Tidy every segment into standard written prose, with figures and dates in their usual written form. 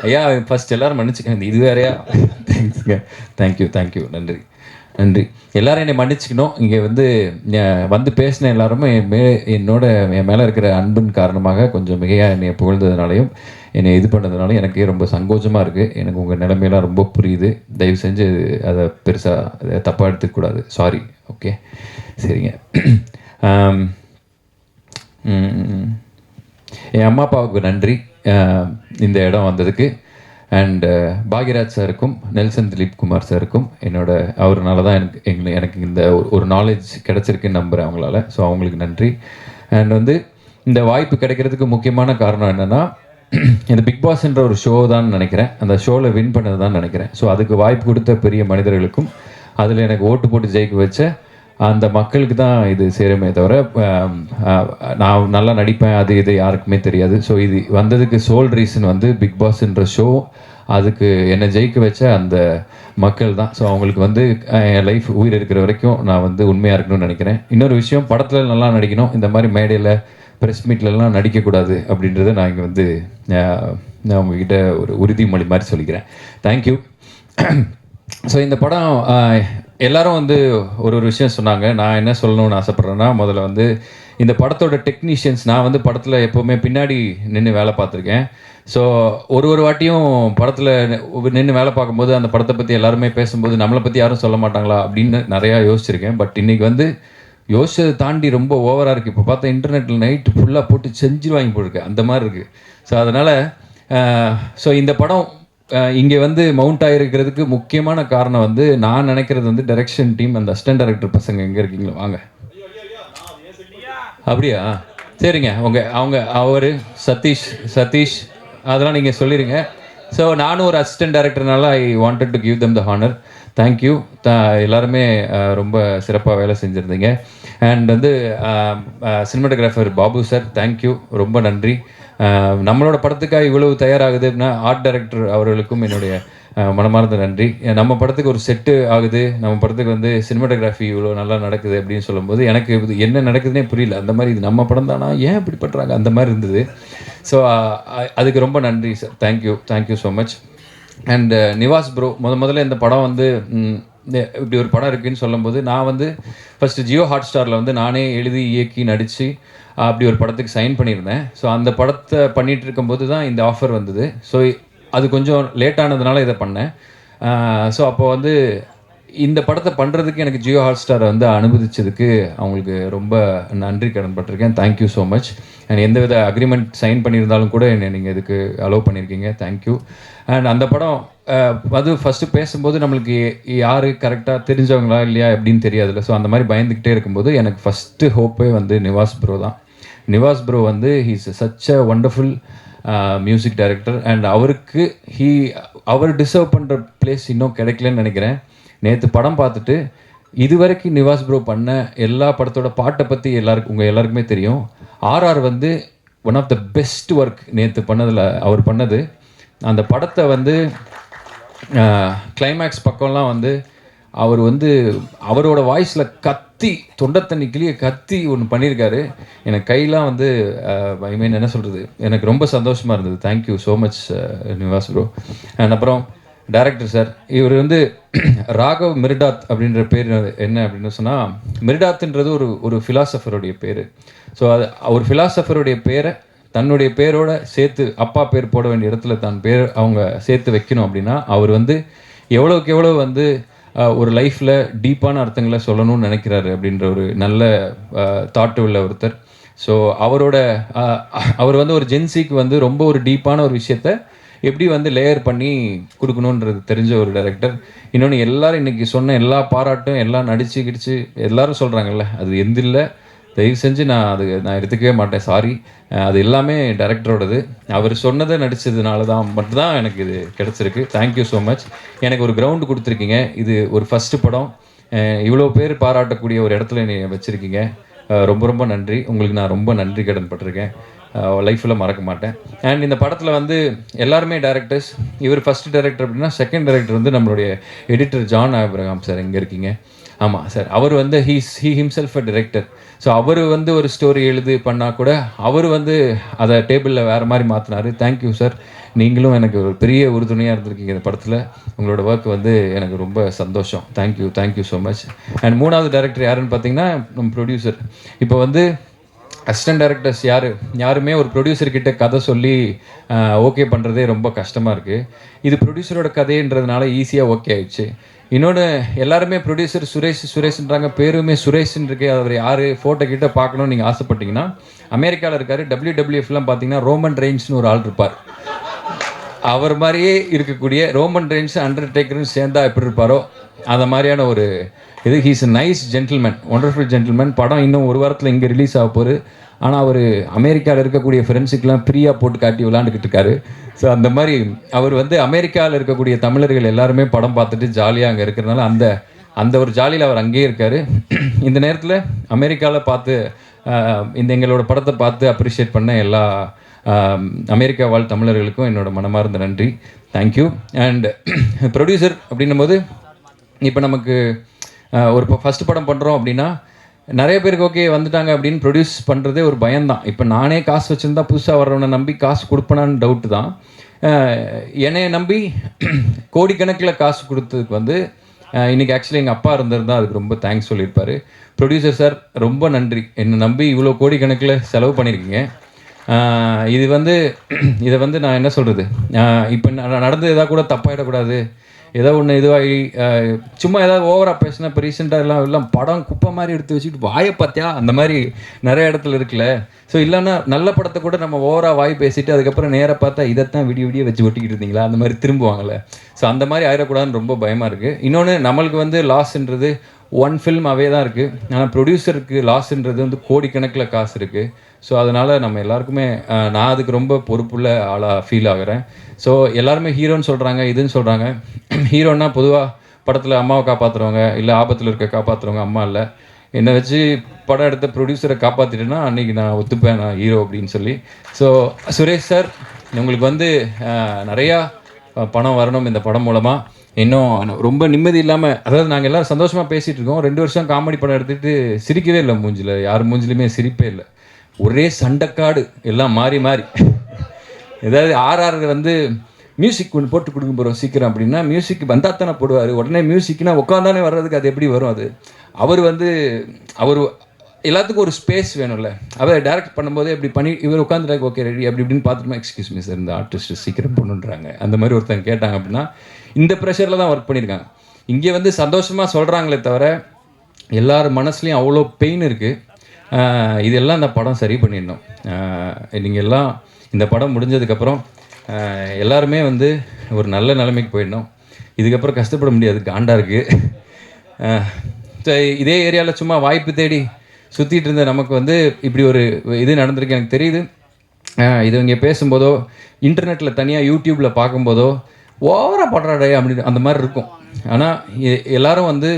ஐயா ஃபர்ஸ்ட் எல்லாரும் மன்னிச்சுக்கங்க, இது வேறையா? தேங்க்ஸுங்க. தேங்க்யூ, நன்றி நன்றி. எல்லாரும் என்னை மன்னிச்சுக்கணும். இங்கே வந்து பேசின எல்லாருமே என் மேலே இருக்கிற அன்பின் காரணமாக கொஞ்சம் மிகையாக என்னை புகழ்ந்ததுனாலையும் என்னை இது பண்ணதுனால எனக்கே ரொம்ப சங்கோச்சமாக இருக்குது. எனக்கு உங்கள் நிலைமையெல்லாம் ரொம்ப புரியுது. தயவு செஞ்சு அதை பெருசாக தப்பாக எடுத்துக்கூடாது. சாரி. ஓகே, சரிங்க. என் அம்மா அப்பாவுக்கு நன்றி இந்த இடம் வந்ததுக்கு. அண்ட் பாக்யராஜ் சாருக்கும் நெல்சன் திலீப் குமார் சாருக்கும் அவர்னால தான் எனக்கு இந்த ஒரு நாலேஜ் கிடச்சிருக்குன்னு நம்புகிறேன் அவங்களால. ஸோ அவங்களுக்கு நன்றி. அண்ட் இந்த வாய்ப்பு கிடைக்கிறதுக்கு முக்கியமான காரணம் என்னென்னா, இந்த பிக் பாஸ்ன்ற ஒரு ஷோ தான் நினைக்கிறேன். அந்த ஷோவில் வின் பண்ணது தான் நினைக்கிறேன். ஸோ அதுக்கு வாய்ப்பு கொடுத்த பெரிய மனிதர்களுக்கும் அதில் எனக்கு ஓட்டு போட்டு ஜெயிக்க வச்ச அந்த மக்களுக்கு தான் இது சேருமே தவிர, நான் நல்லா நடிப்பேன் அது இது யாருக்குமே தெரியாது. ஸோ இது வந்ததுக்கு சோல் ரீசன் பிக் பாஸ்ன்ற ஷோ, அதுக்கு என்னை ஜெயிக்க வச்ச அந்த மக்கள் தான். ஸோ அவங்களுக்கு என் லைஃப் உயிர் இருக்கிற வரைக்கும் நான் உண்மையாக இருக்கணும்னு நினைக்கிறேன். இன்னொரு விஷயம், படத்தில் நல்லா நடிக்கணும், இந்த மாதிரி மேடையில் ப்ரெஸ் மீட்லலாம் நடிக்கக்கூடாது அப்படின்றத நான் இங்கே நான் உங்ககிட்ட ஒரு உறுதிமொழி மாதிரி சொல்லிக்கிறேன். தேங்க்யூ. ஸோ இந்த படம் எல்லாரும் ஒரு விஷயம் சொன்னாங்க. நான் என்ன சொல்லணும்னு ஆசைப்பட்றேன்னா, முதல்ல இந்த படத்தோட டெக்னீஷியன்ஸ், நான் படத்தில் எப்போவுமே பின்னாடி நின்று வேலை பார்த்துருக்கேன். ஸோ ஒரு வாட்டியும் படத்தில் நின்று வேலை பார்க்கும்போது அந்த படத்தை பற்றி எல்லாருமே பேசும்போது நம்மளை பற்றி யாரும் சொல்ல மாட்டாங்களா அப்படின்னு நிறையா யோசிச்சிருக்கேன். பட் இன்றைக்கி யோசிச்சதை தாண்டி ரொம்ப ஓவராக இருக்குது. இப்போ பார்த்தா இன்டர்நெட்டில் நைட்டு ஃபுல்லாக போட்டு செஞ்சு வாங்கி போட்டிருக்கேன், அந்த மாதிரி இருக்குது. ஸோ அதனால் இந்த படம் இங்கே மவுண்ட் ஆகிருக்கிறதுக்கு முக்கியமான காரணம் நான் நினைக்கிறது டைரக்ஷன் டீம், அந்த அசிஸ்டன்ட் டைரக்டர் பசங்க எங்கே இருக்கீங்களோ வாங்க. அப்படியா? சரிங்க. அவர் சதீஷ் அதெல்லாம் நீங்கள் சொல்லிடுங்க. ஸோ நானும் ஒரு அசிஸ்டன்ட் டைரக்டர்னால I wanted to give them the honour. Thank you. எல்லாருமே ரொம்ப சிறப்பாக வேலை செஞ்சுருந்தீங்க. And cinematographer Babu sir, thank you, ரொம்ப நன்றி. நம்மளோட படத்துக்காக இவ்வளவு தயாராகுது அப்படின்னா ஆர்ட் டைரக்டர் அவர்களுக்கும் என்னுடைய மனமார்ந்த நன்றி. நம்ம படத்துக்கு ஒரு செட்டு ஆகுது, நம்ம படத்துக்கு சினிமாட்டோகிராஃபி இவ்வளோ நல்லா நடக்குது அப்படின்னு சொல்லும்போது எனக்கு என்ன நடக்குதுன்னே புரியல. அந்த மாதிரி இது நம்ம படம் தானா, ஏன் இப்படி பண்ணுறாங்க, அந்த மாதிரி இருந்தது. ஸோ அதுக்கு ரொம்ப நன்றி sir. Thank you so much. And Nivas bro, முதல்ல இந்த படம் இப்படி ஒரு படம் இருக்குதுன்னு சொல்லும்போது நான் ஃபஸ்ட்டு ஜியோ ஹாட் ஸ்டாரில் நானே எழுதி இயக்கி நடித்து அப்படி ஒரு படத்துக்கு சைன் பண்ணியிருந்தேன். ஸோ அந்த படத்தை பண்ணிகிட்டு இருக்கும்போது தான் இந்த ஆஃபர் வந்தது. ஸோ அது கொஞ்சம் லேட்டானதுனால இதை பண்ணேன். ஸோ அப்போ இந்த படத்தை பண்ணுறதுக்கு எனக்கு ஜியோ ஹாட் ஸ்டாரை அனுமதிச்சதுக்கு அவங்களுக்கு ரொம்ப நன்றி கடன்பட்டிருக்கேன். Thank you so much. அண்ட் எந்தவித அக்ரிமெண்ட் சைன் பண்ணியிருந்தாலும் கூட என்னை நீங்கள் இதுக்கு அலோவ் பண்ணியிருக்கீங்க. தேங்க்யூ. அண்ட் அந்த படம் ஃபஸ்ட்டு பேசும்போது நம்மளுக்கு யார் கரெக்டாக தெரிஞ்சவங்களா இல்லையா எப்படின்னு தெரியாதுல்ல. ஸோ அந்த மாதிரி பயந்துக்கிட்டே இருக்கும்போது எனக்கு ஃபஸ்ட்டு ஹோப்பே நிவாஸ் ப்ரோ தான். Nivas bro he's such a wonderful music director. And அவர் டிசர்வ் பண்ணுற பிளேஸ் இன்னும் கிடைக்கலன்னு நினைக்கிறேன். நேற்று படம் பார்த்துட்டு இதுவரைக்கும் நிவாஸ் ப்ரோ பண்ண எல்லா படத்தோட பாட்டை பற்றி உங்கள் எல்லாருக்குமே தெரியும். RR one of the best work நேற்று பண்ணதில் அவர் பண்ணது. அந்த படத்தை கிளைமேக்ஸ் பக்கம்லாம் அவர் அவரோட வாய்ஸில் கத்தி தொண்டை தண்ணி கிளிய கத்தி ஒன்று பண்ணியிருக்காரு. எனக்கு கையெல்லாம் ஐ மீன் என்ன சொல்கிறது, எனக்கு ரொம்ப சந்தோஷமாக இருந்தது. Thank you so much Nivas bro. And அப்புறம் டைரக்டர் சார், இவர் ராகவ் மிர்டாத் அப்படின்ற பேர் என்ன அப்படின்னு சொன்னால், மிர்டாத்ன்றது ஒரு ஃபிலாசபருடைய பேர். ஸோ அது ஒரு ஃபிலாசபருடைய பேரை தன்னுடைய பேரோட சேர்த்து அப்பா பேர் போட வேண்டிய இடத்துல தான் பேர் அவங்க சேர்த்து வைக்கணும் அப்படின்னா அவர் எவ்வளோக்கு எவ்வளோ ஒரு லைஃப்பில் டீப்பான அர்த்தங்களை சொல்லணும்னு நினைக்கிறாரு அப்படின்ற ஒரு நல்ல தாட்டு உள்ள ஒருத்தர். ஸோ அவர் ஒரு ஜென்சிக்கு ரொம்ப ஒரு டீப்பான ஒரு விஷயத்த எப்படி லேயர் பண்ணி கொடுக்கணுன்றது தெரிஞ்ச ஒரு டைரக்டர். இன்னொன்று எல்லாரும் இன்றைக்கி சொன்ன எல்லா பாராட்டும் எல்லாம் நடிச்சு கிடிச்சு எல்லாரும் சொல்கிறாங்கல்ல, அது இல்லை, தயவு செஞ்சு நான் எடுத்துக்கவே மாட்டேன், சாரி. அது எல்லாமே டைரக்டரோடது. அவர் சொன்னதை நடித்ததுனால தான் மட்டும்தான் எனக்கு இது கிடச்சிருக்கு. Thank you so much. எனக்கு ஒரு கிரவுண்டு கொடுத்துருக்கீங்க. இது ஒரு ஃபஸ்ட்டு படம், இவ்வளோ பேர் பாராட்டக்கூடிய ஒரு இடத்துல நீ வச்சுருக்கீங்க. ரொம்ப ரொம்ப நன்றி. உங்களுக்கு நான் ரொம்ப நன்றி கடன் பட்டிருக்கேன், லைஃப்பில் மறக்க மாட்டேன். அண்ட் இந்த படத்தில் எல்லாருமே டைரக்டர்ஸ். இவர் ஃபஸ்ட்டு டைரக்டர் அப்படின்னா செகண்ட் டைரக்டர் நம்மளுடைய எடிட்டர் ஜான் ஆப்ரஹாம் சார். எங்கே இருக்கீங்க? ஆமாம் சார். அவர் he himself a director. So அவர் ஒரு ஸ்டோரி எழுது பண்ணால் கூட அவர் அதை டேபிளில் வேறு மாதிரி மாற்றினார். Thank you sir. நீங்களும் எனக்கு ஒரு பெரிய உறுதுணையாக இருந்திருக்கீங்க இந்த படத்தில். உங்களோட ஒர்க் வந்து எனக்கு ரொம்ப சந்தோஷம். Thank you so much. அண்ட் 3வது டைரக்டர் யாருன்னு பார்த்தீங்கன்னா நம்ம ப்ரொடியூசர். இப்போ வந்து அசிஸ்டன்ட் டைரக்டர்ஸ் யாருமே ஒரு ப்ரொடியூசர்கிட்ட கதை சொல்லி ஓகே பண்ணுறதே ரொம்ப கஷ்டமாக இருக்குது. இது ப்ரொடியூசரோட கதைன்றதுனால ஈஸியாக ஓகே ஆயிடுச்சு. இன்னொன்று, எல்லாருமே ப்ரொடியூசர் சுரேஷ்ன்றாங்க, பேருமே சுரேஷ்ன்னு இருக்கு. அவர் யார், ஃபோட்டோ கிட்ட பார்க்கணும்னு நீங்கள் ஆசைப்பட்டீங்கன்னா அமெரிக்காவில் இருக்கார். WWFலாம் பார்த்தீங்கன்னா ரோமன் ரெயின்ஸ்னு ஒரு ஆள் இருப்பார். அவர் மாதிரியே இருக்கக்கூடிய ரோமன் ரெயின்ஸ் அண்டர்டேக்கர்னு சேர்ந்தா எப்படி இருப்பாரோ அந்த மாதிரியான ஒரு இது. He's a nice gentleman, wonderful gentleman. படம் இன்னும் ஒரு வாரத்தில் இங்கே ரிலீஸ் ஆக போகுது. ஆனால் அவர் அமெரிக்காவில் இருக்கக்கூடிய ஃப்ரெண்ட்ஸுக்கெலாம் ஃப்ரீயாக போட்டு காட்டி விளாண்டுக்கிட்டு இருக்காரு. ஸோ அந்த மாதிரி அவர் வந்து அமெரிக்காவில் இருக்கக்கூடிய தமிழர்கள் எல்லாருமே படம் பார்த்துட்டு ஜாலியாக அங்கே இருக்கிறனால அந்த ஒரு ஜாலியில் அவர் அங்கேயே இருக்கார். இந்த நேரத்தில் அமெரிக்காவில் பார்த்து இந்த எங்களோட படத்தை பார்த்து அப்ரிஷியேட் பண்ண எல்லா அமெரிக்கா வாழ் தமிழர்களுக்கும் என்னோட மனமார்ந்த நன்றி. தேங்க்யூ. அண்ட் ப்ரொடியூசர் அப்படின்னும் போது இப்போ நமக்கு ஒரு ஃபஸ்ட்டு படம் பண்ணுறோம் அப்படின்னா நிறைய பேருக்கு ஓகே வந்துட்டாங்க அப்படின்னு ப்ரொடியூஸ் பண்ணுறதே ஒரு பயம்தான். இப்போ நானே காசு வச்சுருந்தா புதுசாக வர்றவனை நம்பி காசு கொடுப்பனான்னு டவுட்டு தான். என்னைய நம்பி கோடிக்கணக்கில் காசு கொடுத்ததுக்கு வந்து இன்றைக்கி ஆக்சுவலி எங்கள் அப்பா இருந்திருந்தால் அதுக்கு ரொம்ப தேங்க்ஸ் சொல்லியிருப்பார். ப்ரொடியூசர் சார் ரொம்ப நன்றி, என்னை நம்பி இவ்வளோ கோடிக்கணக்கில் செலவு பண்ணியிருக்கீங்க. இதை வந்து நான் என்ன சொல்கிறது, இப்போ நடந்து எதாவது கூட தப்பாயிடக்கூடாது, ஏதோ ஒன்று இதுவாகி சும்மா ஏதாவது ஓவராக பேசினா. இப்போ ரீசெண்டாக எல்லாம் படம் குப்பை மாதிரி எடுத்து வச்சுக்கிட்டு வாயை பார்த்தியா அந்த மாதிரி நிறைய இடத்துல இருக்குல்ல. ஸோ இல்லைன்னா நல்ல படத்தை கூட நம்ம ஓவராக வாய் பேசிட்டு அதுக்கப்புறம் நேராக பார்த்தா இதைத்தான் விடிய வச்சு ஒட்டிக்கிட்டு இருந்தீங்களா அந்த மாதிரி திரும்புவாங்கள்ல. ஸோ அந்த மாதிரி ஆயிடக்கூடாதுன்னு ரொம்ப பயமாக இருக்குது. இன்னொன்று, நம்மளுக்கு வந்து லாஸ்ன்றது ஒன் ஃபில்ம் அவே தான் இருக்குது. ஆனால் ப்ரொடியூசருக்கு லாஸ்ன்றது வந்து கோடிக்கணக்கில் காசு இருக்குது. ஸோ அதனால் நம்ம எல்லாருக்குமே நான் அதுக்கு ரொம்ப பொறுப்புள்ள ஆளாக ஃபீல் ஆகிறேன். ஸோ எல்லாருமே ஹீரோன்னு சொல்கிறாங்க, இதுன்னு சொல்கிறாங்க. ஹீரோன்னா பொதுவாக படத்தில் அம்மாவை காப்பாற்றுறவங்க, இல்லை ஆபத்தில் இருக்க காப்பாற்றுறவங்க அம்மா இல்லை. என்னை வச்சு படம் எடுத்த ப்ரொடியூசரை காப்பாற்றிட்டேன்னா அன்றைக்கி நான் ஒத்துப்பேன் நான் ஹீரோ அப்படின்னு சொல்லி. ஸோ சுரேஷ் சார், உங்களுக்கு வந்து நிறையா பணம் வரணும் இந்த படம் மூலமாக. இன்னும் ரொம்ப நிம்மதி இல்லாமல், அதாவது நாங்கள் எல்லோரும் சந்தோஷமாக பேசிகிட்டு இருக்கோம். 2 வருஷம் காமெடி படம் எடுத்துகிட்டு சிரிக்கவே இல்லை, மூஞ்சில் யார் மூஞ்சிலுமே சிரிப்பே இல்லை. ஒரே சண்டைக்காடு, எல்லாம் மாறி ஏதாவது RR வந்து மியூசிக் ஒன்று போட்டு கொடுக்க போகிறோம் சீக்கிரம் அப்படின்னா மியூசிக் வந்தால் தானே போடுவார். உடனே மியூசிக்னா உட்காந்தானே வர்றதுக்கு அது எப்படி வரும்? அவர் எல்லாத்துக்கும் ஒரு ஸ்பேஸ் வேணும்ல. அவர் டைரக்ட் பண்ணும்போது இப்படி பண்ணி இவர் உட்காந்துட்டாங்க, ஓகே ரெடி அப்படி இப்படின்னு பார்த்துட்டுமா, எக்ஸ்கியூஸ் மீ சார் இந்த ஆர்டிஸ்ட் சீக்கிரம் பண்ணுன்றாங்க அந்த மாதிரி ஒருத்தங்க கேட்டாங்க அப்படின்னா இந்த ப்ரெஷரில் தான் ஒர்க் பண்ணியிருக்காங்க. இங்கே வந்து சந்தோஷமாக சொல்கிறாங்களே தவிர எல்லார் மனசுலேயும் அவ்வளோ பெயின் இருக்குது. இதெல்லாம் இந்த படம் சரி பண்ணிடணும். நீங்கள் எல்லாம் இந்த படம் முடிஞ்சதுக்கப்புறம் எல்லாருமே வந்து ஒரு நல்ல நிலைமைக்கு போயிடணும். இதுக்கப்புறம் கஷ்டப்பட முடியாது, காண்டாக இருக்குது. இதே ஏரியாவில் சும்மா வாய்ப்பு தேடி சுற்றிட்டு இருந்த நமக்கு வந்து இப்படி ஒரு இது நடந்திருக்கு எனக்கு தெரியுது. இது இங்கே பேசும்போதோ இன்டர்நெட்டில் தனியாக யூடியூப்பில் பார்க்கும்போதோ ஓவராக படுறாடே அப்படின்னு அந்த மாதிரி இருக்கும். ஆனால் எல்லோரும் வந்து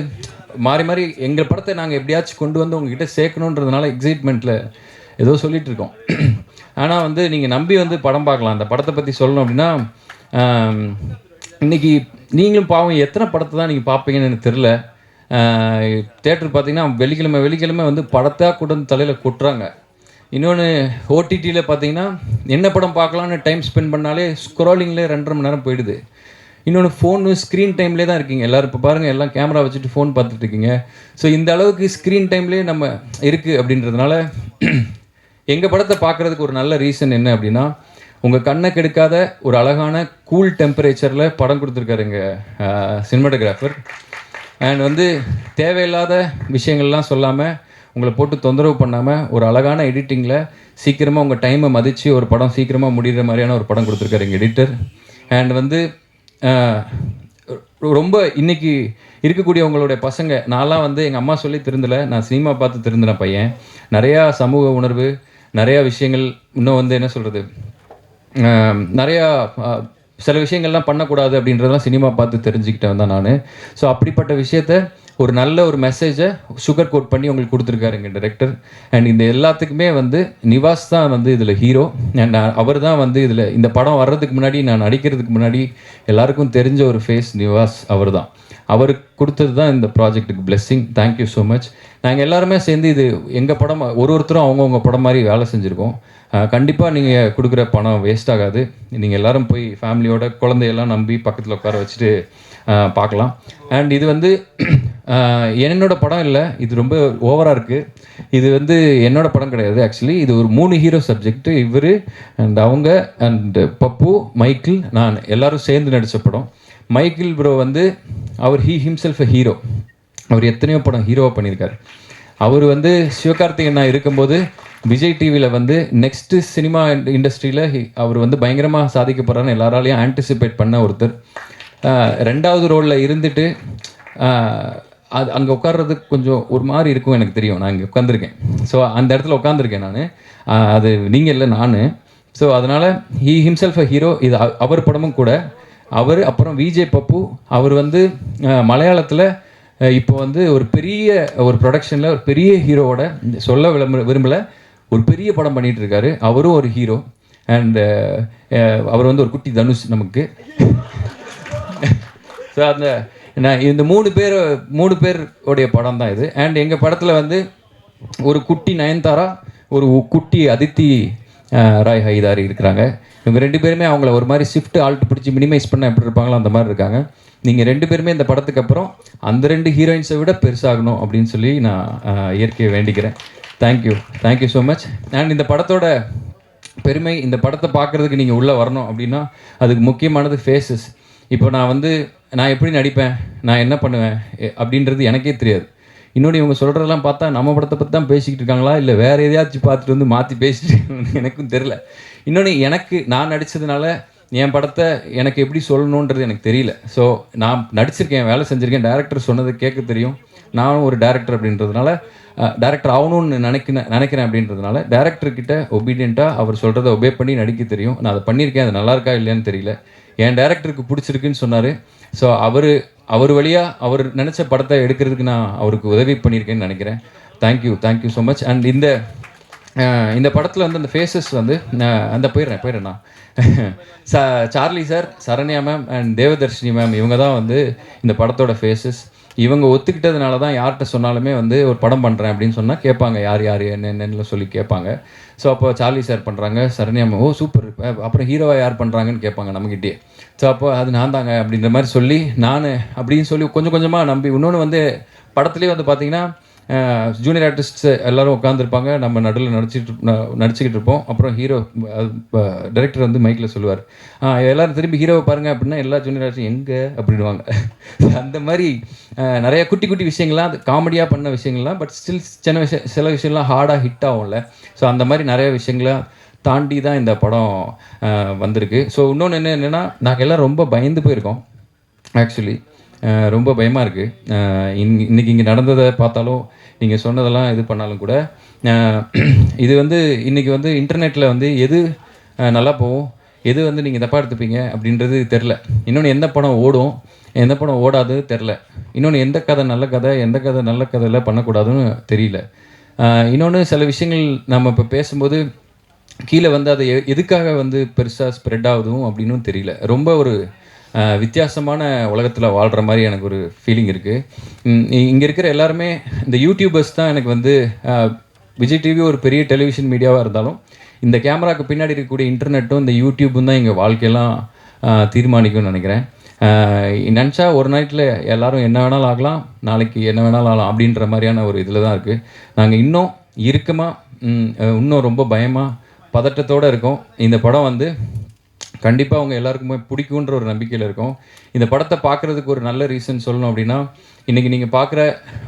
மாறி எங்கள் படத்தை நாங்கள் எப்படியாச்சும் கொண்டு வந்து உங்ககிட்ட சேர்க்கணுன்றதுனால எக்ஸைட்மெண்ட்டில் ஏதோ சொல்லிகிட்டு இருக்கோம். ஆனால் வந்து நீங்கள் நம்பி வந்து படம் பார்க்கலாம். அந்த படத்தை பற்றி சொல்லணும் அப்படின்னா இன்றைக்கி நீங்களும் பாவம் எத்தனை படத்தை தான் நீங்கள் பார்ப்பீங்கன்னு எனக்கு தெரில. தேட்டர் பார்த்தீங்கன்னா வெள்ளிக்கிழமை வந்து படத்தாக கூட தலையில் கொட்டுறாங்க. இன்னொன்று ஓடிடியில் பார்த்தீங்கன்னா என்ன படம் பார்க்கலான்னு டைம் ஸ்பெண்ட் பண்ணாலே ஸ்க்ரோலிங்லேயே 2.5 மணி நேரம் போயிடுது. இன்னொன்று ஃபோனு ஸ்க்ரீன் டைம்லேயே தான் இருக்கீங்க எல்லோரும். இப்போ பாருங்கள், எல்லாம் கேமரா வச்சுட்டு ஃபோன் பார்த்துட்டு இருக்கீங்க. ஸோ இந்த அளவுக்கு ஸ்க்ரீன் டைம்லேயே நம்ம இருக்குது அப்படின்றதுனால எங்கள் படத்தை பார்க்குறதுக்கு ஒரு நல்ல ரீசன் என்ன அப்படின்னா, உங்கள் கண்ணை கெடுக்காத ஒரு அழகான கூல் டெம்பரேச்சரில் படம் கொடுத்துருக்காரு எங்கள் சினிமாட்டோகிராஃபர். அண்ட் வந்து தேவையில்லாத விஷயங்கள்லாம் சொல்லாமல், உங்களை போட்டு தொந்தரவு பண்ணாமல், ஒரு அழகான எடிட்டிங்கில் சீக்கிரமாக உங்கள் டைமை மதித்து ஒரு படம் சீக்கிரமாக முடிகிற மாதிரியான ஒரு படம் கொடுத்துருக்காரு எங்கள் எடிட்டர். அண்ட் வந்து ரொம்ப இன்றைக்கி இருக்கக்கூடிய உங்களுடைய பசங்க, நான்லாம் வந்து எங்கள் அம்மா சொல்லி திருந்தலை, நான் சினிமா பார்த்து திருந்தின பையன். நிறையா சமூக உணர்வு, நிறையா விஷயங்கள், இன்னும் வந்து என்ன சொல்கிறது, நிறையா சில விஷயங்கள்லாம் பண்ணக்கூடாது அப்படின்றதெல்லாம் சினிமா பார்த்து தெரிஞ்சுக்கிட்டேன் தான் நான். ஸோ அப்படிப்பட்ட விஷயத்த ஒரு நல்ல ஒரு மெசேஜை சுகர் கோட் பண்ணி உங்களுக்கு கொடுத்துருக்காரு எங்கள் டைரக்டர். அண்ட் இந்த எல்லாத்துக்குமே வந்து நிவாஸ் தான் வந்து இதில் ஹீரோ. அண்ட் அவர் தான் வந்து இதில் இந்த படம் வர்றதுக்கு முன்னாடி, நான் நடிக்கிறதுக்கு முன்னாடி எல்லாருக்கும் தெரிஞ்ச ஒரு ஃபேஸ் நிவாஸ். அவர் தான், அவருக்கு கொடுத்தது தான் இந்த ப்ராஜெக்ட்டுக்கு பிளெஸ்ஸிங். Thank you so much. நாங்கள் எல்லாருமே சேர்ந்து இது எங்கள் படம், ஒருத்தரும் அவங்கவுங்க படம் மாதிரி வேலை செஞ்சுருக்கோம். கண்டிப்பாக நீங்கள் கொடுக்குற பணம் வேஸ்ட் ஆகாது. நீங்கள் எல்லோரும் போய் ஃபேமிலியோட குழந்தையெல்லாம் நம்பி பக்கத்தில் உட்கார வச்சுட்டு பார்க்கலாம். அண்ட் இது வந்து என்னோட படம் இல்லை, இது ரொம்ப ஓவராக இருக்குது. இது வந்து என்னோட படம் கிடையாது. ஆக்சுவலி இது ஒரு 3 ஹீரோ சப்ஜெக்ட். இவர் அண்ட் அவங்க அண்ட் பப்பு, மைக்கிள், நான் எல்லாரும் சேர்ந்து நடித்த படம். மைக்கிள் ப்ரோ வந்து அவர் ஹிம்செல்ஃப் அ ஹீரோ. அவர் எத்தனையோ படம் ஹீரோவாக பண்ணியிருக்காரு. அவர் வந்து சிவகார்த்திகேயன் நான் இருக்கும்போது விஜய் டிவியில் வந்து நெக்ஸ்ட்டு சினிமா இண்டஸ்ட்ரியில் அவர் வந்து பயங்கரமாக சாதிக்க போகிறான்னு எல்லாராலையும் ஆன்டிசிபேட் பண்ண ஒருத்தர். 2வது ரோலில் இருந்துட்டு அது அங்கே உட்கார்றதுக்கு கொஞ்சம் ஒரு மாதிரி இருக்கும், எனக்கு தெரியும். நான் இங்கே உட்காந்துருக்கேன். ஸோ அந்த இடத்துல உட்காந்துருக்கேன் நான். அது நீங்கள் இல்லை, நான். ஸோ அதனால் ஹிம்செல்ஃப் அ ஹீரோ. இது அவர் படமும் கூட. அவர் அப்புறம் விஜே பப்பு, அவர் வந்து மலையாளத்தில் இப்போ வந்து ஒரு பெரிய ஒரு ப்ரொடக்ஷனில் ஒரு பெரிய ஹீரோவோட சொல்ல விரும்பலை, ஒரு பெரிய படம் பண்ணிகிட்டு இருக்காரு. அவரும் ஒரு ஹீரோ. அண்டு அவர் வந்து ஒரு குட்டி தனுஷ் நமக்கு. ஸோ அந்த நான் இந்த 3 பேருடைய படம் தான் இது. அண்ட் எங்கள் படத்தில் வந்து ஒரு குட்டி நயன்தாரா, ஒரு குட்டி அதித்தி ராய் ஹைதாரி இருக்கிறாங்க. இவங்க 2 பேருமே அவங்கள ஒரு மாதிரி ஷிஃப்ட் ஆல்ட்டு பிடிச்சி மினிமைஸ் பண்ண எப்படி இருப்பாங்களோ அந்த மாதிரி இருக்காங்க. நீங்கள் 2 பேருமே இந்த படத்துக்கு அப்புறம் அந்த 2 ஹீரோயின்ஸை விட பெருசாகணும் அப்படின்னு சொல்லி நான் இயற்கையை வேண்டிக்கிறேன். Thank you so much. அண்ட் இந்த படத்தோட பெருமை, இந்த படத்தை பார்க்குறதுக்கு நீங்கள் உள்ளே வரணும் அப்படின்னா அதுக்கு முக்கியமானது ஃபேஸஸ். இப்போ நான் எப்படி நடிப்பேன், நான் என்ன பண்ணுவேன் அப்படின்றது எனக்கே தெரியாது. இன்னொன்று இவங்க சொல்கிறதெல்லாம் பார்த்தா நம்ம படத்தை பற்றி தான் பேசிக்கிட்டு இருக்காங்களா, இல்லை வேறு எதையாச்சும் பார்த்துட்டு வந்து மாற்றி பேசிட்டு எனக்கும் தெரில. இன்னொன்று நான் நடித்ததுனால என் படத்தை எனக்கு எப்படி சொல்லணுன்றது எனக்கு தெரியல. ஸோ நான் நடிச்சிருக்கேன், வேலை செஞ்சுருக்கேன், டேரக்டர் சொன்னது கேட்க தெரியும். நானும் ஒரு டேரக்டர் அப்படின்றதுனால, டேரக்டர் ஆகணும்னு நினைக்கிறேன் அப்படின்றதுனால டேரக்டர்கிட்ட ஒபீடியண்ட்டாக அவர் சொல்கிறத ஒபே பண்ணி நடிக்க தெரியும். நான் அதை பண்ணியிருக்கேன். அது நல்லா இருக்கா இல்லையான்னு தெரியல. என் டேரக்டருக்கு பிடிச்சிருக்குன்னு சொன்னார். ஸோ அவர் வழியாக அவர் நினச்ச படத்தை எடுக்கிறதுக்கு நான் அவருக்கு உதவி பண்ணியிருக்கேன்னு நினைக்கிறேன். Thank you so much. அண்ட் இந்த படத்தில் வந்து அந்த ஃபேஸஸ் வந்து அந்த போயிடுறேன் நான். Charlie sir, Saranya ma'am and Devadarshini ma'am, இவங்க தான் வந்து இந்த படத்தோட ஃபேஸஸ். இவங்க ஒத்துக்கிட்டதுனால தான் யார்கிட்ட சொன்னாலுமே வந்து ஒரு படம் பண்ணுறேன் அப்படின்னு சொன்னால் கேட்பாங்க, யார் என்னென்னு சொல்லி கேட்பாங்க. ஸோ அப்போ சார்லி சார் பண்ணுறாங்க, சரண்யா மேம் ஓ சூப்பர், அப்புறம் ஹீரோவாக யார் பண்ணுறாங்கன்னு கேட்பாங்க நம்மகிட்டே. ஸோ அப்போ அது நான் தாங்க அப்படின்ற மாதிரி சொல்லி நான் அப்படின்னு சொல்லி கொஞ்சம் கொஞ்சமாக நம்பி. இன்னொன்று வந்து படத்துலேயே வந்து பார்த்தீங்கன்னா ஜூனியர் ஆர்டிஸ்ட்ஸ் எல்லோரும் உட்காந்துருப்பாங்க, நம்ம நடுவில் நடிச்சுக்கிட்டு இருப்போம். அப்புறம் ஹீரோ டைரக்டர் வந்து மைக்கில் சொல்லுவார், எல்லோரும் திரும்பி ஹீரோவை பாருங்கள் அப்படின்னா எல்லா ஜூனியர் ஆர்டிஸ்டும் எங்கே அப்படின்வாங்க. அந்த மாதிரி நிறைய குட்டி குட்டி விஷயங்கள்லாம், அது காமெடியாக பண்ண விஷயங்கள்லாம், பட் ஸ்டில் சில விஷயம்லாம் ஹார்டாக ஹிட் ஆகும்ல. ஸோ அந்த மாதிரி நிறைய விஷயங்களை தாண்டி தான் இந்த படம் வந்திருக்கு. ஸோ இன்னொன்று என்னென்னா, நாங்கள் எல்லாம் ரொம்ப பயந்து போயிருக்கோம். ஆக்சுவலி ரொம்ப பயமாக இருக்குது. இன்றைக்கி இங்கே நடந்ததை பார்த்தாலும், நீங்கள் சொன்னதெல்லாம் இது பண்ணாலும் கூட, இது வந்து இன்றைக்கி வந்து இன்டர்நெட்டில் வந்து எது நல்லா போகும், எது வந்து நீங்கள் தப்பாக எடுத்துப்பீங்க அப்படின்றது தெரில. இன்னொன்று எந்த படம் ஓடும், எந்த படம் ஓடாது தெரில. இன்னொன்று எந்த கதை நல்ல கதை, எந்த கதை நல்ல கதையில் பண்ணக்கூடாதுன்னு தெரியல. இன்னொன்று சில விஷயங்கள் நம்ம இப்போ பேசும்போது கீழே வந்து அதை எதுக்காக வந்து பெருசாக ஸ்ப்ரெட் ஆகுதும் அப்படின்னும் தெரியல. ரொம்ப ஒரு வித்தியாசமான உலகத்தில் வாழ்கிற மாதிரி எனக்கு ஒரு ஃபீலிங் இருக்குது. இங்கே இருக்கிற எல்லாருமே இந்த யூடியூபர்ஸ் தான். எனக்கு வந்து விஜய் டிவி ஒரு பெரிய டெலிவிஷன் மீடியாவாக இருந்தாலும், இந்த கேமராவுக்கு பின்னாடி இருக்கக்கூடிய இன்டர்நெட்டும் இந்த யூடியூப்பும் தான் எங்கள் வாழ்க்கையெல்லாம் தீர்மானிக்கும்னு நினைக்கிறேன். நினச்சா ஒரு நைட்டில் எல்லோரும் என்ன வேணாலும் ஆகலாம், நாளைக்கு என்ன வேணாலும் ஆகலாம் அப்படின்ற மாதிரியான ஒரு இதில் தான் இருக்குது. நாங்கள் இன்னும் இறுக்கமாக, இன்னும் ரொம்ப பயமாக, பதட்டத்தோடு இருக்கோம். இந்த படம் வந்து கண்டிப்பாக அவங்க எல்லாருக்குமே பிடிக்குன்ற ஒரு நம்பிக்கையில் இருக்கும். இந்த படத்தை பார்க்குறதுக்கு ஒரு நல்ல ரீசன் சொல்லணும் அப்படின்னா, இன்றைக்கி நீங்கள் பார்க்குற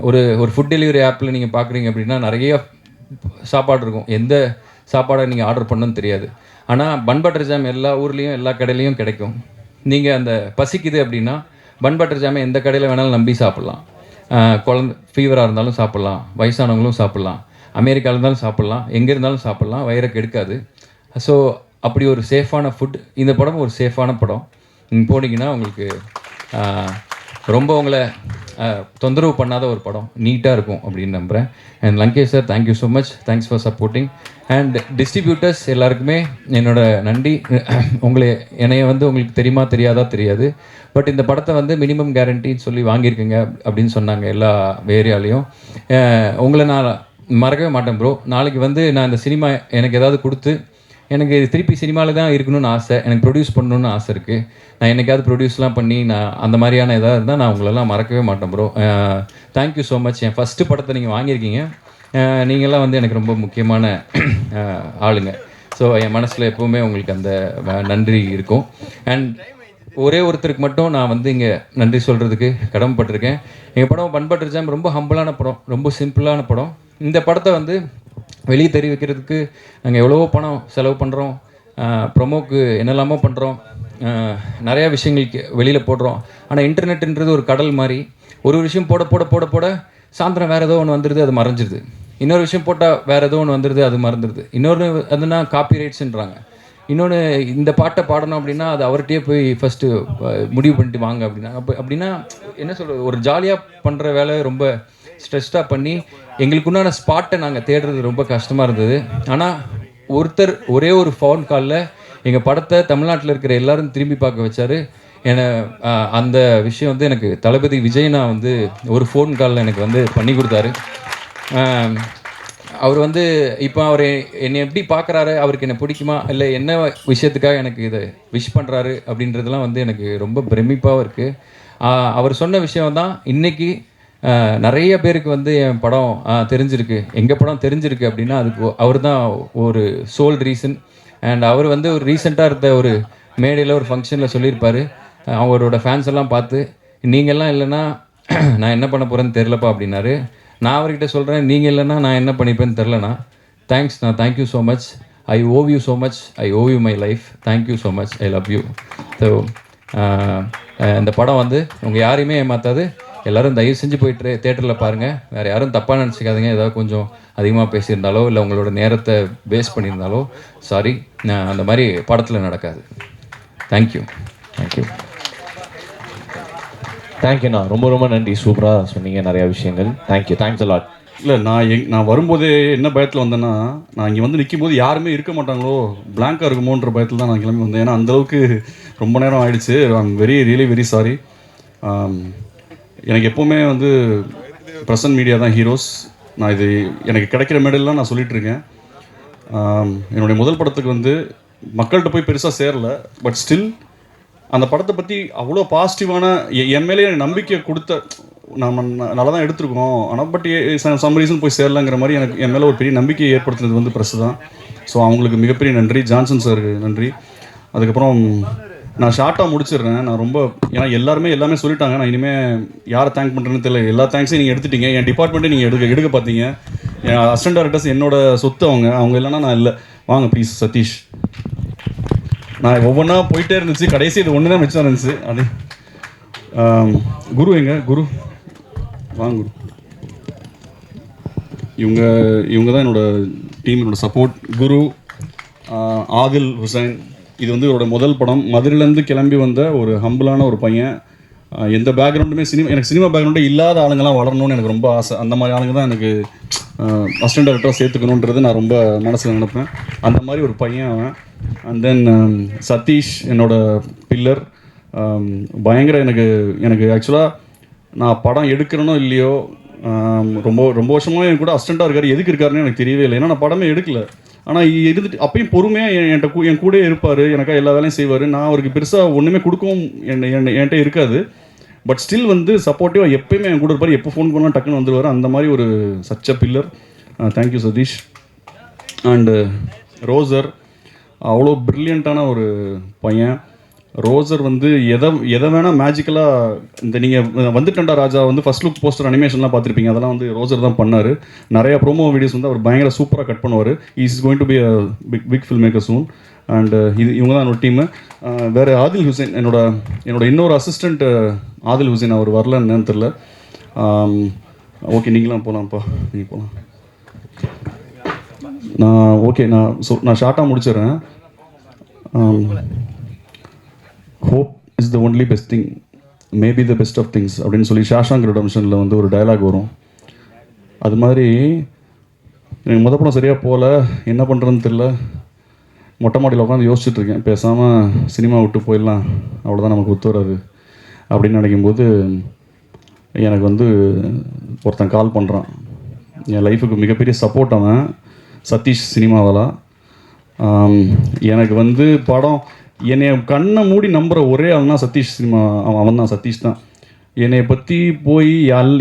ஒரு ஃபுட் டெலிவரி ஆப்பில் நீங்கள் பார்க்குறீங்க அப்படின்னா நிறைய சாப்பாடு இருக்கும். எந்த சாப்பாடை நீங்கள் ஆர்டர் பண்ணணும்னு தெரியாது. ஆனால் பன் பட்டர் ஜாம் எல்லா ஊர்லேயும் எல்லா கடையிலையும் கிடைக்கும். நீங்கள் அந்த பசிக்குது அப்படின்னா பன் பட்டர் ஜாமை எந்த கடையில் வேணாலும் நம்பி சாப்பிட்லாம். குழந்தை ஃபீவராக இருந்தாலும் சாப்பிட்லாம், வயசானவங்களும் சாப்பிட்லாம், அமெரிக்காவில் இருந்தாலும் சாப்பிட்லாம், எங்கே இருந்தாலும் சாப்பிட்லாம், வயிறை கெடுக்காது. ஸோ அப்படி ஒரு சேஃபான ஃபுட். இந்த படம் ஒரு சேஃபான படம். நீங்கள் போனீங்கன்னா உங்களுக்கு ரொம்ப உங்களை தொந்தரவு பண்ணாத ஒரு படம், நீட்டாக இருக்கும் அப்படின்னு நம்புகிறேன். And Lankesh sir, thank you so much. Thanks for supporting. And distributors எல்லாருக்குமே என்னோட நன்றி. என்னைய வந்து உங்களுக்கு தெரியுமா தெரியாதா தெரியாது, பட் இந்த படத்தை வந்து மினிமம் கேரண்டின்னு சொல்லி வாங்கியிருக்கீங்க அப்படின்னு சொன்னாங்க எல்லா ஏரியாலையும். உங்களை நான் மறக்கவே மாட்டேன் ப்ரோ. நாளைக்கு வந்து நான் இந்த சினிமா எனக்கு ஏதாவது கொடுத்து எனக்கு திருப்பி சினிமாவில் தான் இருக்கணும்னு ஆசை, எனக்கு ப்ரொடியூஸ் பண்ணணுன்னு ஆசை இருக்குது. நான் என்னைக்காவது ப்ரொடியூஸ்லாம் பண்ணி நான் அந்த மாதிரியான எதாவது இருந்தால் நான் உங்களெல்லாம் மறக்கவே மாட்டேன் ப்ரோ. Thank you so much. என் ஃபஸ்ட்டு படத்தை நீங்கள் வாங்கியிருக்கீங்க. நீங்கள்லாம் வந்து எனக்கு ரொம்ப முக்கியமான ஆளுங்க. ஸோ என் மனசில் எப்போவுமே உங்களுக்கு அந்த நன்றி இருக்கும். அண்ட் ஒரே ஒருத்தருக்கு மட்டும் நான் வந்து இங்கே நன்றி சொல்கிறதுக்கு கடமைப்பட்டிருக்கேன். எங்கள் படம் பண்பற்ற ஜாம் ரொம்ப ஹம்பிளான படம், ரொம்ப சிம்பிளான படம். இந்த படத்தை வந்து வெளியே தெரிவிக்கிறதுக்கு நாங்கள் எவ்வளவோ பணம் செலவு பண்ணுறோம், ப்ரொமோக்கு என்னெல்லாமோ பண்ணுறோம், நிறையா விஷயங்களுக்கு வெளியில் போடுறோம். ஆனால் இன்டர்நெட்டுன்றது ஒரு கடல் மாதிரி. ஒரு விஷயம் போட போட போட போட சாயந்தரம் வேறு ஏதோ ஒன்று வந்துடுது, அது மறைஞ்சிடுது. இன்னொரு விஷயம் போட்டால் வேறு ஏதோ ஒன்று வந்துடுது, அது மறந்துடுது. இன்னொன்று அதுனா காப்பி ரைட்ஸுன்றாங்க. இன்னொன்று இந்த பாட்டை பாடணும் அப்படின்னா அது அவர்கிட்டயே போய் ஃபஸ்ட்டு முடிவு பண்ணிட்டு வாங்க அப்படின்னா அப்படின்னா என்ன சொல்கிறது, ஒரு ஜாலியாக பண்ணுற வேலை ரொம்ப ஸ்ட்ரெஸ்டாக பண்ணி எங்களுக்குண்டான ஸ்பாட்டை நாங்கள் தேடுறது ரொம்ப கஷ்டமாக இருந்தது. ஆனால் ஒருத்தர் ஒரே ஒரு ஃபோன் காலில் எங்கள் படத்தை தமிழ்நாட்டில் இருக்கிற எல்லாரும் திரும்பி பார்க்க வச்சார். என்னை அந்த விஷயம் வந்து எனக்கு தளபதி விஜய்னா வந்து ஒரு ஃபோன் காலில் எனக்கு வந்து பண்ணி கொடுத்தாரு. அவர் வந்து இப்போ அவர் என்னை எப்படி பார்க்குறாரு, அவருக்கு என்னை பிடிக்குமா இல்லை என்ன விஷயத்துக்காக எனக்கு இதை விஷ் பண்ணுறாரு அப்படின்றதுலாம் வந்து எனக்கு ரொம்ப பிரமிப்பாகவும் இருக்குது. அவர் சொன்ன விஷயம் தான் இன்றைக்கி நிறைய பேருக்கு வந்து என் படம் தெரிஞ்சிருக்கு, எங்கள் படம் தெரிஞ்சிருக்கு அப்படின்னா அதுக்கு அவர் தான் ஒரு சோல் ரீசன். அண்ட் அவர் வந்து ஒரு ரீசெண்டாக இருந்த ஒரு மேடையில் ஒரு ஃபங்க்ஷனில் சொல்லியிருப்பார், அவரோட ஃபேன்ஸ் எல்லாம் பார்த்து நீங்கள்லாம் இல்லைன்னா நான் என்ன பண்ண போகிறேன்னு தெரிலப்பா அப்படின்னாரு. நான் அவர்கிட்ட சொல்கிறேன், நீங்கள் இல்லைன்னா நான் என்ன பண்ணிப்பேன்னு தெரிலண்ணா. தேங்க்ஸ், நான் thank you so much, I owe you so much, I owe you my life, thank you so much, I love you. So இந்த படம் வந்து உங்கள் யாரையுமே ஏமாற்றாது. எல்லோரும் தயவு செஞ்சு போயிட்டு தேட்டரில் பாருங்கள். வேறு யாரும் தப்பாக நினச்சிக்காதீங்க. ஏதாவது கொஞ்சம் அதிகமாக பேசியிருந்தாலோ இல்லை உங்களோட நேரத்தை வேஸ்ட் பண்ணியிருந்தாலோ சாரி, நான் அந்த மாதிரி படத்தில் நடக்காது. தேங்க்யூ. தேங்க்யூ. தேங்க்யூண்ணா, ரொம்ப ரொம்ப நன்றி. சூப்பராக சொன்னீங்க நிறையா விஷயங்கள். Thank you, thanks a lot. இல்லை நான் வரும்போதே என்ன பயத்தில் வந்தேன்னா, நான் இங்கே வந்து நிற்கும் போது யாருமே இருக்க மாட்டாங்களோ, பிளாங்காக இருக்குமோன்ற பயத்தில் தான் நான் கிளம்பி வந்தேன். ஏன்னா அந்தளவுக்கு ரொம்ப நேரம் ஆயிடுச்சு. I'm very sorry. எனக்கு எப்போவுமே வந்து ப்ரெசன்ட் மீடியா தான் ஹீரோஸ். நான் இது எனக்கு கிடைக்கிற மேடல்லாம் நான் சொல்லிகிட்ருக்கேன். என்னுடைய முதல் படத்துக்கு வந்து மக்கள்கிட்ட போய் பெருசாக சேரல. பட் ஸ்டில் அந்த படத்தை பற்றி அவ்வளோ பாசிட்டிவான என் மேலே எனக்கு நம்பிக்கை கொடுத்த, நம்ம நல்லா தான் எடுத்துருக்கோம். ஆனால் பட் சம் ரீசன் போய் சேரலாங்கிற மாதிரி எனக்கு என் மேலே ஒரு பெரிய நம்பிக்கையை ஏற்படுத்துனது வந்து ப்ரெஸ் தான். ஸோ அவங்களுக்கு மிகப்பெரிய நன்றி. ஜான்சன் சாருக்கு நன்றி. அதுக்கப்புறம் நான் ஷார்ட்டாக முடிச்சிடுறேன். நான் ரொம்ப ஏன்னா எல்லாமே சொல்லிட்டாங்க. நான் இனிமேல் யாரை தேங்க் பண்ணுறேன்னு தெரியல. எல்லா தேங்க்ஸையும் நீங்கள் எடுத்துட்டீங்க. என் டிபார்ட்மெண்ட்டே நீங்கள் எடுக்க பார்த்தீங்க. என் அசிஸ்டன்ட் டைரக்டர்ஸ் என்னோட சொத்து. அவங்க இல்லைன்னா நான் இல்லை. வாங்க ப்ளீஸ் சதீஷ். நான் ஒவ்வொன்றா போயிட்டே இருந்துச்சு. கடைசி இது ஒன்று தான் மிச்சம் இருந்துச்சு. அது குரு எங்க குரு, வாங்க குரு. இவங்க தான் என்னோட டீம், சப்போர்ட். குரு, ஆதில் ஹுசைன். இது வந்து இவரோட முதல் படம். மதுரையிலேருந்து கிளம்பி வந்த ஒரு ஹம்பிளான ஒரு பையன். எந்த பேக்ரவுண்டுமே எனக்கு சினிமா பேக்ரவுண்டே இல்லாத ஆளுங்கெல்லாம் வளரணும்னு எனக்கு ரொம்ப ஆசை. அந்த மாதிரி ஆளுங்க தான் எனக்கு அசிஸ்டன்ட் டைரக்டராக சேர்த்துக்கணுன்றது நான் ரொம்ப மனசில் நினைப்பேன். அந்த மாதிரி ஒரு பையன் அவன். அண்ட் தென் சதீஷ் என்னோட பில்லர். பயங்கர எனக்கு ஆக்சுவலாக நான் படம் எடுக்கிறனோ இல்லையோ, ரொம்ப வருஷமாக என் கூட அசிஸ்டண்ட்டாக இருக்கார். எதுக்கு இருக்காருன்னு எனக்கு தெரியவே இல்லை. ஏன்னா நான் படமே எடுக்கல. ஆனால் இருந்துட்டு அப்பயும் பொறுமையாக என் கூட இருப்பார். எனக்காக எல்லா வேலையும் செய்வார். நான் அவருக்கு பெருசாக ஒன்றுமே கொடுக்கவும் என்கிட்ட இருக்காது. பட் ஸ்டில் வந்து சப்போர்ட்டிவாக எப்போயுமே என் கூட இருப்பார். எப்போ ஃபோன் பண்ணால் டக்குன்னு வந்துடுவார். அந்த மாதிரி ஒரு such a pillar. Thank you Sathish. And ரோசர் அவ்வளோ ப்ரில்லியண்ட்டான ஒரு பையன். ரோசர் வந்து எதை வேணால் மேஜிக்கலாக இந்த நீங்கள் வந்துட்டண்டா ராஜா வந்து ஃபஸ்ட் லுக் போஸ்டர் அனிமேஷன்லாம் பார்த்துருப்பீங்க. அதெல்லாம் வந்து ரோசர் தான் பண்ணார். நிறைய ப்ரோமோ வீடியோஸ் வந்து அவர் பயங்கர சூப்பராக கட் பண்ணுவார். Is going to be a big film maker soon. And இவங்க தான் என்னோட டீமு. வேறு ஆதில் ஹுசைன் என்னோட இன்னொரு அசிஸ்டண்ட் ஆதில் ஹுசைன். அவர் வரலன்னு தெரில. ஓகே, நீங்களாம் போகலாம்ப்பா, நீங்கள் போகலாம். நான் ஷார்ட்டாக முடிச்சிடுறேன். Hope is the only best thing, maybe the best of things அப்படின்னு சொல்லி ஷாஷாங்க் ரிடம்ஷனில் வந்து ஒரு டயலாக் வரும். அது மாதிரி எனக்கு முத படம் சரியாக போகல, என்ன பண்ணுறதுன்னு தெரில. மொட்டை மாடியில் உட்காந்து யோசிச்சுட்ருக்கேன். பேசாமல் சினிமா விட்டு போயிடலாம், அவ்வளோதான், நமக்கு ஒத்து வராது அப்படின்னு நினைக்கும்போது எனக்கு வந்து ஒருத்தன் கால் பண்ணுறான். என் லைஃபுக்கு மிகப்பெரிய சப்போர்ட் அவன். சதீஷ் சினிமாவாலா. எனக்கு வந்து படம் என்னை கண்ணை மூடி நம்புகிற ஒரே ஆள் தான் சதீஷ் சினிமா. அவன் தான், சதீஷ் தான். என்னை பற்றி போய்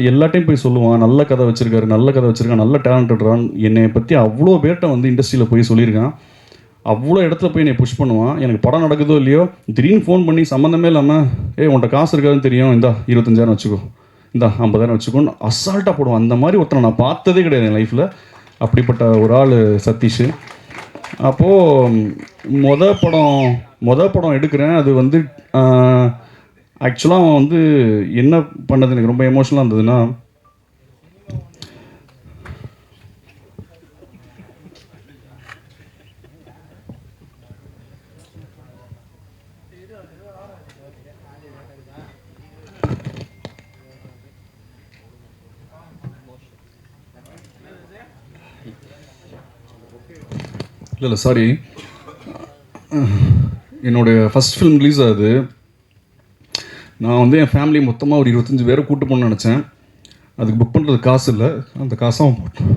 எல்லாட்டையும் போய் சொல்லுவான், நல்ல கதை வச்சுருக்காரு, நல்ல கதை வச்சுருக்கான், நல்ல டேலண்டட்றான். என்னை பற்றி அவ்வளோ பேர்கிட்ட வந்து இண்டஸ்ட்ரியில் போய் சொல்லியிருக்கான். அவ்வளோ இடத்துல போய் என்னை புஷ் பண்ணுவான். எனக்கு படம் நடக்குதோ இல்லையோ திடீர்னு ஃபோன் பண்ணி சம்மந்தமே இல்லாமல், உன்ட்ட காசு இருக்காதுன்னு தெரியும், இந்தா 25,000 வச்சுக்கோ, இந்தா 50,000 வச்சுக்கோன்னு அசால்ட்டாக போடுவான். அந்த மாதிரி ஒருத்தனை நான் பார்த்ததே கிடையாது என் லைஃப்பில். அப்படிப்பட்ட ஒரு ஆள் சதீஷ். அப்போது மொதல் படம் எடுக்கிறேன். அது வந்து ஆக்சுவலாக அவன் வந்து என்ன பண்ணது எனக்கு ரொம்ப எமோஷனலாக இருந்ததுன்னா, இல்லை சாரி, என்னுடைய ஃபஸ்ட் ஃபிலிம் ரிலீஸ் ஆகுது. நான் வந்து என் ஃபேமிலி மொத்தமாக ஒரு 25 பேரை கூட்டு போகணும்னு நினச்சேன். அதுக்கு புக் பண்ணுறது காசு இல்லை, அந்த காசை அவன் போட்டான்.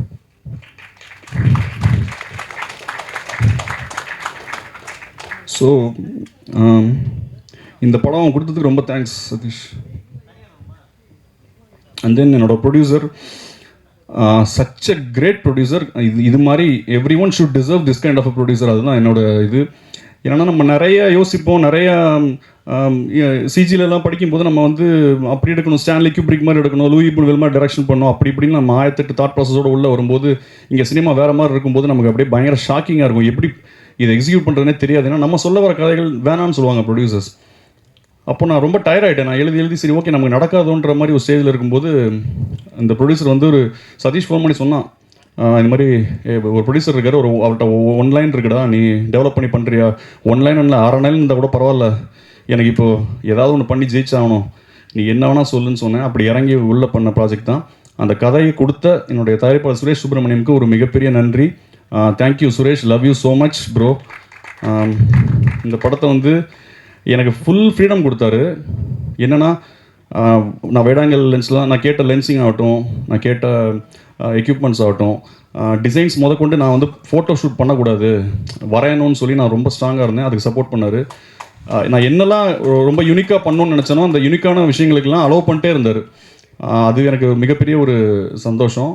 ஸோ இந்த படம் அவன் கொடுத்ததுக்கு ரொம்ப தேங்க்ஸ் சதீஷ். அண்ட் தென் என்னோட producer, such a great producer. இது மாதிரி everyone should deserve this kind of a producer. அதுதான் என்னோட இது. ஏன்னா நம்ம நிறைய யோசிப்போம், நிறையா சிஜிலெலாம் படிக்கும்போது நம்ம வந்து அப்படி எடுக்கணும், ஸ்டான்லி கியூப்ரிக் மாதிரி எடுக்கணும், லூயி புல்வெல் மாதிரி டைரக்ஷன் பண்ணணும், அப்படி இப்படின்னு நம்ம 1008 தாட் ப்ராசஸோடு உள்ளே வரும்போது இங்கே சினிமா வேறு மாதிரி இருக்கும்போது நமக்கு அப்படியே பயங்கர ஷாக்கிங்காக இருக்கும். எப்படி இதை எக்ஸிக்யூட் பண்ணுறதுனே தெரியாது. ஏன்னா நம்ம சொல்ல வர கதைகள் வேணான்னு சொல்லுவாங்க ப்ரொடியூசர்ஸ். அப்போ நான் ரொம்ப டயர்ட் ஆகிட்டேன். நான் எழுதி சரி ஓகே நமக்கு நடக்காதோன்ற மாதிரி ஒரு ஸ்டேஜில் இருக்கும்போது அந்த ப்ரொடியூசர் வந்து ஒரு சதீஷ் ஃபோன் பண்ணி சொன்னான், இந்த மாதிரி ஒரு ப்ரொடியூசர் இருக்கார், அவர்கிட்ட 1 லைன் இருக்குடா, நீ டெவலப் பண்ணி பண்ணுறியா? 1 லைன் இல்லை 6 லைன் இருந்தால் கூட பரவாயில்ல, எனக்கு இப்போது ஏதாவது ஒன்று பண்ணி ஜெயிச்சாகணும், நீ என்ன வேணால் சொல்லுன்னு சொன்னேன். அப்படி இறங்கி உள்ளே பண்ண ப்ராஜெக்ட் தான். அந்த கதையை கொடுத்த என்னுடைய தயாரிப்பாளர் சுரேஷ் சுப்ரமணியமுக்கு ஒரு மிகப்பெரிய நன்றி. Thank you Suresh, love you so much bro. இந்த படத்தை வந்து எனக்கு ஃபுல் ஃப்ரீடம் கொடுத்தாரு. என்னென்னா நான் வேடாங்கல் லென்ஸ்லாம் நான் கேட்ட லென்சிங் ஆகட்டும், நான் கேட்ட எக்யூப்மெண்ட்ஸ் ஆகட்டும், டிசைன்ஸ் முதற்கொண்டு நான் வந்து ஃபோட்டோ ஷூட் பண்ணக்கூடாது வரையணும்னு சொல்லி நான் ரொம்ப ஸ்ட்ராங்காக இருந்தேன். அதுக்கு சப்போர்ட் பண்ணார். நான் என்னெல்லாம் ரொம்ப யூனிக்காக பண்ணணும்னு நினச்சேனோ அந்த யூனிக்கான விஷயங்களுக்கெல்லாம் அலோவ் பண்ணிட்டே இருந்தார். அது எனக்கு மிகப்பெரிய ஒரு சந்தோஷம்.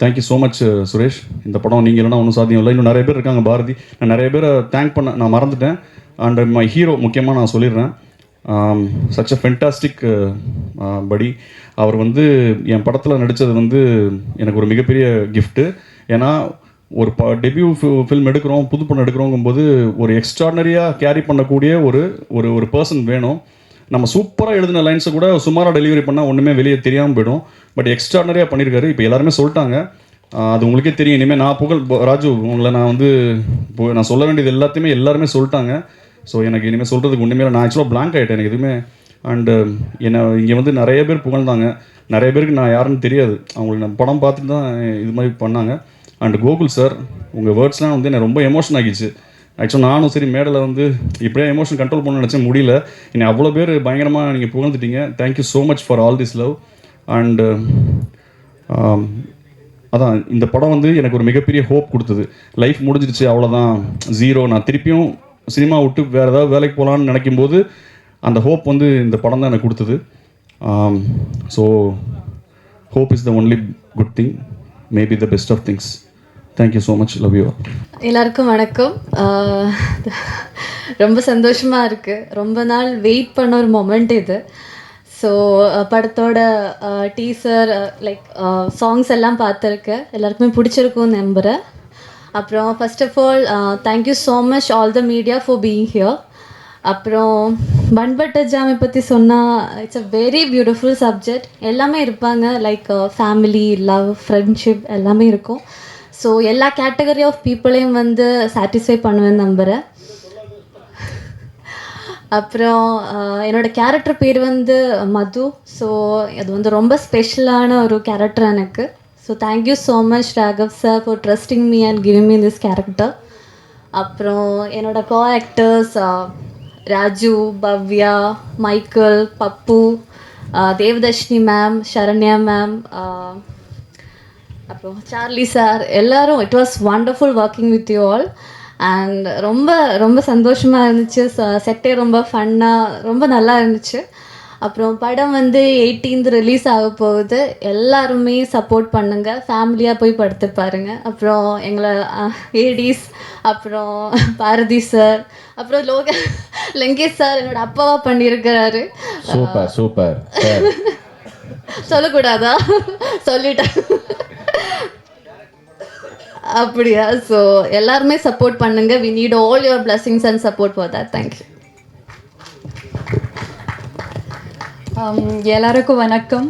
Thank you so much Suresh. இந்த படம் நீங்கள் இல்லைனா ஒன்றும் சாத்தியம் இல்லை. இன்னும் நிறைய பேர் இருக்காங்க, பாரதி, நான் நிறைய பேரை தேங்க் பண்ண நான் மறந்துட்டேன். அண்ட் மை ஹீரோ முக்கியமாக நான் சொல்லிடுறேன், சச் அ ஃபென்டாஸ்டிக் படி. அவர் வந்து என் படத்தில் நடித்தது வந்து எனக்கு ஒரு மிகப்பெரிய கிஃப்ட்டு. ஏன்னா ஒரு டெபியூ ஃபில்ம் எடுக்கிறோம், புது படம் எடுக்கிறோங்கும்போது ஒரு எக்ஸ்ட்ராடனரியாக கேரி பண்ணக்கூடிய ஒரு பர்சன் வேணும். நம்ம சூப்பராக எழுதின லைன்ஸை கூட சுமாராக டெலிவரி பண்ணால் ஒன்றுமே வெளியே தெரியாமல் போயிடும். பட் எக்ஸ்ட்ராடனரியாக பண்ணியிருக்காரு. இப்போ எல்லாருமே சொல்லிட்டாங்க, அது உங்களுக்கே தெரியும். இனிமேல் நான் ராஜு உங்களை நான் வந்து நான் சொல்ல வேண்டியது எல்லாத்தையுமே எல்லாருமே சொல்லிட்டாங்க. ஸோ எனக்கு இனிமேல் சொல்கிறதுக்கு ஒன்றுமே இல்லை. நான் ஆக்சுவலாக பிளாங்க் ஆகிட்டேன், எனக்கு எதுவுமே. அண்டு என்னை இங்கே வந்து நிறைய பேர் புகழ்ந்தாங்க. நிறைய பேருக்கு நான் யாருன்னு தெரியாது, அவங்களுக்கு நான் படம் பார்த்துட்டு தான் இது மாதிரி பண்ணாங்க. அண்ட் கோகுல் சார், உங்கள் வேர்ட்ஸ்லாம் வந்து என்னை ரொம்ப எமோஷன் ஆகிடுச்சு. ஆக்சுவலாக நானும் சரி மேடையில் வந்து இப்படியே எமோஷன் கண்ட்ரோல் பண்ண நினச்சேன், முடியல. என்னை அவ்வளோ பேர் பயங்கரமாக நீங்கள் புகழ்ந்துட்டீங்க. Thank you so much for all this love. And அதான் இந்த படம் வந்து எனக்கு ஒரு மிகப்பெரிய ஹோப் கொடுத்தது. லைஃப் முடிஞ்சிடுச்சு அவ்வளோதான், ஜீரோ, நான் திருப்பியும் சினிமா விட்டு வேறு ஏதாவது வேலைக்கு போகலான்னு நினைக்கும்போது அந்த ஹோப் வந்து இந்த படம் தான் எனக்கு கொடுத்தது. So hope is the only good thing, maybe the best of things. Thank you so much, love you. எல்லாருக்கும் வணக்கம். ரொம்ப சந்தோஷமாக இருக்குது. ரொம்ப நாள் வெயிட் பண்ண ஒரு மொமெண்ட் இது. ஸோ படத்தோட டீசர் லைக் சாங்ஸ் எல்லாம் பார்த்துருக்கேன், எல்லாருக்குமே பிடிச்சிருக்கும்னு நம்புகிறேன். அப்புறம் first of all thank you so much all the media for being here. அப்புறம் பன் பட்டர் ஜாமை பற்றி சொன்னால் it's a very beautiful subject. எல்லாமே இருப்பாங்க, லைக் ஃபேமிலி, லவ், ஃப்ரெண்ட்ஷிப் எல்லாமே இருக்கும். ஸோ எல்லா கேட்டகரி ஆஃப் பீப்புளையும் வந்து சாட்டிஸ்ஃபை பண்ணுவேன்னு நம்புகிறேன். அப்புறம் என்னோடய கேரக்டர் பேர் வந்து மது. ஸோ அது வந்து ரொம்ப ஸ்பெஷலான ஒரு கேரக்டர் எனக்கு. So thank you so much Raghav sir for trusting me and giving me this character. அப்புறம் என்னோடய co actors Raju, Bhavya, Michael, Pappu, Devadarshini ma'am, Saranya ma'am, அப்புறம் சார்லி சார், எல்லோரும். It was wonderful working with you all. அண்ட் ரொம்ப ரொம்ப சந்தோஷமாக இருந்துச்சு. செட்டே ரொம்ப ஃபன்னாக ரொம்ப நல்லா இருந்துச்சு. அப்புறம் படம் வந்து 18th ரிலீஸ் ஆக போகுது. எல்லாருமே சப்போர்ட் பண்ணுங்கள், ஃபேமிலியாக போய் படுத்து பாருங்கள். அப்புறம் எங்களை ஏடிஸ், அப்புறம் பாரதி சார், அப்புறம் லங்கேஷ் சார் என்னோட அப்பாவா பண்ணியிருக்கிறாரு. Super super sir. சொல்லக்கூடாதா? சொல்லிட்டேன். அப்படியா? ஸோ எல்லாருமே சப்போர்ட் பண்ணுங்க. We need all your blessings and support for that. Thank you. எல்லாருக்கும் வணக்கம்.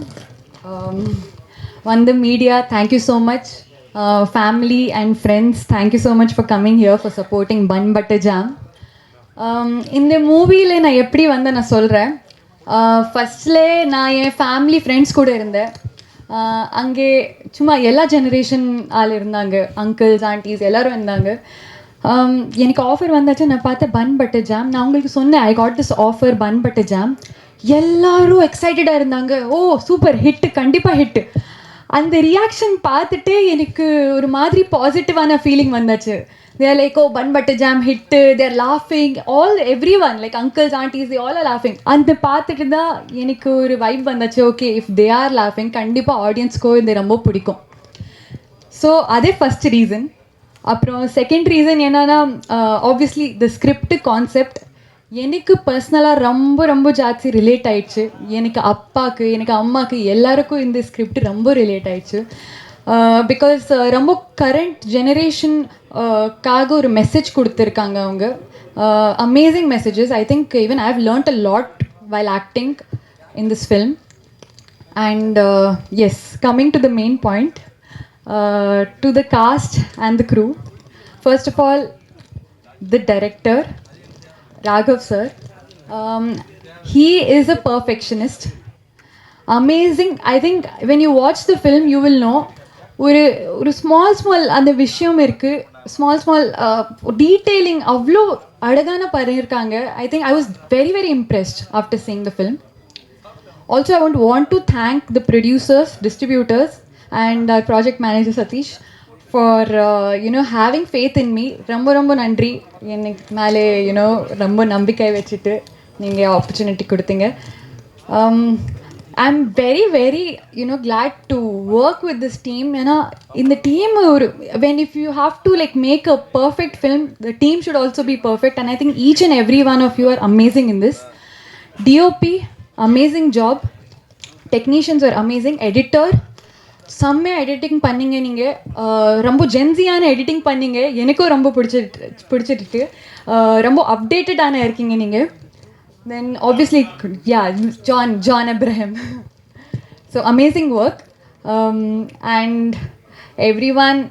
வந்து media, thank you so much. Family and friends, thank you so much for coming here for supporting bun butter jam. இந்த மூவியில் நான் எப்படி வந்து நான் சொல்கிறேன். ஃபஸ்ட்லே நான் என் ஃபேமிலி ஃப்ரெண்ட்ஸ் கூட இருந்தேன். அங்கே சும்மா எல்லா ஜெனரேஷன் ஆள் இருந்தாங்க, அங்கிள்ஸ் ஆண்டிஸ் எல்லோரும் இருந்தாங்க. எனக்கு ஆஃபர் வந்தாச்சு, நான் பார்த்தேன் பன் பட்டர் ஜாம். நான் உங்களுக்கு சொன்னேன் I got this offer bun butter jam. எல்லாரும் எக்ஸைட்டடாக இருந்தாங்க. ஓ சூப்பர், ஹிட்டு, கண்டிப்பாக ஹிட்டு. அந்த ரியாக்ஷன் பார்த்துட்டு எனக்கு ஒரு மாதிரி பாசிட்டிவான ஃபீலிங் வந்தாச்சு. தேர் like oh bun butter jam hit, there லாஃபிங், every one like uncles Andes they all R லாஃபிங். அந்த பார்த்துட்டு தான் எனக்கு ஒரு வைப் வந்தாச்சு. ஓகே, இஃப் தே ஆர் லாஃபிங் கண்டிப்பாக ஆடியன்ஸ்க்கோ இது ரொம்ப பிடிக்கும். ஸோ அதே ஃபஸ்ட் ரீசன். அப்புறம் செகண்ட் ரீசன் என்னன்னா, ஆப்வியஸ்லி த ஸ்கிரிப்ட் கான்செப்ட் எனக்கு பர்சனலாக ரொம்ப ரொம்ப ஜாஸ்தி ரிலேட் ஆயிடுச்சு. எனக்கு அப்பாவுக்கு, எனக்கு அம்மாவுக்கு எல்லாருக்கும் இந்த ஸ்கிரிப்ட் ரொம்ப ரிலேட் ஆயிடுச்சு. பிகாஸ் ரொம்ப கரண்ட் ஜெனரேஷன்காக ஒரு மெசேஜ் கொடுத்துருக்காங்க அவங்க. Amazing messages. I think even I have learned a lot while acting in this film. And yes, coming to the main point, to the cast and the crew. First of all, the director, Raghav sir. He is a perfectionist. Amazing. I think when you watch the film, you will know. ஒரு small அந்த விஷயம் இருக்குது, small detailing அவ்வளோ அழகான பண்ணியிருக்காங்க. I think I was very very impressed after seeing the film. Also, I want to thank the producers, distributors, and our project manager Satish for having faith in me. ரொம்ப நன்றி. எனக்கு மேலே ரொம்ப நம்பிக்கை வச்சுட்டு நீங்கள் ஆப்பர்ச்சுனிட்டி கொடுத்தீங்க. I'm very very glad to work with this team. ஏன்னா இந்த team if you have to like make a perfect film, the team should also be perfect, and I think each and every one of you are amazing in this. DOP, amazing job. Technicians are amazing. Editor, செம்மையாக editing பண்ணிங்க. நீங்கள் ரொம்ப ஜென்சியான editing பண்ணிங்க. எனக்கும் ரொம்ப பிடிச்சிட்டு ரொம்ப அப்டேட்டடான இருக்கீங்க நீங்கள். Then obviously John Abraham. So amazing work. And every one,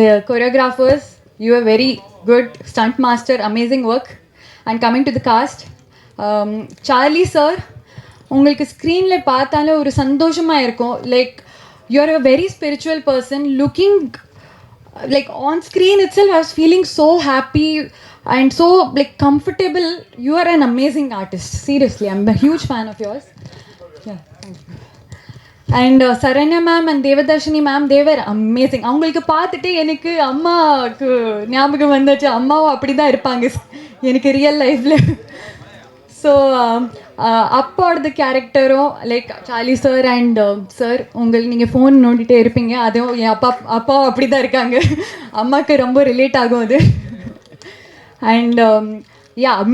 the choreographers, you are very good. Stunt master, amazing work. And coming to the cast, Charlie sir, உங்களுக்கு ஸ்க்ரீனில் பார்த்தாலே ஒரு சந்தோஷமாக இருக்கும். Like you're a very spiritual person, looking like on screen itself I was feeling so happy and so like comfortable. You are an amazing artist, seriously. I'm a huge fan of yours. Yeah, thank you. And Saranya ma'am and Devadarshini ma'am, they were amazing. அவங்களுக்கு பார்த்துட்டு எனக்கு அம்மாவுக்கு ஞாபகம் வந்துச்சு. அம்மாவும் அப்படி தான் இருப்பாங்க எனக்கு ரியல் லைஃப்பில். ஸோ அப்பாவோட கேரக்டரும் like Charlie sir and sir, நீங்கள் ஃபோன் நோண்டிகிட்டே இருப்பீங்க. அதுவும் என் அப்பாவும் அப்படி தான் இருக்காங்க. அம்மாவுக்கு ரொம்ப ரிலேட் ஆகும் அது. And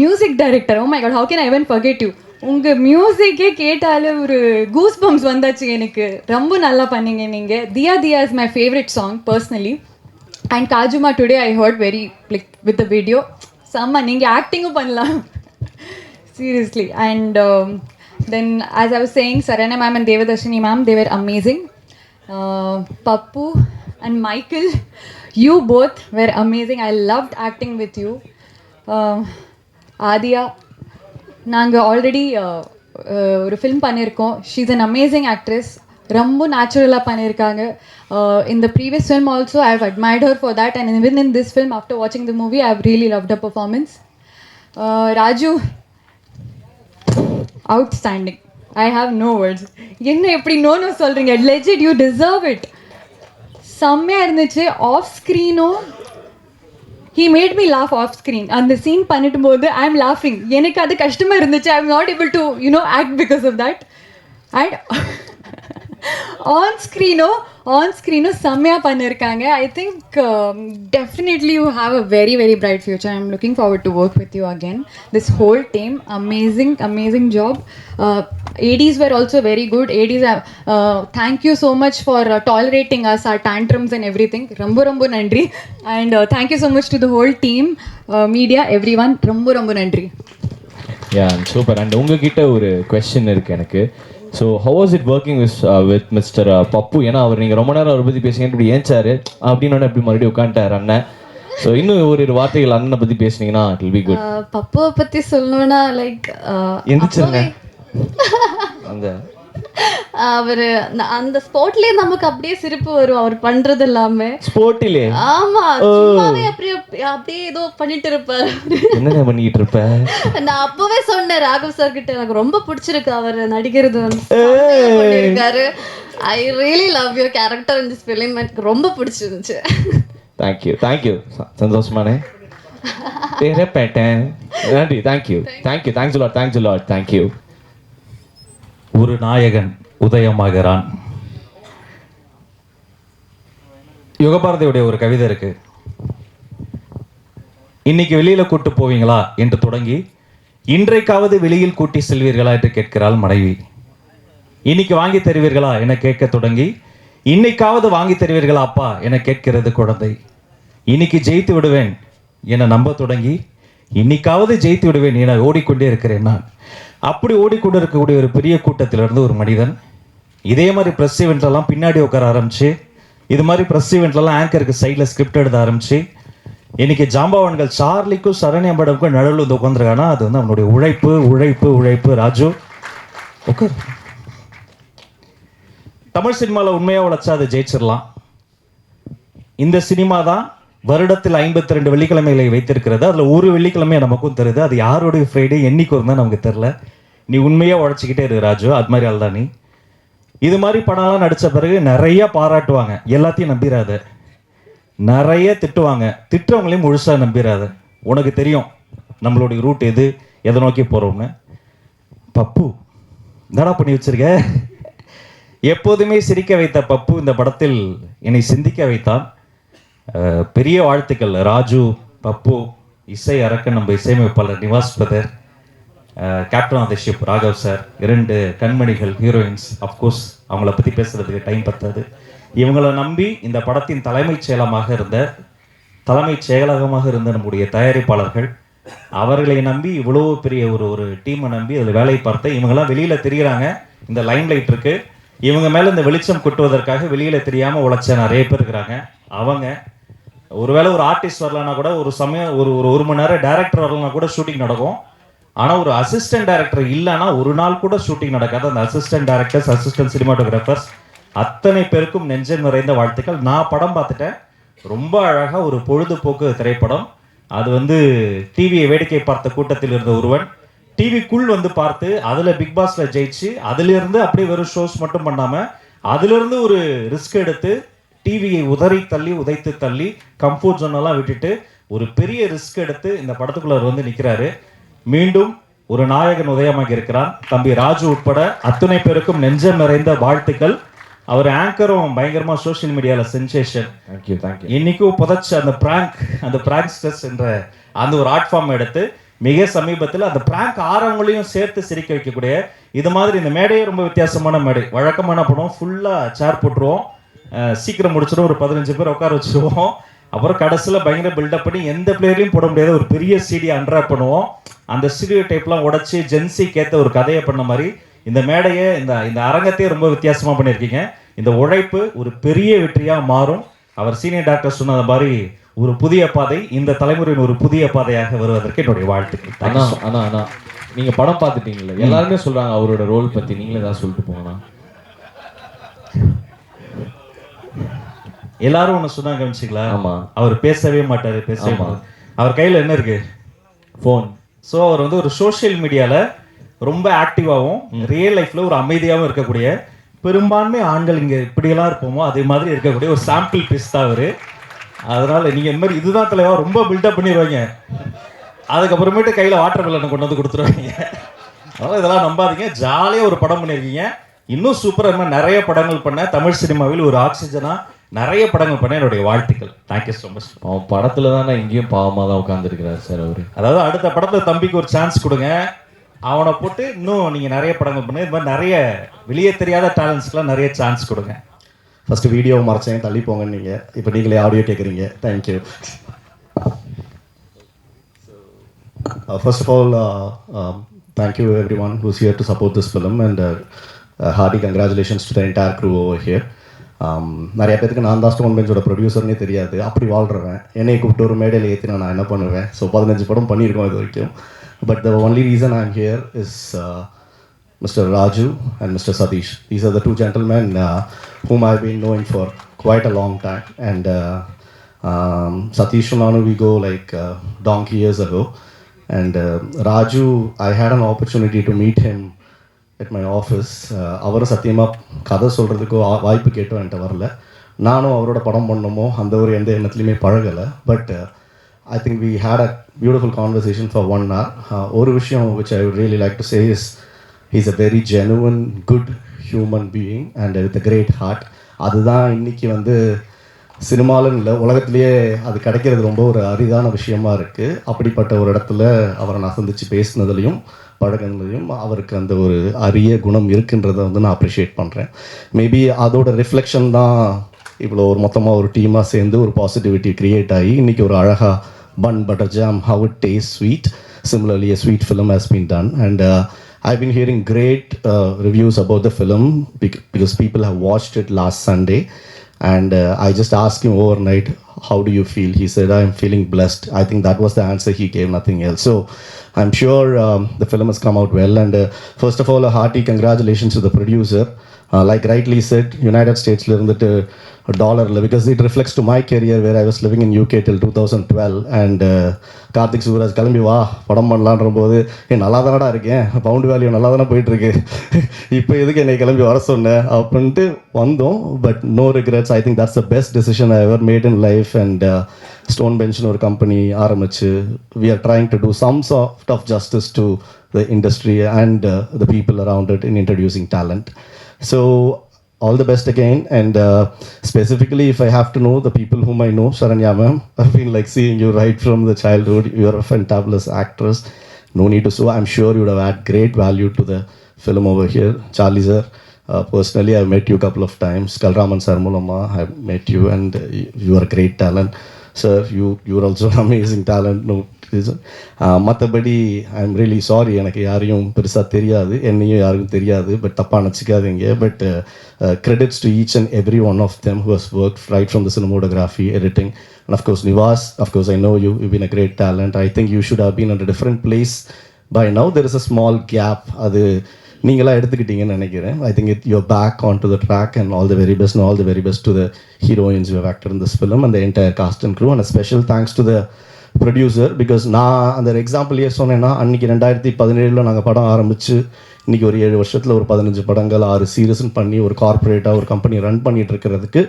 music director, oh my God, how can I even forget you. உங்கள் மியூசிக்கே கேட்டாலே ஒரு கூஸ் பம்ப்ஸ் வந்தாச்சு எனக்கு. ரொம்ப நல்லா பண்ணீங்க நீங்கள். தியா is my favourite song personally. And காஜுமா, today I heard very like with the video செம்ம. நீங்கள் ஆக்டிங்கும் பண்ணலாம், seriously. And then as I was saying, Saranya ma'am and Devadarshini ma'am, they were amazing. Pappu and Michael, you both were amazing. I loved acting with you. Adia, நாங்கள் already ஒரு film பண்ணியிருக்கோம். She's an amazing actress. ரொம்ப நேச்சுரலாக பண்ணியிருக்காங்க. In the previous film also I have admired her for that, and even in this film, after watching the movie, I have really loved her performance. Raju, outstanding. I have no words. என்ன எப்படி no சொல்கிறீங்க? Legit, you deserve it. செம்மையாக இருந்துச்சு. Off ஸ்க்ரீனும் he made me laugh off screen. அந்த scene பண்ணிட்டு போது I am லாஃபிங். எனக்கு அது கஷ்டமாக இருந்துச்சு. I am not able to act because of that. And on ஸ்க்ரீனோ செம்மையாக பண்ணியிருக்காங்க. I think definitely you have a very very bright future. I am looking forward to work with you again. This whole team amazing job. ADs were also very good. ADs, thank you so much for tolerating us, our tantrums and everything. ரொம்ப நன்றி. And thank you so much to the whole team, media, everyone. ரொம்ப நன்றி. யா super. And உங்ககிட்ட ஒரு question இருக்குது எனக்கு. So how was it working with mister Pappu? ஏன்னா அவர் நீங்கள் ரொம்ப நேரம் அவரை பற்றி பேசுங்க இப்படி ஏஞ்சாரு அப்படின்னு எப்படி மறுபடியும் உட்காந்துட்டார் அண்ணன். ஸோ இன்னும் ஒரு வார்த்தைகள் அண்ணனை பற்றி பேசுனீங்கன்னா இட் வில் பி குட். பப்புவை பற்றி சொல்லணும்னா லைக் எந்திரிச்சிருங்க. அந்த அவர் அந்த ஸ்போர்ட்லயே நமக்கு அப்படியே சிரிப்பு வரும் அவர் பண்றது எல்லாமே. ஸ்போர்ட்டிலே? ஆமா, சும்மாவே அப்படியே ஏதோ பண்ணிட்டு இருப்பாரு. என்ன பண்ணிட்டு இருப்ப? நான் அப்பவே சொன்னேன் ராகவ் சார் கிட்ட, எனக்கு ரொம்ப பிடிச்சிருக்கு அவர் நடிக்கிறது பண்ணிருக்காரு. I really love your character in this film. எனக்கு ரொம்ப பிடிச்சிருந்துச்சு. தேங்க்யூ சந்தோஷமானே பேட்டேன். நன்றி. Thank you thanks lot. தேங்க்யூ. ஒரு நாயகன் உதயமாகிறான். யுகபாரதியுடைய ஒரு கவிதை இருக்கு. இன்னைக்கு வெளியில கூட்டு போவீங்களா என்று தொடங்கி இன்றைக்காவது வெளியில் கூட்டி செல்வீர்களா என்று கேட்கிறாள் மனைவி. இன்னைக்கு வாங்கி தருவீர்களா என கேட்க தொடங்கி இன்னைக்காவது வாங்கி தருவீர்களா அப்பா என கேட்கிறது குழந்தை. இன்னைக்கு ஜெயித்து விடுவேன் என நம்ப தொடங்கி இன்னைக்காவது ஜெயித்து விடுவேன் என ஓடிக்கொண்டே இருக்கிறேன் நான். அப்படி ஓடிக்கொண்டு இருக்கக்கூடிய ஒரு பெரிய கூட்டத்திலிருந்து ஒரு மனிதன் இதே மாதிரி ப்ரெஸ் ஈவெண்ட்லாம் பின்னாடி உட்கார ஆரம்பிச்சு, இது மாதிரி ப்ரெஸ் ஈவெண்ட்லாம் ஆங்கருக்கு சைடில் ஸ்கிரிப்ட் எழுத ஆரம்பிச்சு, இன்னைக்கு ஜாம்பவான்கள் சார்லிக்கும் சரண்யம்படமுக்கும் நடுவில் வந்து உட்காந்துருக்கானா அது வந்து அவனுடைய உழைப்பு உழைப்பு உழைப்பு. ராஜு உட்கார். தமிழ் சினிமாவில் உண்மையாக உழைச்சா அதை ஜெயிச்சிடலாம். இந்த சினிமா தான் வருடத்தில் 52 வெள்ளிக்கிழமைகளை வைத்திருக்கிறது. அதில் ஒரு வெள்ளிக்கிழமையை நமக்கும் தருது. அது யாருடைய ஃப்ரைடே என்னைக்கு வரும் தான் நமக்கு தெரில. நீ உண்மையாக உழைச்சிக்கிட்டே இரு ராஜு. அது மாதிரி ஆள் தான் நீ. இது மாதிரி படம்லாம் நடித்த பிறகு நிறைய பாராட்டுவாங்க, எல்லாத்தையும் நம்பிடாத. நிறைய திட்டுவாங்க, திட்டுறவங்களையும் முழுசாக நம்பிடாத. உனக்கு தெரியும் நம்மளுடைய ரூட் எது, எதை நோக்கி போகிறோம்னு. பப்பு என்னடா பண்ணி வச்சிருக்க? எப்போதுமே சிரிக்க வைத்த பப்பு இந்த படத்தில் என்னை சிந்திக்க வைத்தான். பெரிய வாழ்த்துக்கள் ராஜு, பப்பு, இசை அரக்கன், நம்ம இசையமைப்பாளர் Nivas brother, captain of the ship Raghav sir, 2 கண்மணிகள் ஹீரோயின்ஸ். அஃப்கோர்ஸ் அவங்கள பற்றி பேசுகிறதுக்கு டைம் பத்தாது. இவங்களை நம்பி இந்த படத்தின் தலைமைச் செயலகமாக இருந்த நம்முடைய தயாரிப்பாளர்கள், அவர்களை நம்பி இவ்வளோ பெரிய ஒரு டீமை நம்பி அதில் வேலை பார்த்து இவங்கெல்லாம் வெளியில் தெரிகிறாங்க. இந்த லைன் லைட் இருக்கு, இவங்க மேலே இந்த வெளிச்சம் கொட்டுவதற்காக வெளியில் தெரியாமல் உழைச்ச நிறைய பேர் இருக்கிறாங்க. அவங்க ஒருவேளை ஒரு ஆர்டிஸ்ட் வரலன்னா கூட, ஒரு சமயம் ஒரு மணி நேரம் டைரக்டர் வரலன்னா கூட ஷூட்டிங் நடக்கும். ஆனால் ஒரு அசிஸ்டன்ட் டைரக்டர் இல்லைன்னா ஒரு நாள் கூட ஷூட்டிங் நடக்காது. அந்த அசிஸ்டன்ட் டைரக்டர்ஸ், அசிஸ்டன்ட் சினிமாட்டோகிராஃபர்ஸ் அத்தனை பேருக்கும் நெஞ்சம் நிறைந்த வாழ்த்துக்கள். நான் படம் பார்த்துட்டேன். ரொம்ப அழகாக ஒரு பொழுதுபோக்கு திரைப்படம். அது வந்து டிவியை வேடிக்கை பார்த்த கூட்டத்தில் இருந்த ஒருவன் டிவிக்குள் வந்து பார்த்து அதில் பிக் பாஸில் ஜெயிச்சு அதிலிருந்து அப்படியே வெறும் ஷோஸ் மட்டும் பண்ணாமல் அதிலிருந்து ஒரு ரிஸ்க் எடுத்து டிவியை உதைத்து தள்ளி கம்ஃபர்ட் ஜோனெல்லாம் விட்டுட்டு ஒரு பெரிய ரிஸ்க் எடுத்து இந்த படத்துக்குள்ள வந்து நிற்கிறாரு. மீண்டும் ஒரு நாயகன் உதயமாகி இருக்கிறான். தம்பி ராஜு உட்பட அத்தனை பேருக்கும் நெஞ்சம் நிறைந்த வாழ்த்துக்கள். அவர் ஆங்கரும் பயங்கரமாக சோஷியல் மீடியாவில் சென்சேஷன். தேங்க்யூ. இன்னைக்கும் புதைச்ச அந்த பிராங்க்ஸ்டர்ஸ் என்ற அந்த ஒரு ஆர்ட் ஃபார்ம் எடுத்து மிக சமீபத்தில் அந்த பிராங்க் ஆரவங்களையும் சேர்த்து சிரிக்க வைக்கக்கூடிய இது மாதிரி இந்த மேடையே ரொம்ப வித்தியாசமான மேடை. வழக்கமான படம் ஃபுல்லாக சேர் போட்டுருவோம், சீக்கிரம் முடிச்சிடும், ஒரு 15 பேர் உட்கார வச்சுருவோம். அப்புறம் கடைசியில் பயங்கர பில்டப் பண்ணி எந்த பிளேயர்லையும் போட முடியாத ஒரு பெரிய சிடி அன்ட்ராப் பண்ணுவோம். அந்த ஸ்டீரியோ டைப்லாம் உடச்சி ஜென்சிக்கு ஏற்ற ஒரு கதையை பண்ண மாதிரி இந்த மேடையை இந்த அரங்கத்தையே ரொம்ப வித்தியாசமாக பண்ணியிருக்கீங்க. இந்த உழைப்பு ஒரு பெரிய வெற்றியாக மாறும். அவர் சீனியர் டாக்டர் சொன்னது மாதிரி ஒரு புதிய பாதை, இந்த தலைமுறையின் ஒரு புதிய பாதையாக வருவதற்கு என்னுடைய வாழ்த்துக்கள். ஆனா நீங்க படம் பார்த்துட்டீங்களா? எல்லாருமே சொல்றாங்க அவரோட ரோல் பத்தி, நீங்களே ஏதாவது சொல்லிட்டு போங்கண்ணா. எல்லாரும் ஒன்று சொன்னாங்க கவனிச்சிங்களா? ஆமா. அவர் பேசவே மாட்டாரு, அவர் கையில் என்ன இருக்கு? ஃபோன். ஸோ அவர் வந்து ஒரு சோஷியல் மீடியாவில் ரொம்ப ஆக்டிவாகவும் ரியல் லைஃப்பில் ஒரு அமைதியாகவும் இருக்கக்கூடிய, பெரும்பான்மை ஆண்கள் இங்கே இப்படியெல்லாம் இருப்போமோ அதே மாதிரி இருக்கக்கூடிய ஒரு சாம்பிள் பீஸ் தான் அவர். அதனால் நீங்கள் இந்த மாதிரி இதுதான் தலைவா ரொம்ப பில்டப் பண்ணிடுவாங்க, அதுக்கப்புறமேட்டு கையில் வாட்டர் மெலனை கொண்டு வந்து கொடுத்துருவாங்க. அதனால் இதெல்லாம் நம்பாதீங்க. ஜாலியாக ஒரு படம் பண்ணியிருக்கீங்க. இன்னும் சூப்பராக இந்த மாதிரி நிறைய படங்கள் பண்ண தமிழ் சினிமாவில் ஒரு ஆக்சிஜனாக நிறைய படங்கள் பண்ண என்னுடைய வாழ்த்துக்கள். Thank you so much. அவன் படத்தில் தானே இங்கேயும் பாவமாக தான் உட்காந்துருக்கிறார் சார் அவர். அதாவது அடுத்த படத்தில் தம்பிக்கு ஒரு சான்ஸ் கொடுங்க, அவனை போட்டு இன்னும் நீங்கள் நிறைய படங்கள் பண்ணு. இது மாதிரி நிறைய வெளியே தெரியாத டேலண்ட்ஸ்க்குலாம் நிறைய சான்ஸ் கொடுங்க. ஃபஸ்ட்டு வீடியோ மறைச்சேன், தள்ளி போங்கன்னு நீங்கள், இப்போ நீங்களே ஆடியோ கேட்குறீங்க. Thank you. First of all, thank you everyone who's here to support this film, and hearty congratulations to the entire crew over here. நிறைய பேருக்கு நான் தான் ஸ்டோன் பெஞ்சோட ப்ரொடியூசர்னே தெரியாது, அப்படி வாழ்கிறேன். என்னை கூப்பிட்டு ஒரு மேடையில் ஏற்றினா நான் என்ன பண்ணுவேன்? ஸோ 15 படம் பண்ணியிருக்கோம் இது வரைக்கும். But the only reason I'm here is Mr. Raju and Mr. Satish. These are the two gentlemen whom I've been knowing for quite a long time, and Satish and Anu, we go like donkey years ago, and Raju, I had an opportunity to meet him at my office. அவர் சத்தியமாக கதை சொல்கிறதுக்கோ வாய்ப்பு கேட்டோ என்கிட்ட வரல. நானும் அவரோட படம் பண்ணணுமோ அந்த ஒரு எந்த எண்ணத்துலையுமே பழகலை. But I think we had a beautiful conversation for 1 hour. ஒரு விஷயம் which I would really like to say is he's a very genuine, good human being and with a great heart. அதுதான் இன்றைக்கி வந்து சினிமாலும் இல்லை, உலகத்துலேயே அது கிடைக்கிறது ரொம்ப ஒரு அரிதான விஷயமா இருக்குது. அப்படிப்பட்ட ஒரு இடத்துல அவரை நான் சந்தித்து பேசினதுலையும் பழகினதுலையும் அவருக்கு அந்த ஒரு அரிய குணம் இருக்குன்றதை வந்து நான் அப்ரிஷியேட் பண்ணுறேன். மேபி அதோட ரிஃப்ளெக்ஷன் தான் இவ்வளோ ஒரு மொத்தமாக ஒரு டீமாக சேர்ந்து ஒரு பாசிட்டிவிட்டி க்ரியேட் ஆகி இன்றைக்கி ஒரு அழகாக bun butter jam, how it tastes sweet. Similarly, a sweet film has been done, and I've been hearing great reviews about the film because people have watched it last Sunday, and I just asked him overnight, how do you feel? He said, I'm feeling blessed. I think that was the answer he gave, nothing else. So I'm sure the film has come out well, and first of all, a hearty congratulations to the producer. Like rightly said, United States இருந்துட்டு டாலரில், because it reflects to my career where I was living in UK till 2012, and Karthik Suraj கிளம்பி வா படம் பண்ணலான்ற போது நல்லா தானடா இருக்கேன், bound value நல்லா தானே போயிட்டுருக்கு, இப்போ எதுக்கு என்னை கிளம்பி வர சொன்னேன் அப்படின்ட்டு வந்தோம். But no regrets. I think that's the best decision I ever made in life. And stone பெஞ்ச்னு ஒரு கம்பெனி ஆரம்பிச்சு we are trying to do some sort of justice to the industry and the people around it in introducing talent. So all the best again, and specifically if I have to know the people whom I know, Sharanya ma'am, I've been like seeing you right from the childhood. You are a fantabulous actress, no need to so. I'm sure you would have add great value to the film over here. Charlie sir, personally I've met you a couple of times. Kalraman sir Mulama, I've met you, and you are a great talent. Sir, you are also an amazing talent. No reason. மற்றபடி I am really sorry, எனக்கு யாரையும் பெருசாக தெரியாது, என்னையும் யாருக்கும் தெரியாது, but தப்பாக நினச்சிக்காதீங்க. But credits to each and every one of them who has worked right from the cinematography, editing, and of course Nivas, of course I know you've been a great talent. I think you should have been at a different place by now. There is a small gap, அது நீங்களாக எடுத்துக்கிட்டீங்கன்னு நினைக்கிறேன். I think you're back onto the track, and all the very best, and all the very best to the heroines who have acted in this film and the entire cast and crew, and a special thanks to the producer. Because நான் அந்த example சொன்னேன்னா, அன்றைக்கி 2017 நாங்கள் படம் ஆரம்பித்து இன்றைக்கி ஒரு 7 வருஷத்தில் ஒரு 15 படங்கள் 6 சீரீஸ்ன்னு பண்ணி ஒரு கார்ப்பரேட்டாக ஒரு கம்பெனி ரன் பண்ணிகிட்டு இருக்கிறதுக்கு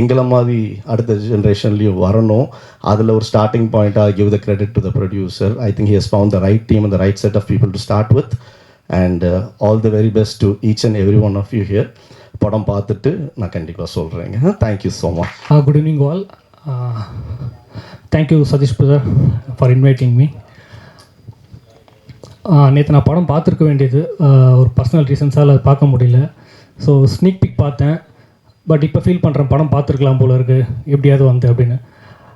எங்களை மாதிரி அடுத்த ஜென்ரேஷன்லேயும் வரணும். அதில் ஒரு ஸ்டார்டிங் பாயிண்ட்டாக give the credit to the producer. I think he has found the right team and the right set of people to start with, and all the very best to each and every one of you here. படம் பார்த்துட்டு நான் கண்டிப்பாக சொல்கிறேங்க. Thank you so much. Good evening all. Thank you Sathish brother for inviting me. நேற்று நான் படம் பார்த்துருக்க வேண்டியது, ஒரு பர்சனல் ரீசன்ஸால் அதை பார்க்க முடியல. ஸோ ஸ்னீக் பிக் பார்த்தேன், பட் இப்போ ஃபீல் பண்ணுறேன் படம் பார்த்துருக்கலாம் போல இருக்குது எப்படியாவது வந்து அப்படின்னு.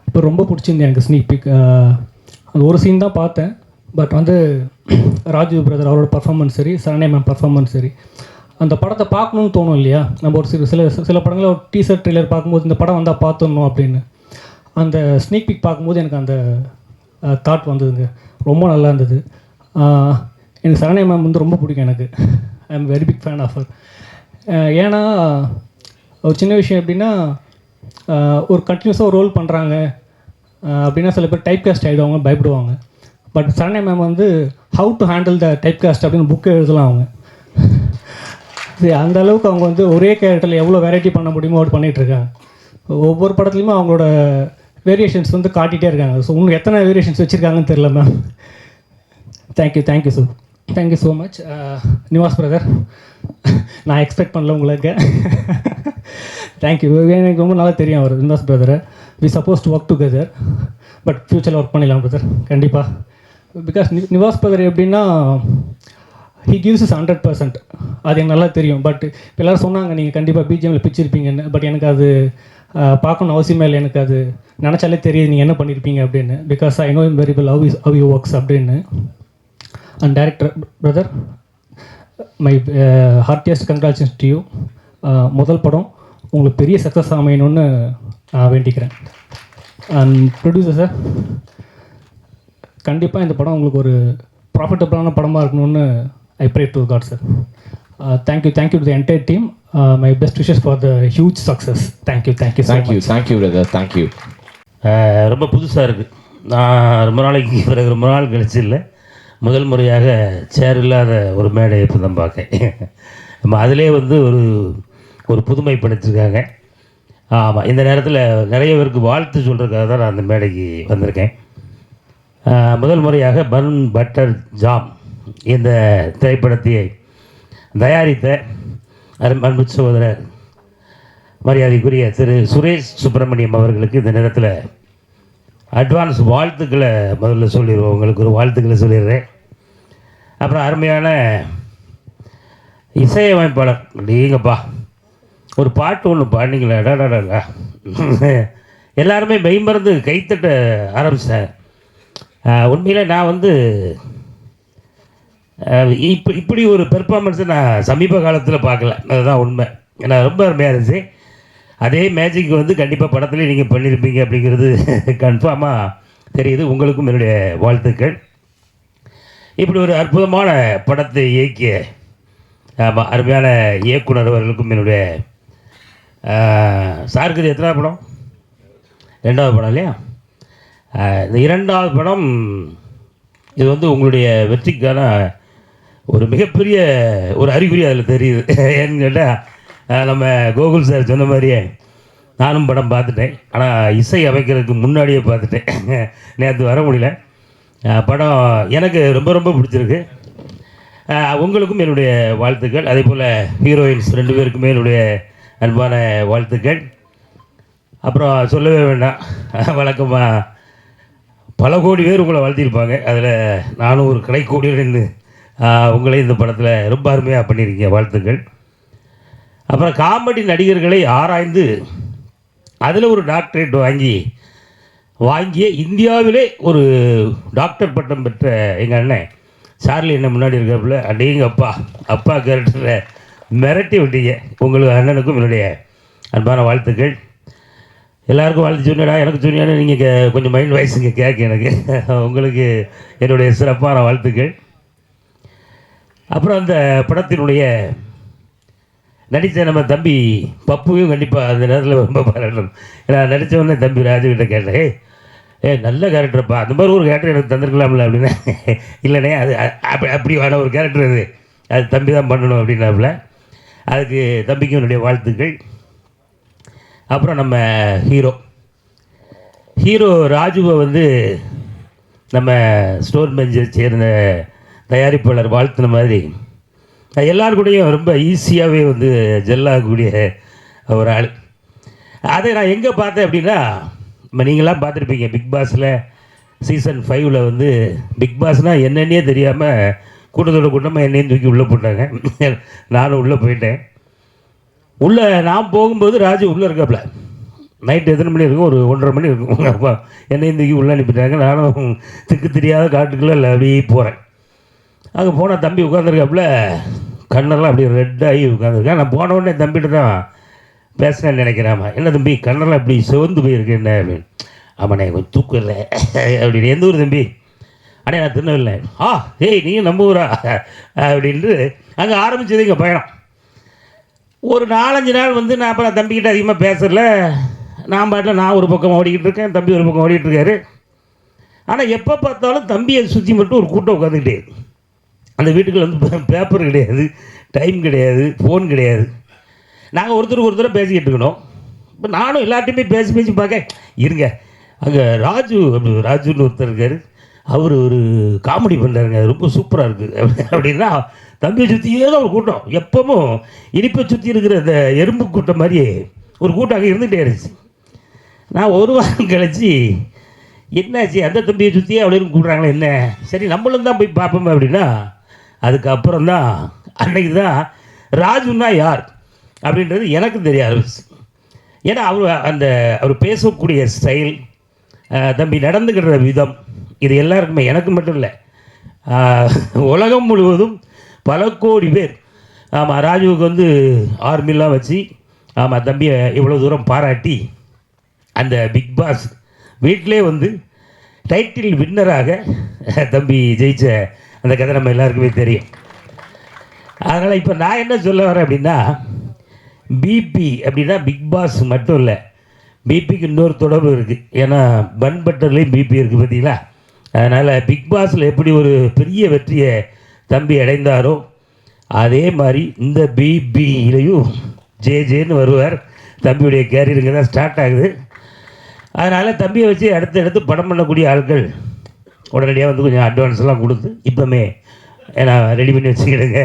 இப்போ ரொம்ப பிடிச்சிருந்து எனக்கு ஸ்னீக் பிக். அது ஒரு சீன் தான் பார்த்தேன், பட் வந்து ராஜீவ் பிரதர் அவரோட பர்ஃபார்மன்ஸ் சரி, சரண்யா மேம் பர்ஃபார்மன்ஸ் சரி, அந்த படத்தை பார்க்கணுன்னு தோணும் இல்லையா? நம்ம ஒரு சில படங்களில் ஒரு டீசர் ட்ரெய்லர் பார்க்கும்போது இந்த படம் வந்தால் பார்த்துடணும் அப்படின்னு. அந்த ஸ்னீக் பிக் பார்க்கும்போது எனக்கு அந்த தாட் வந்ததுங்க, ரொம்ப நல்லா இருந்தது. எனக்கு சரண்யா மேம் வந்து ரொம்ப பிடிக்கும் எனக்கு. I am very big fan of her. ஏன்னா ஒரு சின்ன விஷயம் எப்படின்னா, ஒரு கண்டினியூஸாக ஒரு ரோல் பண்ணுறாங்க அப்படின்னா சில பேர் டைப் காஸ்ட் ஆகிடுவாங்க, பயப்படுவாங்க. பட் சரண்யா மேம் வந்து how to handle the type cost அப்படின்னு புக்கு எழுதலாம் அவங்க. அந்த அளவுக்கு அவங்க வந்து ஒரே கேரக்டரில் எவ்வளோ வெரைட்டி பண்ண முடியுமோ அவர் பண்ணிகிட்ருக்காங்க. ஒவ்வொரு படத்துலையுமே அவங்களோட வேரியேஷன்ஸ் வந்து காட்டிகிட்டே இருக்காங்க. ஸோ உங்களுக்கு எத்தனை வேரியேஷன்ஸ் வச்சுருக்காங்கன்னு தெரில ma'am. Thank you sir, thank you so much. Nivas brother, நான் எக்ஸ்பெக்ட் பண்ணல உங்களுக்கு. தேங்க்யூ. எனக்கு ரொம்ப நல்லா தெரியும் அவர் நிவாஸ் பிரதரை. We suppose to work together, but ஃப்யூச்சரில் ஒர்க் பண்ணிடலாம் பிரதர் கண்டிப்பாக. பிகாஸ் நிவாஸ் பிரதர் எப்படின்னா ஹி கிவ்ஸ் இஸ் 100%. அது எனக்கு நல்லா தெரியும். பட் இப்போ எல்லோரும் சொன்னாங்க நீங்கள் கண்டிப்பாக பிஜிஎம்மில் பிச்சிருப்பீங்கன்னு. பட் எனக்கு அது பார்க்கணும் அவசியமே இல்லை. எனக்கு அது நினச்சாலே தெரியுது நீங்கள் என்ன பண்ணியிருப்பீங்க அப்படின்னு. Because I know him very well how you works அப்படின்னு. And director brother, my heartiest congratulations to you. முதல் படம் உங்களுக்கு பெரிய சக்ஸஸ் அமையணும்னு நான் வேண்டிக்கிறேன். அண்ட் ப்ரொடியூசர் சார், கண்டிப்பாக இந்த படம் உங்களுக்கு ஒரு ப்ராஃபிட்டபுளான படமாக இருக்கணும்னு I pray to God sir. Thank you to the entire team. My best wishes for the huge success. Thank you brother, thank you. ரொம்ப புதுசாக இருக்குது. நான் ரொம்ப நாளைக்கு பிறகு ரொம்ப நாள் கழிச்சு இல்லை, முதல் முறையாக சேர் இல்லாத ஒரு மேடை இப்போ தான் பார்க்கேன். நம்ம அதிலே வந்து ஒரு புதுமை படைச்சிருக்காங்க. ஆமாம், இந்த நேரத்தில் நிறைய பேருக்கு வாழ்த்து சொல்கிறதுக்காக தான் நான் அந்த மேடைக்கு வந்திருக்கேன். முதல் முறையாக பன் பட்டர் ஜாம் இந்த திரைப்படத்தை தயாரித்த அன்பு சகோதரர் மரியாதைக்குரிய திரு சுரேஷ் சுப்பிரமணியம் அவர்களுக்கு இந்த நேரத்தில் அட்வான்ஸ் வாழ்த்துக்களை முதல்ல சொல்லிடுவோம். உங்களுக்கு ஒரு வாழ்த்துக்களை சொல்லிடுறேன். அப்புறம் அருமையான இசையமைப்பாளர், நீங்கப்பா ஒரு பாட்டு ஒன்று பாடினீங்களா, டாடாடா எல்லாருமே மெய்மறந்து கைத்தட்ட ஆரம்பித்தேன். உண்மையில் நான் வந்து இப்படி ஒரு பெர்ஃபார்மன்ஸை நான் சமீப காலத்தில் பார்க்கல. அதுதான் உண்மை. ஏன்னா ரொம்ப அருமையாக இருந்துச்சு. அதே மேஜிக் வந்து கண்டிப்பாக படத்துலேயே நீங்கள் பண்ணியிருப்பீங்க அப்படிங்கிறது கன்ஃபார்மாக தெரியுது. உங்களுக்கும் என்னுடைய வாழ்த்துக்கள். இப்படி ஒரு அற்புதமான படத்தை இயக்கிய அருமையான இயக்குனர் அவர்களுக்கும் என்னுடைய சாருக்கு இது எத்தனாவது படம்? 2வது படம் இல்லையா? இந்த 2வது படம் இது வந்து உங்களுடைய வெற்றிக்கான ஒரு மிகப்பெரிய ஒரு அறிகுறி அதில் தெரியுது. ஏன்னு கேட்டால் நம்ம கோகுல் சார் சொன்ன மாதிரியே நானும் படம் பார்த்துட்டேன். ஆனால் இசை அமைக்கிறதுக்கு முன்னாடியே பார்த்துட்டேன். நேற்று வர முடியல. படம் எனக்கு ரொம்ப ரொம்ப பிடிச்சிருக்கு. உங்களுக்கும் என்னுடைய வாழ்த்துக்கள். அதே போல் ஹீரோயின்ஸ் 2 பேருக்குமே என்னுடைய அன்பான வாழ்த்துக்கள். அப்புறம் சொல்லவே வேண்டாம், வழக்கமாக பல கோடி பேர் உங்களை வாழ்த்தியிருப்பாங்க. அதில் நானும் ஒரு கடைக்கோடியில் இருந்து உங்களே இந்த படத்தில் ரொம்ப அருமையாக பண்ணியிருக்கீங்க. வாழ்த்துக்கள். அப்புறம் காமெடி நடிகர்களை ஆராய்ந்து அதில் ஒரு டாக்டரேட் வாங்கிய இந்தியாவிலே ஒரு டாக்டர் பட்டம் பெற்ற எங்கள் அண்ணன் சார்லி என்ன முன்னாடி இருக்காப்புல, அடேங்க அப்பா கேரக்டரை மிரட்டி விட்டீங்க. உங்களுக்கு அண்ணனுக்கும் என்னுடைய அன்பான வாழ்த்துக்கள். எல்லாருக்கும் வாழ்த்து சொன்னடா, எனக்கு சொன்னியானு நீங்கள் கொஞ்சம் மைண்ட் வாய்ஸுங்க கேட்க எனக்கு. உங்களுக்கு என்னுடைய சிறப்பான வாழ்த்துக்கள். அப்புறம் அந்த படத்தினுடைய நடித்த நம்ம தம்பி பப்புவையும் கண்டிப்பாக அந்த நேரத்தில் ரொம்ப பாராட்டணும். ஏன்னா நடித்தவொடனே தம்பி ராஜுகிட்ட கேட்டேன், நல்ல கேரக்டர்ப்பா, அந்த மாதிரி ஒரு கேரக்டர் எனக்கு தந்திருக்கலாம்ல அப்படின்னா, இல்லைண்ணே அது அப்படியான ஒரு கேரக்டர் அது தம்பி தான் பண்ணணும் அப்படின்னாப்புல. அதுக்கு தம்பிக்கும் என்னுடைய வாழ்த்துக்கள். அப்புறம் நம்ம ஹீரோ ராஜுவை வந்து நம்ம ஸ்டோர் பெஞ்சை சேர்ந்த தயாரிப்பாளர் வாழ்த்துன மாதிரி எல்லாருக்கூடையும் ரொம்ப ஈஸியாகவே வந்து ஜெல்லாகக்கூடிய ஒரு ஆள். அதை நான் எங்கே பார்த்தேன் அப்படின்னா, இப்போ நீங்களாம் பார்த்துருப்பீங்க பிக் பாஸில் சீசன் 5ல் வந்து பிக் பாஸ்னால் என்னென்னே தெரியாமல் கூட்டமாக என்னையும் தூக்கி உள்ளே போட்டாங்க. நானும் உள்ளே போயிட்டேன். உள்ளே நான் போகும்போது ராஜு உள்ளே இருக்காப்புல. நைட்டு எத்தனை மணி இருக்கும்? ஒரு 1:30 மணி இருக்கும். அப்பா என்னையும் தூக்கி உள்ளே அனுப்பிட்டாங்க. நானும் திக்கு தெரியாத காட்டுக்குள்ளே இல்லை அப்படியே போகிறேன். அங்கே போனால் தம்பி உட்காந்துருக்காப்புல, கண்ணெல்லாம் அப்படியே ரெட்டாகி உட்காந்துருக்கேன். நான் போன உடனே தம்பிகிட்ட தான் பேசுனேன்னு நினைக்கிறாமா, என்ன தம்பி கண்ணெல்லாம் இப்படி சிவந்து போயிருக்கு என்ன அப்படின்னு. ஆமாண்ணே கொஞ்சம் தூக்கம் இல்லை அப்படின்னு. எந்த ஊர் தம்பி? அண்ணே நான் திருநெல்வேலி. ஏய் நீங்கள் நம்ம ஊரா அப்படின்ட்டு அங்கே ஆரம்பிச்சது எங்கள் பயணம். ஒரு 4-5 நாள் வந்து நான் அப்புறம் தம்பிக்கிட்ட அதிகமாக பேசல. நான் பாட்டில் நான் ஒரு பக்கம் ஓடிக்கிட்டு இருக்கேன், தம்பி ஒரு பக்கம் ஓடிக்கிட்டு இருக்காரு. ஆனால் எப்போ பார்த்தாலும் தம்பியை சுற்றி மட்டும் ஒரு கூட்டம் உட்காந்துக்கிட்டே. அந்த வீட்டுக்குள்ள வந்து பேப்பர் கிடையாது, டைம் கிடையாது, ஃபோன் கிடையாது. நாங்கள் ஒருத்தருக்கு பேசிக்கிட்டு இருக்கணும். இப்போ நானும் எல்லார்ட்டையுமே பேசி பார்க்க இருங்க அங்கே ராஜுன்னு ஒருத்தர் இருக்கார், அவர் ஒரு காமெடி பண்ணுறாருங்க, ரொம்ப சூப்பராக இருக்குது அப்படின்னா தம்பியை சுற்றியே தான் ஒரு கூட்டம், எப்பவும் இனிப்பை சுற்றி இருக்கிற அந்த எறும்பு கூட்டம் மாதிரியே ஒரு கூட்டம் அங்கே இருந்துகிட்டே இருந்துச்சு. நான் ஒரு வாரம் கழிச்சு என்னாச்சு அந்த தம்பியை சுற்றியே அவ்வளோ கூப்பிட்றாங்களே என்ன, சரி நம்மளும் தான் போய் பார்ப்போமே அப்படின்னா அதுக்கப்புறம் தான் அன்னைக்கு தான் ராஜுன்னா யார் அப்படின்றது எனக்கு தெரிய ஆரம்பிச்சு. ஏன்னா அவர் பேசக்கூடிய ஸ்டைல், தம்பி நடந்துக்கிற விதம், இது எல்லாருக்குமே, எனக்கு மட்டும் இல்லை, உலகம் முழுவதும் பல கோடி பேர் ஆமாம் ராஜுவுக்கு வந்து ஆர்மிலாம் வச்சு ஆமாம் தம்பியை இவ்வளோ தூரம் பாராட்டி அந்த பிக் பாஸ் வீட்டிலே வந்து டைட்டில் வின்னராக தம்பி ஜெயிச்ச அந்த கதை நம்ம எல்லாருக்குமே தெரியும். அதனால் இப்போ நான் என்ன சொல்ல வரேன் அப்படின்னா, பிபி அப்படின்னா பிக் பாஸ் மட்டும் இல்லை, பிபிக்கு இன்னொரு தொடர்பு இருக்குது. ஏன்னா பன் பட்டர்லேயும் பிபி இருக்குது பார்த்தீங்களா. அதனால் பிக் பாஸில் எப்படி ஒரு பெரிய வெற்றியை தம்பி அடைந்தாரோ அதே மாதிரி இந்த பிபியிலையும் ஜேன்னு வருவார். தம்பியுடைய கேரியருங்க தான் ஸ்டார்ட் ஆகுது. அதனால் தம்பியை வச்சு அடுத்து படம் பண்ணக்கூடிய ஆட்கள் உடனடியாக வந்து கொஞ்சம் அட்வான்ஸ்லாம் கொடுத்து இப்போமே ஏன்னா ரெடி பண்ணி வச்சுக்கிடுங்க.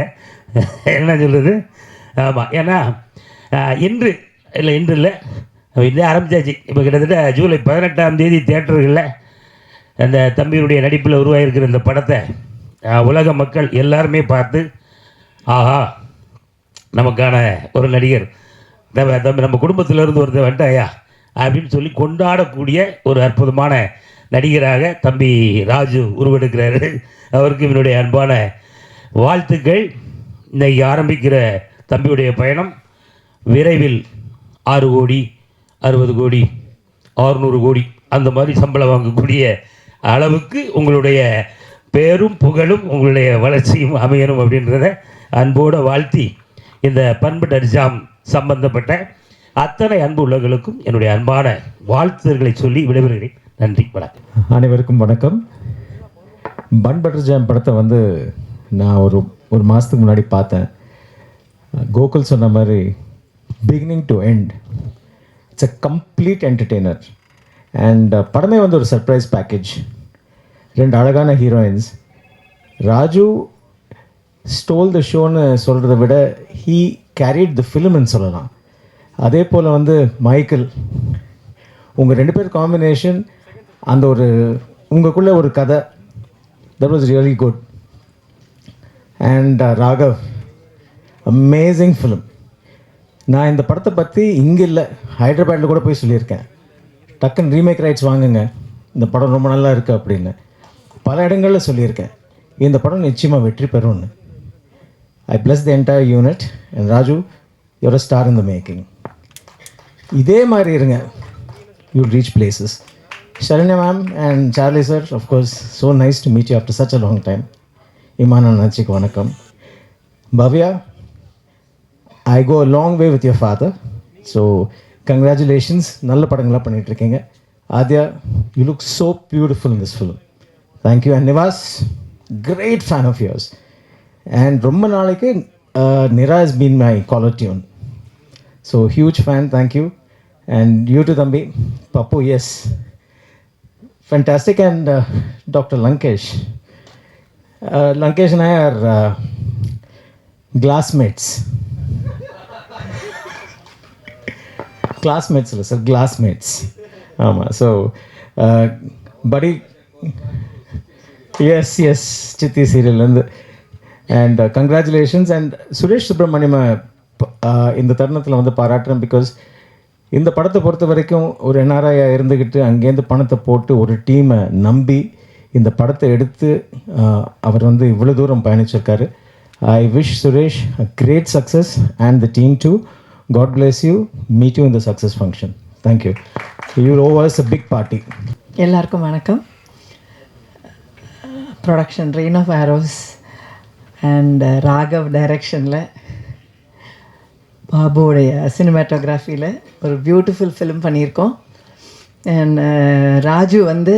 என்ன சொல்கிறது, ஆமாம், ஏன்னா இன்று இல்லை இன்னும் ஆரம்பித்தாச்சு. இப்போ கிட்டத்தட்ட ஜூலை 18ஆம் தேதி தியேட்டர்களில் அந்த தம்பியுடைய நடிப்பில் உருவாகிருக்கிற இந்த படத்தை உலக மக்கள் எல்லாருமே பார்த்து ஆஹா நமக்கான ஒரு நடிகர் தம்பி நம்ம குடும்பத்திலேருந்து ஒருத்தர் வந்துட்டாயா அப்படின்னு சொல்லி கொண்டாடக்கூடிய ஒரு அற்புதமான நடிகராக தம்பி ராஜு உருவெடுக்கிறாரு. அவருக்கு என்னுடைய அன்பான வாழ்த்துக்கள். இன்றைக்கி ஆரம்பிக்கிற தம்பியுடைய பயணம் விரைவில் 6 கோடி 60 கோடி 600 கோடி அந்த மாதிரி சம்பளம் வாங்கக்கூடிய அளவுக்கு உங்களுடைய பேரும் புகழும் உங்களுடைய வளர்ச்சியும் அமையணும் அப்படின்றத அன்போடு வாழ்த்தி இந்த பண்பட்டர் ஜாம் சம்பந்தப்பட்ட அத்தனை அன்பு உள்ளவர்களுக்கும் என்னுடைய அன்பான வாழ்த்துதல்களை சொல்லி விடைபெறுகிறேன். நன்றி, வணக்கம். அனைவருக்கும் வணக்கம். பன் பட்டர் ஜாம் படத்தை வந்து நான் ஒரு மாதத்துக்கு முன்னாடி பார்த்தேன். கோகுல் சொன்ன மாதிரி beginning to end it's a complete entertainer. And படமே வந்து ஒரு சர்ப்ரைஸ் பேக்கேஜ். 2 அழகான ஹீரோயின்ஸ். ராஜு ஸ்டோல் த ஷோன்னு சொல்கிறத விட ஹீ கேரிட் த ஃபிலிம்னு சொல்லலாம். அதே போல் வந்து மைக்கேல், உங்கள் 2 பேர் காம்பினேஷன், அந்த ஒரு உங்களுக்குள்ளே ஒரு கதை, that was really good. And Raghav, amazing film. நான் இந்த படத்தை பற்றி இங்கே இல்லை, ஹைதராபாத்தில் கூட போய் சொல்லியிருக்கேன், டக்குன்னு ரீமேக் ரைட்ஸ் வாங்குங்க, இந்த படம் ரொம்ப நல்லா இருக்குது அப்படின்னு பல இடங்களில் சொல்லியிருக்கேன். இந்த படம் நிச்சயமாக வெற்றி பெறும்னு. I bless the entire unit. And Raju, you're a star in the making. இதே மாதிரி இருங்க, you reach places. Sharanya ma'am and Charlie sir, of course so nice to meet you after such a long time. Imman அண்ணாச்சிக்கு வணக்கம். Bhavya, I go a long way with your father, so congratulations. நல்ல படங்களாக பண்ணிகிட்ருக்கீங்க. Aadhya, you look so beautiful in this film. Thank you. And Nivas, great fan of yours. And ரொம்ப நாளைக்கு Nira has been my caller tune, so huge fan. Thank you. And you too தம்பி. Pappu, yes, fantastic. And doctor Lankesh. Lankesh and I are classmates. Classmates, sir, classmates. So, buddy, yes, Chitti serial. And congratulations. And Suresh Subramaniam இந்த தருணத்தில் வந்து பாராட்டுறேன். Because இந்த படத்தை பொறுத்த வரைக்கும் ஒரு NRI இருந்துக்கிட்டு அங்கேருந்து பணத்தை போட்டு ஒரு டீமை நம்பி இந்த படத்தை எடுத்து அவர் வந்து இவ்வளோ தூரம் பயணிச்சிருக்காரு. I wish Suresh a great success and the team too. God bless you. Meet you in the success function. Thank you. You owe us a big party. எல்லாருக்கும் வணக்கம். Production rain of arrows and Raghav டைரக்ஷனில், பாபுவோடைய சினிமாட்டோகிராஃபியில் ஒரு பியூட்டிஃபுல் ஃபிலிம் பண்ணியிருக்கோம். And Raju வந்து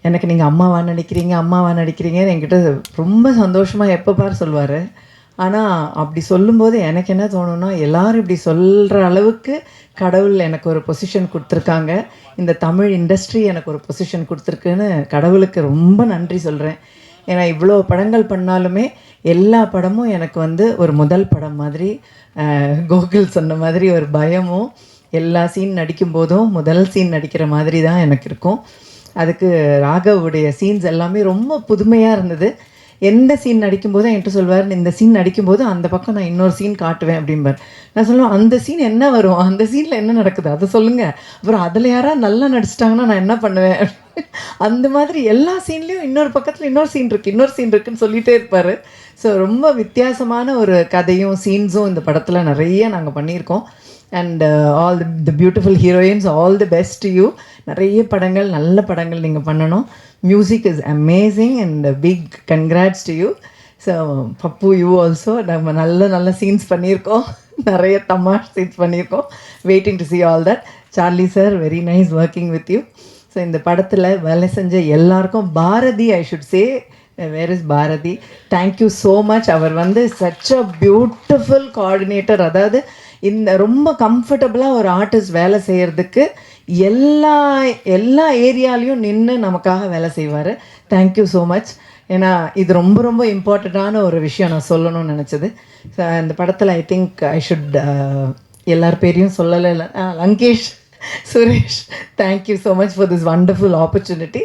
எனக்கு நீங்கள் அம்மாவா நடிக்கிறீங்கன்னு என்கிட்ட ரொம்ப சந்தோஷமாக எப்போ பார் சொல்லுவார். ஆனால் அப்படி சொல்லும்போது எனக்கு என்ன தோணுன்னா, எல்லாரும் இப்படி சொல்கிற அளவுக்கு கடவுள் எனக்கு ஒரு பொசிஷன் கொடுத்துருக்காங்க, இந்த தமிழ் இண்டஸ்ட்ரி எனக்கு ஒரு பொசிஷன் கொடுத்துருக்குன்னு கடவுளுக்கு ரொம்ப நன்றி சொல்கிறேன். ஏன்னா இவ்வளோ படங்கள் பண்ணாலுமே எல்லா படமும் எனக்கு வந்து ஒரு முதல் படம் மாதிரி, கோகுல் சொன்ன மாதிரி ஒரு பயமும், எல்லா சீன் நடிக்கும்போதும் முதல் சீன் நடிக்கிற மாதிரி தான் எனக்கு இருக்கும். அதுக்கு ராகவுடைய சீன்ஸ் எல்லாமே ரொம்ப புதுமையாக இருந்தது. எந்த சீன் நடிக்கும்போதும் என்கிட்ட சொல்வார், இந்த சீன் நடிக்கும்போது அந்த பக்கம் நான் இன்னொரு சீன் காட்டுவேன் அப்படிம்பார். நான் சொல்லுவேன், அந்த சீன் என்ன வரும், அந்த சீனில் என்ன நடக்குது அதை சொல்லுங்கள், அப்புறம் அதில் யாராவது நல்லா நடிச்சிட்டாங்கன்னா நான் என்ன பண்ணுவேன். அந்த மாதிரி எல்லா சீன்லேயும் இன்னொரு பக்கத்தில் இன்னொரு சீன் இருக்குன்னு சொல்லிகிட்டே இருப்பார். ஸோ ரொம்ப வித்தியாசமான ஒரு கதையும் சீன்ஸும் இந்த படத்தில் நிறைய நாங்கள் பண்ணியிருக்கோம். And all the beautiful heroines, all the best to you. நிறைய படங்கள், நல்ல படங்கள் நீங்கள் பண்ணணும். Music is amazing and big congrats to you. So Pappu, you also. நம்ம நல்ல சீன்ஸ் பண்ணியிருக்கோம், நிறைய தமாஷ் சீன்ஸ் பண்ணியிருக்கோம். Waiting to see all that. Charlie sir, very nice working with you. So இந்த படத்தில் வேலை செஞ்ச எல்லாருக்கும், Bharathi, I should say, where is Bharathi, thank you so much. அவர் வந்து சச் அ பியூட்டிஃபுல் கோஆர்டினேட்டர். அதாவது இந்த ரொம்ப கம்ஃபர்டபுளாக ஒரு ஆர்டிஸ்ட் வேலை செய்கிறதுக்கு எல்லா ஏரியாலையும் நின்று நமக்காக வேலை செய்வார். Thank you so much. ஏன்னா இது ரொம்ப ரொம்ப இம்பார்ட்டண்ட்டான ஒரு விஷயம் நான் சொல்லணும்னு நினச்சது. இந்த படத்தில் ஐ திங்க் ஐ ஷுட் எல்லார் பேரையும் சொல்லலை, Lankesh, Suresh, thank you so much for this wonderful opportunity.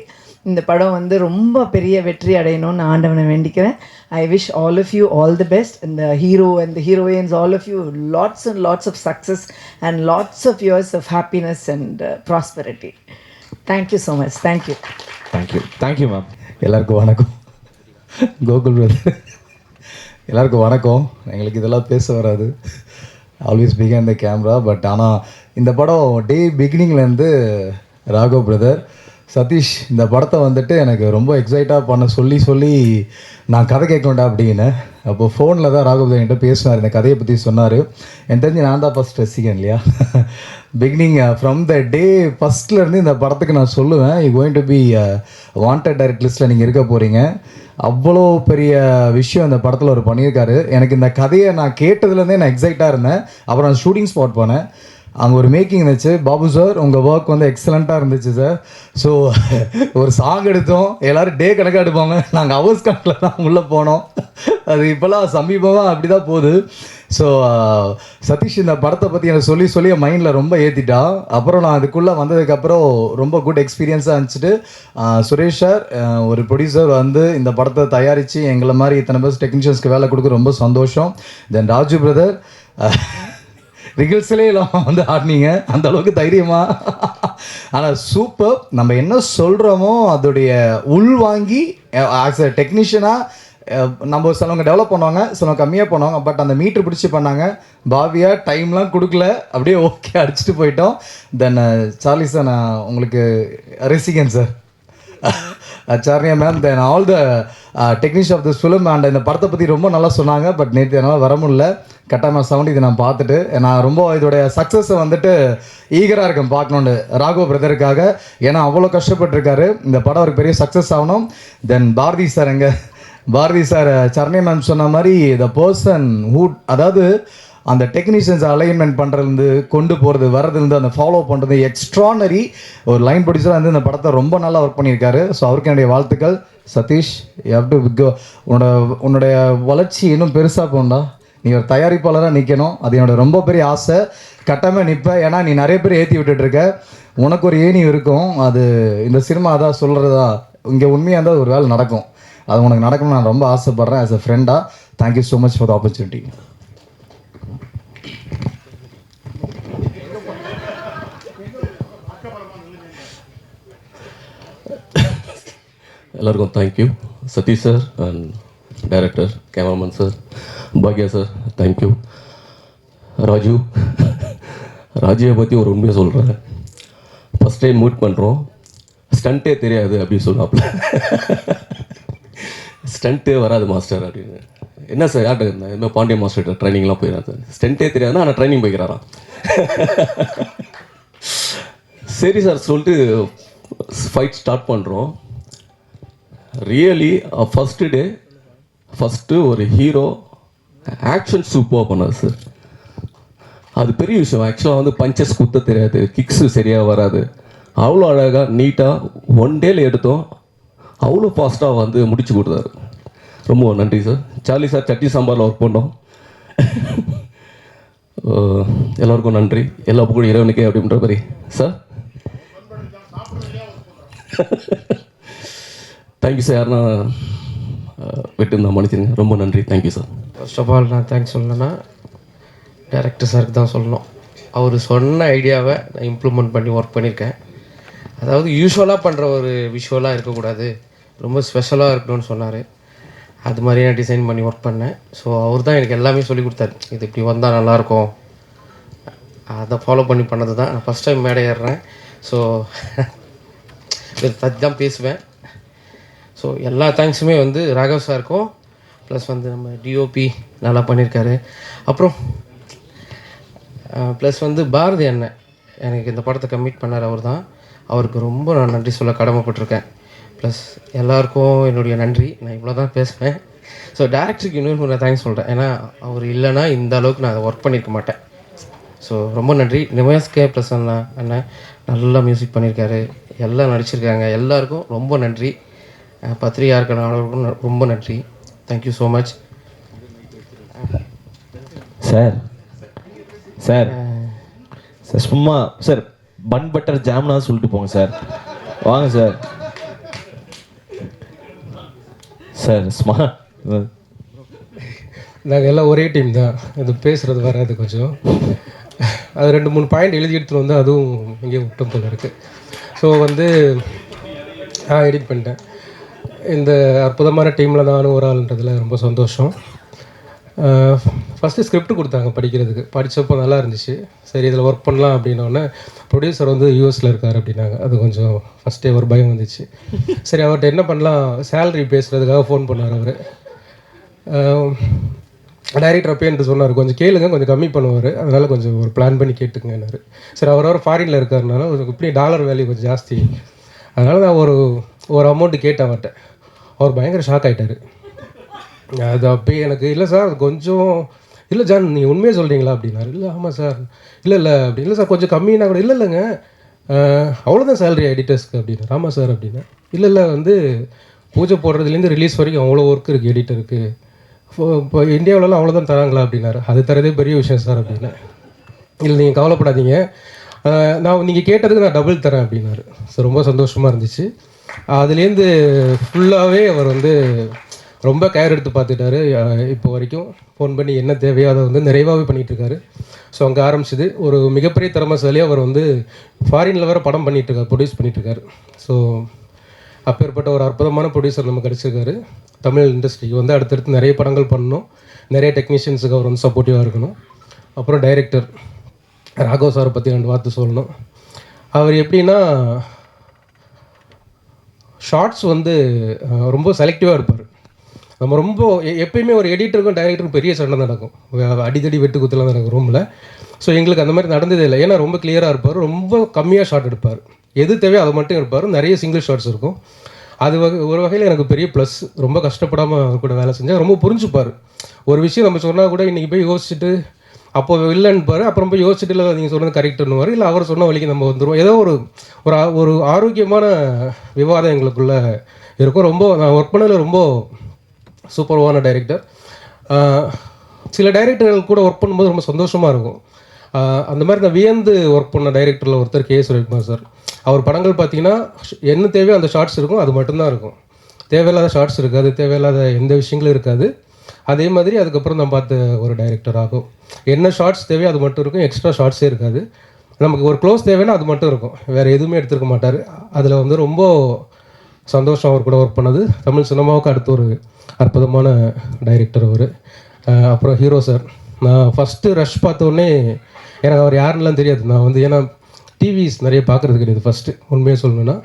இந்த படம் வந்து ரொம்ப பெரிய வெற்றி அடையணும்னு ஆண்டவனை வேண்டிக்கிறேன். I wish all of you all the best. இந்த hero and the heroines, all of you, lots and lots of success and lots of years of happiness and prosperity. Thank you so much. Thank you. Thank you ma'am. எல்லாருக்கும் வணக்கம். Gokul brother, எல்லாருக்கும் வணக்கம். எங்களுக்கு இதெல்லாம் பேச வராது, always behind the camera. But ஆனால் இந்த படம் பிகினிங்லேருந்து ராகவ் பிரதர், சதீஷ் இந்த படத்தை வந்துட்டு எனக்கு ரொம்ப எக்ஸைட்டாக பண்ண சொல்லி நான் கதை கேட்கணுண்டா அப்படின்னு. அப்போ ஃபோனில் தான் ராகவ் என்கிட்ட பேசினார், இந்த கதையை பற்றி சொன்னார். எனக்கு தெரிஞ்சு நான் தான் ஃபஸ்ட் ரசிகன் இல்லையா. பிகினிங் ஃப்ரம் த டே ஃபஸ்ட்லேருந்து இந்த படத்துக்கு நான் சொல்லுவேன், you going to be wanted direct லிஸ்ட்டில் நீங்கள் இருக்க போகிறீங்க. அவ்வளோ பெரிய விஷயம் இந்த படத்தில் அவர் பண்ணியிருக்காரு. எனக்கு இந்த கதையை நான் கேட்டதுலேருந்தே நான் எக்ஸைட்டாக இருந்தேன். அப்புறம் நான் ஷூட்டிங் ஸ்பாட் போனேன், அங்கே ஒரு மேக்கிங் இருந்துச்சு. பாபு சார், உங்கள் ஒர்க் வந்து எக்ஸலண்ட்டாக இருந்துச்சு சார். ஸோ ஒரு சாங் எடுத்தோம், எல்லோரும் டே கணக்காக எடுப்பாங்க, நாங்கள் ஹவர்ஸ் கணக்கில் தான் உள்ளே போனோம். அது இப்போல்லாம் சமீபமாக அப்படி தான் போகுது. ஸோ சதீஷ் இந்த படத்தை பற்றி எனக்கு சொல்லி என் மைண்டில் ரொம்ப ஏற்றிட்டா. அப்புறம் நான் அதுக்குள்ளே வந்ததுக்கப்புறம் ரொம்ப குட் எக்ஸ்பீரியன்ஸாக இருந்துச்சுட்டு, சுரேஷ் சார் ஒரு ப்ரொடியூசர் வந்து இந்த படத்தை தயாரித்து எங்களை மாதிரி இத்தனை பேர் டெக்னீஷியன்ஸ்க்கு வேலை கொடுக்க ரொம்ப சந்தோஷம். தென் ராஜு பிரதர், ரிகல்ஸ்லே இல்லாமல் வந்து ஆடினீங்க, அந்த அளவுக்கு தைரியமா. ஆனால் சூப்பர். நம்ம என்ன சொல்கிறோமோ அதோடைய உள்வாங்கி ஆஸ் அ டெக்னீஷியனாக நம்ம சிலவங்க டெவலப் பண்ணுவாங்க, சிலவங்க கம்மியாக பண்ணுவாங்க. பட் அந்த மீட்ரு பிடிச்சி பண்ணாங்க. பாவியாக டைம்லாம் கொடுக்கல, அப்படியே ஓகே அடிச்சுட்டு போயிட்டோம். தென் சார்லி சார், நான் உங்களுக்கு ரசிகன் sir, Saranya ma'am, then all the technician of this film. And இந்த படத்தை பற்றி ரொம்ப நல்லா சொன்னாங்க. பட் நேற்று என்னால் வர முடியல, கட்டாயமாக சவுண்ட் இதை நான் பார்த்துட்டு நான் ரொம்ப இதோடைய சக்ஸஸை வந்துட்டு ஈகராக இருக்கேன் பார்க்கணுன்னு ராகவ் பிரதருக்காக. ஏன்னா அவ்வளோ கஷ்டப்பட்டுருக்காரு, இந்த படம் அவருக்கு பெரிய சக்ஸஸ் ஆகணும். Then Bharathi sir, Bharathi sir, Saranya ma'am சொன்ன மாதிரி த பர்சன் ஹூ, அதாவது அந்த டெக்னீஷியன்ஸ் அலைன்மெண்ட் பண்ணுறதுலேருந்து கொண்டு போகிறது வரதுலேருந்து அந்த ஃபாலோ பண்ணுறது எக்ஸ்ட்ரானரி ஒரு லைன் ப்ரொடியூசராக வந்து இந்த படத்தை ரொம்ப நல்லா ஒர்க் பண்ணியிருக்காரு. ஸோ அவருக்கு என்னுடைய வாழ்த்துக்கள். Sathish, you have to go, உன்னுடைய வளர்ச்சி இன்னும் பெருசாக போகணும்டா, நீ ஒரு தயாரிப்பாளராக நிற்கணும். அது என்னோட ரொம்ப பெரிய ஆசை. கட்டாயமாக நிற்பேன், ஏன்னா நீ நிறைய பேர் ஏற்றி விட்டுட்ருக்க, உனக்கு ஒரு ஏணி இருக்கும். அது இந்த சினிமா தான் சொல்கிறதா, இங்கே உண்மையாக இருந்தால் ஒரு வேலை நடக்கும். அது உனக்கு நடக்கணும்னு நான் ரொம்ப ஆசைப்பட்றேன் ஆஸ் அ ஃப்ரெண்டாக. Thank you so much for the opportunity. எல்லாருக்கும் thank you. Sathish sir and director, cameraman sir, பாக்யா சார், தேங்க்யூ. ராஜுவை பற்றி ஒரு உண்மையை சொல்கிறேன். ஃபஸ்ட் டைம் மீட் பண்ணுறோம், ஸ்டண்ட்டே தெரியாது அப்படின்னு சொன்னாப்புல. ஸ்டண்ட்டே வராது மாஸ்டர் அப்படின்னு. என்ன சார், யார்கிட்ட இருந்தேன், இதுமாதிரி பாண்டிய மாஸ்டர்கிட்ட ட்ரைனிங்லாம் போயிடறேன் சார். ஸ்டண்ட்டே தெரியாதுன்னா ஆனால் ட்ரைனிங் போய்க்கிறாராம். சரி சார் சொல்லிட்டு ஃபைட் ஸ்டார்ட் பண்ணுறோம். ரியலி ஃபஸ்ட்டு டே, ஃபஸ்ட்டு ஒரு ஹீரோ ஆக்ஷன் சூப்பராக பண்ணார் சார். அது பெரிய விஷயம். ஆக்சுவலாக வந்து பஞ்சஸ் குத்த தெரியாது, கிக்ஸு சரியாக வராது. அவ்வளோ அழகாக நீட்டாக 1 டேல எடுத்தோம், அவ்வளோ ஃபாஸ்ட்டாக வந்து முடிச்சு கொடுத்தாரு. ரொம்ப நன்றி சார். சார்லி சார் சட்னி சாம்பாரில் ஒர்க் பண்ணோம். எல்லாருக்கும் நன்றி. எல்லா புகழும் இறைவனுக்கே அப்படின்ற மாதிரி சார். Thank you sir. யாருன்னா விட்டுருந்தா மன்னிச்சிருங்க. ரொம்ப நன்றி. Thank you sir. First of all நான் தேங்க்ஸ் சொல்லணும்னா டேரக்டர் சாருக்கு தான் சொல்லணும். அவர் சொன்ன ஐடியாவை நான் இம்ப்ளிமெண்ட் பண்ணி ஒர்க் பண்ணியிருக்கேன். அதாவது யூஸ்வலாக பண்ணுற ஒரு விஷுவலாக இருக்கக்கூடாது, ரொம்ப ஸ்பெஷலாக இருக்கணும்னு சொன்னார். அது மாதிரியே நான் டிசைன் பண்ணி ஒர்க் பண்ணேன். ஸோ அவர் தான் எனக்கு எல்லாமே சொல்லி கொடுத்தாரு. இது இப்படி வந்தால் நல்லாயிருக்கும், அதை ஃபாலோ பண்ணி பண்ணது தான். நான் ஃபஸ்ட் டைம் மேடை ஏறுறேன். ஸோ தச்சு தான் பேசுவேன். ஸோ எல்லா தேங்க்ஸுமே வந்து ராகவ் சாருக்கும், ப்ளஸ் வந்து நம்ம டிஓபி நல்லா பண்ணியிருக்காரு. அப்புறம் ப்ளஸ் வந்து பாரதி அண்ணன் எனக்கு இந்த படத்தை கமிட் பண்ணார். அவர் தான். அவருக்கு ரொம்ப நான் நன்றி சொல்ல கடமைப்பட்டிருக்கேன். ப்ளஸ் எல்லாருக்கும் என்னுடைய நன்றி. நான் இவ்வளோ தான் பேசுவேன். ஸோ டேரக்டருக்கு இன்னொரு நான் தேங்க்ஸ் சொல்கிறேன். ஏன்னா அவர் இல்லைன்னா இந்த அளவுக்கு நான் அதை ஒர்க் பண்ணியிருக்க மாட்டேன். ஸோ ரொம்ப நன்றி. நிமேஸ்கே ப்ளஸ் அண்ணன் நல்லா மியூசிக் பண்ணியிருக்காரு, எல்லாம் நடிச்சிருக்காங்க. எல்லாருக்கும் ரொம்ப நன்றி. பத்திரிகை இருக்கிறவங்களுக்கும் ரொம்ப நன்றி. Thank you so much sir. Sir sir சும்மா சார் பன் பட்டர் ஜாம்னா சொல்லிட்டு போங்க சார். வாங்க சார். சார் சும்மா நாங்கள் எல்லாம் ஒரே டீம் தான். இது பேசுகிறது வராது கொஞ்சம். அது 2-3 பாயிண்ட் எழுதி எடுத்துகிட்டு வந்து அதுவும் இங்கே விட்டம் போல இருக்குது. ஸோ வந்து நான் எடிட் பண்ணிட்டேன். இந்த அற்புதமான டீமில் நானும் ஒரு ஆளுன்றதுல ரொம்ப சந்தோஷம். ஃபஸ்ட்டு ஸ்கிரிப்ட் கொடுத்தாங்க படிக்கிறதுக்கு. படித்தப்போ நல்லா இருந்துச்சு. சரி இதில் ஒர்க் பண்ணலாம் அப்படின்னோடனே ப்ரொடியூசர் வந்து யூஎஸில் இருக்கார் அப்படின்னாங்க. அது கொஞ்சம் ஃபஸ்ட்டே ஒரு பயம் வந்துச்சு. சரி அவர்கிட்ட என்ன பண்ணலாம், சேலரி பேசுகிறதுக்காக ஃபோன் பண்ணார் அவர். டைரக்டர் அப்போ என்று சொன்னார், கொஞ்சம் கேளுங்க, கொஞ்சம் கம்மி பண்ணுவார், அதனால் கொஞ்சம் ஒரு பிளான் பண்ணி கேட்டுங்கன்னாரு. சரி அவர் ஃபாரினில் இருக்காருனால இப்படி டாலர் வேல்யூ கொஞ்சம் ஜாஸ்தி, அதனால் நான் ஒரு அமௌண்ட்டு கேட்டேன் அவர்கிட்ட. அவர் பயங்கர ஷாக் ஆகிட்டார். அது அப்போ எனக்கு இல்லை சார் கொஞ்சம் இல்லை ஜான் நீங்கள் உண்மையாக சொல்கிறீங்களா அப்படின்னாரு. இல்லை ஆமாம் சார். இல்லை அப்படி இல்லை சார் கொஞ்சம் கம்மின்னா கூட இல்லைங்க அவ்வளோதான் சேலரி எடிட்டர்ஸ்க்கு அப்படின்னாரு. ஆமாம் சார் அப்படின்னா. இல்லை வந்து பூஜை போடுறதுலேருந்து ரிலீஸ் வரைக்கும் அவ்வளோ ஒர்க் இருக்குது எடிட்டருக்கு, இப்போ இந்தியாவிலலாம் அவ்வளோதான் தராங்களா அப்படின்னாரு. அது தரதே பெரிய விஷயம் சார் அப்படின்னா. இல்லை நீங்கள் கவலைப்படாதீங்க, நான் நீங்கள் கேட்டதுக்கு நான் டபுள் தரேன் அப்படின்னாரு. ஸோ ரொம்ப சந்தோஷமாக இருந்துச்சு. அதுலேருந்து ஃபுல்லாகவே அவர் வந்து ரொம்ப கேர் எடுத்து பார்த்துட்டாரு. இப்போ வரைக்கும் ஃபோன் பண்ணி என்ன தேவையோ அதை வந்து நிறைவாகவே பண்ணிகிட்ருக்காரு. ஸோ அங்கே ஆரம்பிச்சிது ஒரு மிகப்பெரிய திறமைசாலியாக அவர் வந்து ஃபாரினில் வேறு படம் பண்ணிகிட்ருக்காரு, ப்ரொடியூஸ் பண்ணிகிட்ருக்காரு. ஸோ அப்பேற்பட்ட ஒரு அற்புதமான ப்ரொடியூசர் நம்ம கிடச்சிருக்காரு. தமிழ் இண்டஸ்ட்ரிக்கு வந்து அடுத்தடுத்து நிறைய படங்கள் பண்ணணும், நிறைய டெக்னீஷியன்ஸுக்கு அவர் வந்து சப்போர்ட்டிவாக இருக்கணும். அப்புறம் டைரக்டர் ராகவ் சாரை பற்றி 2 வார்த்தை சொல்லணும். அவர் எப்படின்னா ஷார்ட்ஸ் வந்து ரொம்ப செலக்டிவாக இருப்பார். நம்ம ரொம்ப எப்பயுமே ஒரு எடிட்டருக்கும் டைரக்டருக்கும் பெரிய சண்டை நடக்கும், அடிதடி வெட்டு குத்துலாம் நடக்கும் ரூமில். ஸோ எங்களுக்கு அந்த மாதிரி நடந்ததே இல்லை. ஏன்னா ரொம்ப கிளியராக இருப்பார், ரொம்ப கம்மியாக ஷார்ட் எடுப்பார், எது தேவையோ அதை மட்டும் எடுப்பார். நிறைய சிங்கிள் ஷார்ட்ஸ் இருக்கும். அது ஒரு வகையில் எனக்கு பெரிய ப்ளஸ். ரொம்ப கஷ்டப்படாமல் அவர் கூட வேலை செஞ்சால் ரொம்ப புரிஞ்சுப்பார். ஒரு விஷயம் நம்ம சொன்னால் கூட இன்றைக்கி போய் யோசிச்சுட்டு அப்போ இல்லைன்னுப்பார், அப்புறம் போய் யோசிச்சுட்டு இல்லை நீங்கள் சொன்னது கரெக்டுன்னுவார், இல்லை அவர் சொன்ன வழிக்கு நம்ம வந்துடுவோம். ஏதோ ஒரு ஆரோக்கியமான விவாதம் எங்களுக்குள்ளே இருக்கும். ரொம்ப நான் ஒர்க் பண்ணதில் ரொம்ப சூப்பர்வான டைரக்டர். சில டைரக்டர்கள் கூட ஒர்க் பண்ணும்போது ரொம்ப சந்தோஷமாக இருக்கும். அந்த மாதிரி நான் வியந்து ஒர்க் பண்ண டைரக்டரில் ஒருத்தர் கே. சுரவிக்குமார் சார். அவர் படங்கள் பார்த்தீங்கன்னா என்ன தேவையோ அந்த ஷார்ட்ஸ் இருக்கும், அது மட்டும்தான் இருக்கும். தேவையில்லாத ஷார்ட்ஸ் இருக்காது, தேவையில்லாத எந்த விஷயங்களும் இருக்காது. அதே மாதிரி அதுக்கப்புறம் நான் பார்த்த ஒரு டைரக்டர் ஆகும். என்ன ஷார்ட்ஸ் தேவையோ அது மட்டும் இருக்கும், எக்ஸ்ட்ரா ஷார்ட்ஸே இருக்காது. நமக்கு ஒரு க்ளோஸ் தேவைன்னா அது மட்டும் இருக்கும், வேறு எதுவுமே எடுத்துருக்க மாட்டார். அதில் வந்து ரொம்ப சந்தோஷம் அவர் கூட ஒர்க் பண்ணது. தமிழ் சினிமாவுக்கு அடுத்த ஒரு அற்புதமான டைரக்டர் அவர். அப்புறம் ஹீரோ சார். நான் ஃபஸ்ட்டு ரஷ் பார்த்தோன்னே எனக்கு அவர் யாருன்னெலாம் தெரியாது. நான் வந்து ஏன்னா டிவிஸ் நிறைய பார்க்குறது கிடையாது ஃபஸ்ட்டு, உண்மையாக சொல்லணுன்னா.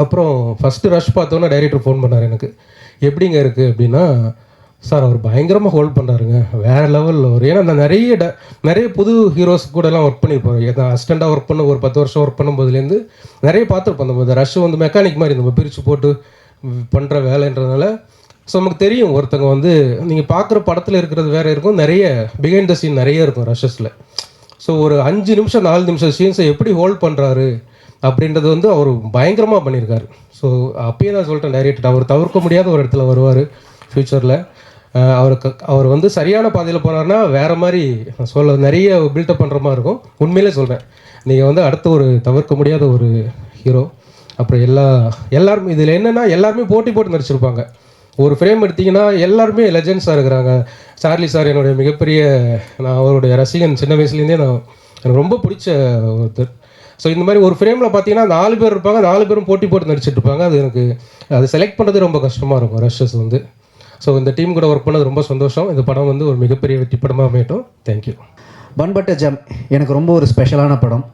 அப்புறம் ஃபஸ்ட்டு ரஷ் பார்த்தோன்னே டைரக்டர் ஃபோன் பண்ணார் எனக்கு, எப்படிங்க இருக்குது அப்படின்னா. சார் அவர் பயங்கரமாக ஹோல்ட் பண்ணுறாருங்க, வேறு லெவலில் அவர். ஏன்னா நான் நிறைய புது ஹீரோஸ் கூடலாம் ஒர்க் பண்ணியிருப்போம். நான் அசிஸ்டண்ட்டாக ஒர்க் பண்ண ஒரு 10 வருஷம் ஒர்க் பண்ணும்போதுலேருந்து நிறைய பார்த்துருப்போம். அந்த ரஷ் வந்து மெக்கானிக் மாதிரி நம்ம பிரித்து போட்டு பண்ணுற வேலைன்றதுனால ஸோ நமக்கு தெரியும் ஒருத்தங்க வந்து நீங்கள் பார்க்குற படத்தில் இருக்கிறது வேறு இருக்கும், நிறைய பிஹைண்ட் த சீன் நிறைய இருக்கும் ரஷஸில். ஸோ ஒரு 5 நிமிஷம் 4 நிமிஷம் சீன்ஸை எப்படி ஹோல்ட் பண்ணுறாரு அப்படின்றது வந்து அவர் பயங்கரமாக பண்ணியிருக்காரு. ஸோ அப்பயே நான் சொல்லிட்டேன் டைரக்டர், அவர் தவிர்க்க முடியாத ஒரு இடத்துல வருவார் ஃப்யூச்சரில். அவர் வந்து சரியான பாதையில் போனார்னா வேறு மாதிரி சொல்ல நிறைய பில்டப் பண்ணுற மாதிரி இருக்கும். உண்மையிலே சொல்கிறேன், நீங்கள் வந்து அடுத்த ஒரு தவிர்க்க முடியாத ஒரு ஹீரோ. அப்புறம் எல்லாருமே இதில் என்னென்னா எல்லாருமே போட்டு நடிச்சிருப்பாங்க. ஒரு ஃப்ரேம் எடுத்திங்கன்னா எல்லாருமே லெஜெண்ட்ஸாக இருக்கிறாங்க. சார்லி சார் என்னுடைய மிகப்பெரிய, நான் அவருடைய ரசிகன் சின்ன வயசுலேருந்தே. எனக்கு ரொம்ப பிடிச்ச ஒருத்தர். ஸோ இந்த மாதிரி ஒரு ஃப்ரேமில் பார்த்தீங்கன்னா 4 பேர் இருப்பாங்க, 4 பேரும் போட்டு நடிச்சிட்டு இருப்பாங்க. அது எனக்கு அது செலக்ட் பண்ணுறது ரொம்ப கஷ்டமாக இருக்கும் ரஷஸ் வந்து. ஸோ இந்த டீம் கூட ஒர்க் பண்ணது ரொம்ப சந்தோஷம். இந்த படம் வந்து ஒரு மிகப்பெரிய வெற்றி படமாக அமையட்டும். தேங்க்யூ. பன் பட்டர் ஜாம் எனக்கு ரொம்ப ஒரு ஸ்பெஷலான படம்.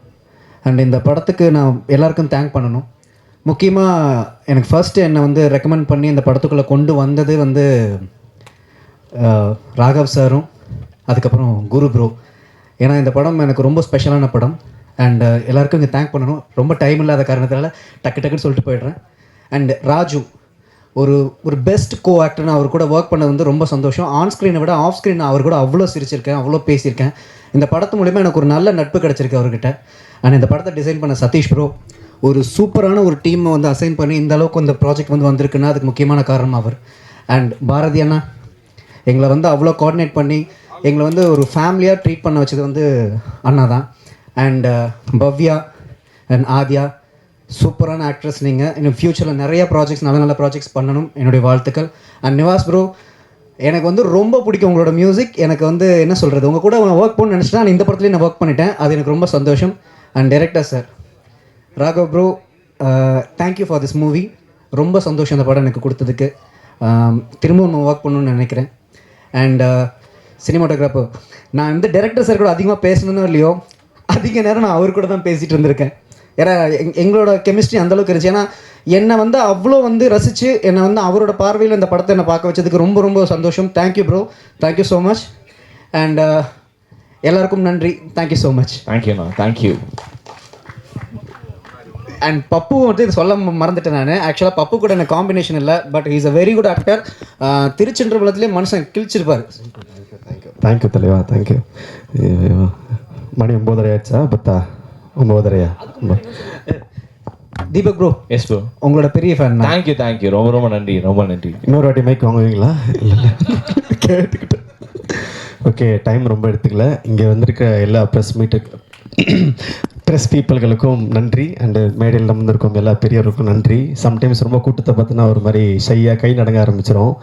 அண்ட் இந்த படத்துக்கு நான் எல்லாருக்கும் தேங்க் பண்ணணும். முக்கியமாக எனக்கு ஃபர்ஸ்ட்டு என்னை வந்து ரெக்கமெண்ட் பண்ணி இந்த படத்துக்குள்ளே கொண்டு வந்தது வந்து ராகவ் சாரும் அதுக்கப்புறம் குரு ப்ரோ. ஏன்னா இந்த படம் எனக்கு ரொம்ப ஸ்பெஷலான படம். அண்ட் எல்லாருக்கும் இங்கே தேங்க் பண்ணணும். ரொம்ப டைம் இல்லாத காரணத்தினால டக்குன்னு சொல்லிட்டு போயிடுறேன். அண்ட் ராஜு ஒரு பெஸ்ட் கோ ஆக்டர்னு அவர் கூட ஒர்க் பண்ணது வந்து ரொம்ப சந்தோஷம். ஆன் ஸ்க்ரீனை விட ஆஃப் ஸ்க்ரீன் அவர் கூட அவ்வளோ சிரிச்சிருக்கேன், அவ்வளோ பேசியிருக்கேன். இந்த படத்து மூலிமா எனக்கு ஒரு நல்ல நட்பு கிடச்சிருக்கு அவர்கிட்ட. அண்ட் இந்த படத்தை டிசைன் பண்ண சதீஷ் ப்ரோ ஒரு சூப்பரான ஒரு டீமை வந்து அசைன் பண்ணி இந்த அளவுக்கு இந்த ப்ராஜெக்ட் வந்து வந்திருக்குன்னா அதுக்கு முக்கியமான காரணம் அவர். அண்ட் பாரதி அண்ணா எங்களை வந்து அவ்வளோ கோஆர்டினேட் பண்ணி எங்களை வந்து ஒரு ஃபேமிலியாக ட்ரீட் பண்ண வச்சது வந்து அண்ணா தான். அண்ட் பவ்யா அண்ட் ஆத்யா சூப்பரான ஆக்ட்ரஸ். நீங்கள் இன்னும் ஃப்யூச்சரில் நிறைய ப்ராஜெக்ட்ஸ் நல்ல ப்ராஜெக்ட்ஸ் பண்ணணும், என்னுடைய வாழ்த்துக்கள். அண்ட் நிவாஸ் ப்ரோ எனக்கு வந்து ரொம்ப பிடிக்கும் உங்களோட மியூசிக். எனக்கு வந்து என்ன சொல்கிறது, உங்கள் கூட ஒர்க் பண்ணணும்னு நினச்சிட்டேன். நான் இந்த படத்துலேயே நான் ஒர்க் பண்ணிட்டேன், அது எனக்கு ரொம்ப சந்தோஷம். And director sir Raghav bro, thank you for this movie. ரொம்ப சந்தோஷம் இந்த படம் எனக்கு கொடுத்ததுக்கு. திரும்பவும் நான் ஒர்க் பண்ணணும்னு நினைக்கிறேன். அண்ட் சினிமாட்டோகிராஃபர் நான் வந்து டைரக்டர் சார் கூட அதிகமாக பேசணுன்னு இல்லையோ அதிக நேரம் நான் அவர் கூட தான் பேசிகிட்டு இருந்திருக்கேன். ஏன்னா எங்களோட கெமிஸ்ட்ரி அந்தளவுக்கு இருந்துச்சு. ஏன்னா என்னை வந்து அவ்வளோ வந்து ரசித்து என்னை வந்து அவரோட பார்வையில் இந்த படத்தை என்னை பார்க்க வச்சதுக்கு ரொம்ப ரொம்ப சந்தோஷம். Thank you bro, thank you so much. And எல்லாருக்கும் நன்றி. Thank you so much. தேங்க்யூண்ணா, தேங்க்யூ. அண்ட் பப்பு வந்து இது சொல்ல மறந்துட்டேன் நான். ஆக்சுவலாக பப்பு கூட எனக்கு காம்பினேஷன் இல்லை, but is a very good actor. திருச்சின்றபுரத்துலேயே மனுஷன் கிழிச்சிருப்பார். தேங்க்யூ தலைவா, தேங்க்யூ. மணி 9:30 ஆயிடுச்சா? 9:30. தீபக் ப்ரோ. எஸ் ப்ரோ, உங்களோட பெரிய ஃபேன். தேங்க்யூ. ரொம்ப நன்றி, ரொம்ப நன்றி. இன்னொரு வாட்டி மைக் வாங்குவீங்களா? இல்லை கேட்டுக்கிட்டேன். ஓகே, டைம் ரொம்ப எடுத்துக்கல. இங்கே வந்திருக்க எல்லா ப்ரெஸ் பீப்புள்களுக்கும் நன்றி. அண்டு மேடையில் வந்திருக்கும் எல்லா பெரியவருக்கும் நன்றி. சம்டைம்ஸ் ரொம்ப கூட்டத்தை பார்த்தினா ஒரு மாதிரி ஷையாக கை நடங்க ஆரம்பிச்சிடும்,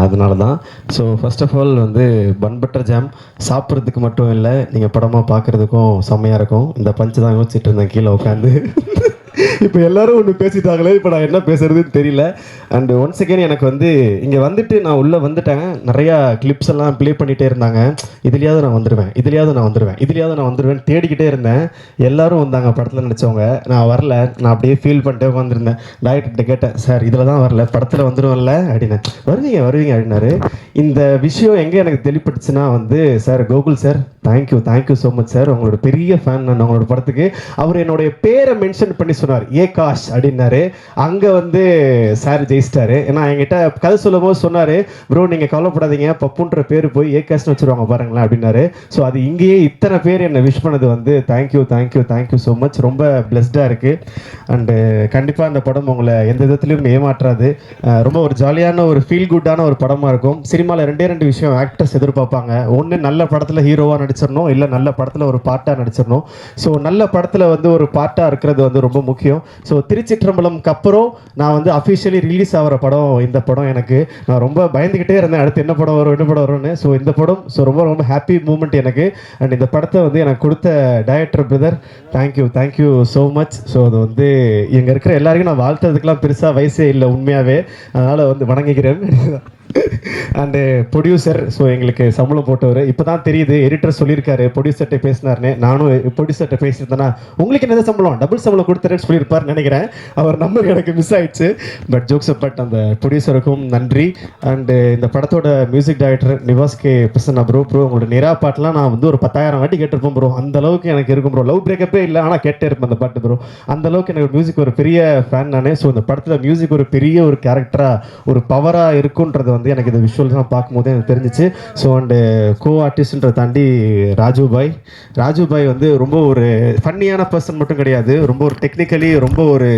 அதனால தான். ஸோ ஃபர்ஸ்ட் ஆஃப் ஆல் வந்து பன் பட்டர் ஜாம் சாப்பிட்றதுக்கு மட்டும் இல்லை, நீங்கள் படமாக பார்க்குறதுக்கும் செம்மையாக இருக்கும். இந்த பஞ்சு தான் யோசிச்சுட்டு இருந்தேன் கீழே உட்காந்து. இப்போ எல்லாரும் ஒன்று பேசிட்டாங்களே, இப்போ நான் என்ன பேசுறதுன்னு தெரியல. அண்டு ஒன்ஸ் அகேன் எனக்கு வந்து இங்கே வந்துட்டு நான் உள்ளே வந்துட்டேன். நிறையா கிளிப்ஸ் எல்லாம் ப்ளே பண்ணிகிட்டே இருந்தாங்க. இதுலையாவது நான் வந்துடுவேன் தேடிக்கிட்டே இருந்தேன். எல்லாரும் வந்தாங்க படத்தில் நடித்தவங்க. நான் வரல, நான் அப்படியே ஃபீல் பண்ணிட்டே உட்காந்துருந்தேன். டைரக்டர்கிட்ட கேட்டேன், சார் இதில் தான் வரல, படத்தில் வந்துடுவேன்ல அப்படின்னு. வருவீங்க அப்படின்னாரு. இந்த விஷயம் எங்கே எனக்கு தெளிப்பட்டுச்சுன்னா வந்து sir Gokul sir, thank you so much sir. உங்களோட பெரிய ஃபேன் நான் உங்களோட படத்துக்கு. அவர் என்னுடைய பேரை மென்ஷன் பண்ணி சொன்னார், ஏகாஷ் அப்படின்னாரு. அங்கே வந்து சார் ஜெயிச்சிட்டாரு. ஏன்னா என்கிட்ட கதை சொல்லும் போது சொன்னார், ப்ரோ நீங்கள் கவலைப்படாதீங்க, பப்புன்ற பேர் போய் ஏகாஷ்னு வச்சுருவாங்க பாருங்களேன் அப்படின்னாரு. ஸோ அது இங்கேயே இத்தனை பேர் என்னை விஷ் பண்ணது வந்து தேங்க்யூ ஸோ மச். ரொம்ப பிளஸ்டாக இருக்குது. அண்டு கண்டிப்பாக அந்த படம் உங்களை எந்த விதத்துலையும் ஏமாற்றாது. ரொம்ப ஒரு ஜாலியான ஒரு ஃபீல் குட்டான ஒரு படமாக இருக்கும். சினிமாவில் 2 விஷயம் ஆக்டர்ஸ் எதிர்பார்ப்பாங்க. ஒன்று நல்ல படத்தில் ஹீரோவாக நடிச்சிடணும், இல்லை நல்ல படத்தில் ஒரு பாட்டாக நடிச்சிடணும். ஸோ நல்ல படத்தில் வந்து ஒரு பாட்டாக இருக்கிறது வந்து ரொம்ப முக்கியம். ஸோ திருச்சிற்றம்பலம்க்கு அப்புறம் நான் வந்து அஃபிஷியலி ரிலீஸ் ஆகிற படம் இந்த படம். எனக்கு நான் ரொம்ப பயந்துக்கிட்டே இருந்தேன், அடுத்து என்ன படம் வரும்னு. ஸோ இந்த படம் ரொம்ப ஹாப்பி மூமெண்ட் எனக்கு. அண்ட் இந்த படத்தை வந்து எனக்கு கொடுத்த director brother, thank you so much. So அது வந்து இங்கே இருக்கிற எல்லாருக்கும் நான் வாழ்த்துறதுக்கெலாம் பெருசாக வயசே இல்லை உண்மையாகவே, அதனால் வந்து வணங்குகிறேன். அண்டு ப்ரொடியூசர், ஸோ எங்களுக்கு சம்பளம் போட்டவர். இப்போ தான் தெரியுது, எடிட்டர் சொல்லியிருக்காரு ப்ரொடியூசர்கிட்ட பேசினார்னே. நானும் ப்ரொடியூசர்கிட்ட பேசியிருந்தேன்னா உங்களுக்கு என்னது சம்பளம், டபுள் சம்பளம் கொடுத்துறேன்னு சொல்லியிருப்பார்னு நினைக்கிறேன். அவர் நம்பர் எனக்கு மிஸ் ஆயிடுச்சு. பட் ஜோக்ஸ் பட் அந்த ப்ரொடியூசருக்கும் நன்றி. அண்டு இந்த படத்தோட music director Nivas K Prasanna bro. உங்களோட நிரா பாட்டெலாம் நான் வந்து ஒரு 10,000 வாட்டி கேட்டிருப்போம் ப்ரோ. அந்த அளவுக்கு எனக்கு இருக்கும் ப்ரோ. லவ் பிரேக்கப்பே இல்லை, ஆனால் கேட்டே இருப்பேன் அந்த பாட்டு ப்ரோ. அந்த அளவுக்கு எனக்கு மியூசிக் ஒரு பெரிய ஃபேன் நானே. ஸோ இந்த படத்தில் மியூசிக் ஒரு பெரிய ஒரு கேரக்டராக ஒரு பவராக இருக்குன்றது வந்து எனக்கு இந்த விஷுவல்ஸ்லாம் பார்க்கும்போது எனக்கு தெரிஞ்சிச்சு. ஸோ அண்டு கோ ஆர்டிஸ்ட்ன்றதை தாண்டி ராஜு பாய் வந்து ரொம்ப ஒரு ஃபன்னியான பர்சன் மட்டும் கிடையாது, ரொம்ப ஒரு டெக்னிக்கலி ரொம்ப ஒரு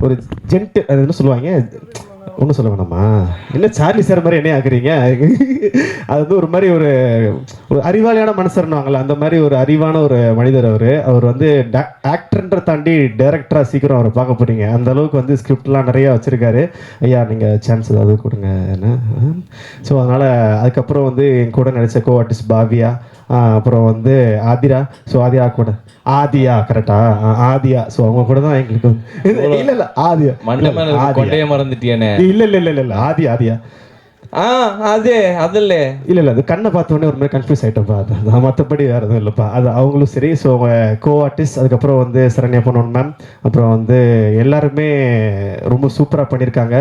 ஒரு ஜென்ட், அது என்ன சொல்லுவாங்க, ஒன்றும் சொல்ல வேணாமா, என்ன சார்லி சார் மாதிரி என்ன ஆக்குறீங்க. அது வந்து ஒரு மாதிரி ஒரு அறிவாளியான மனுஷர்னுவாங்கள்ல, அந்த மாதிரி ஒரு அறிவான ஒரு மனிதர் அவர் வந்து ஆக்டர்ன்ற தாண்டி டைரக்டராக சீக்கிரம் அவரை பார்க்க போகிறீங்க. அந்த அளவுக்கு வந்து ஸ்கிரிப்ட்லாம் நிறையா வச்சுருக்காரு. ஐயா நீங்கள் சான்ஸ் ஏதாவது கொடுங்க என்ன. ஸோ அதனால் அதுக்கப்புறம் வந்து என் கூட நடித்த கோ ஆர்டிஸ்ட் பாவியா, அப்புறம் வந்து ஆதிரா. ஸோ ஆதியா கரெக்டா, ஆதியா. ஸோ அவங்க கூட தான் எங்களுக்கு இல்லை ஆதியா கொண்டைய மறந்துட்டியானே. இல்லை ஆதியா அதில் இல்லை அது கண்ணை பார்த்தோன்னே ஒரு மாதிரி கன்ஃபியூஸ் ஆகிட்டோம்ப்பா. அது மற்றபடி வேறு எதுவும் இல்லைப்பா. அது அவங்களும் சரி. ஸோ கோ ஆர்டிஸ்ட், அதுக்கப்புறம் வந்து சரண்யா பொன்னன் மேம், அப்புறம் வந்து எல்லாருமே ரொம்ப சூப்பராக பண்ணியிருக்காங்க.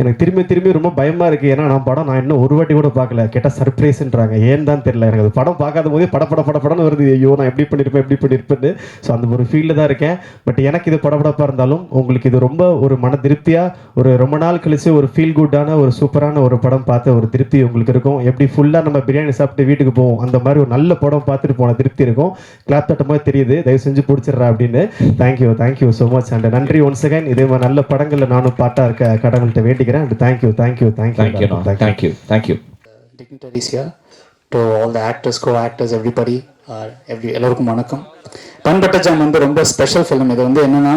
எனக்கு திரும்பி ரொம்ப பயமாக இருக்குது. ஏன்னா நான் இன்னும் ஒரு வாட்டி கூட பார்க்கல. கேட்டால் சர்ப்ரைஸ்ன்றாங்க, ஏன் தான் தெரியல. எனக்கு அது படம் பார்க்காத போதே படப்படன்னு வருது. ஐயோ நான் எப்படி பண்ணியிருப்பேன்னு. ஸோ அந்த ஒரு ஃபீல்டில் தான் இருக்கேன். பட் எனக்கு இது படப்படப்பாக இருந்தாலும் உங்களுக்கு இது ரொம்ப ஒரு மன திருப்தியாக ஒரு ரொம்ப நாள் கழிச்சு ஒரு ஃபீல் குட்டான ஒரு சூப்பரான ஒரு படம் பார்த்து ஒரு திருப்தி உங்களுக்கு இருக்கும். எப்படி ஃபுல்லாக நம்ம பிரியாணி சாப்பிட்டு வீட்டுக்கு போவோம், அந்த மாதிரி ஒரு நல்ல படம் பார்த்துட்டு போன திருப்தி இருக்கும். கிளாப் தட்டமாக தெரியுது. தயவு செஞ்சு பிடிச்சிடுறா அப்படின்னு. Thank you so much. அண்ட் நன்றி ஒன்ஸ் அகைன். இதே மாதிரி நல்ல படங்களில் நானும் பாட்டாக இருக்க கடவுள்கிட்ட வேண்டிக்கிறேன். And thank you. Dignitaries here, to all the actors, co-actors, everybody, எல்லாருக்கும் வணக்கம். பன் பட்டர் ஜாம் வந்து ரொம்ப ஸ்பெஷல் ஃபிலிம். இது வந்து என்னென்னா,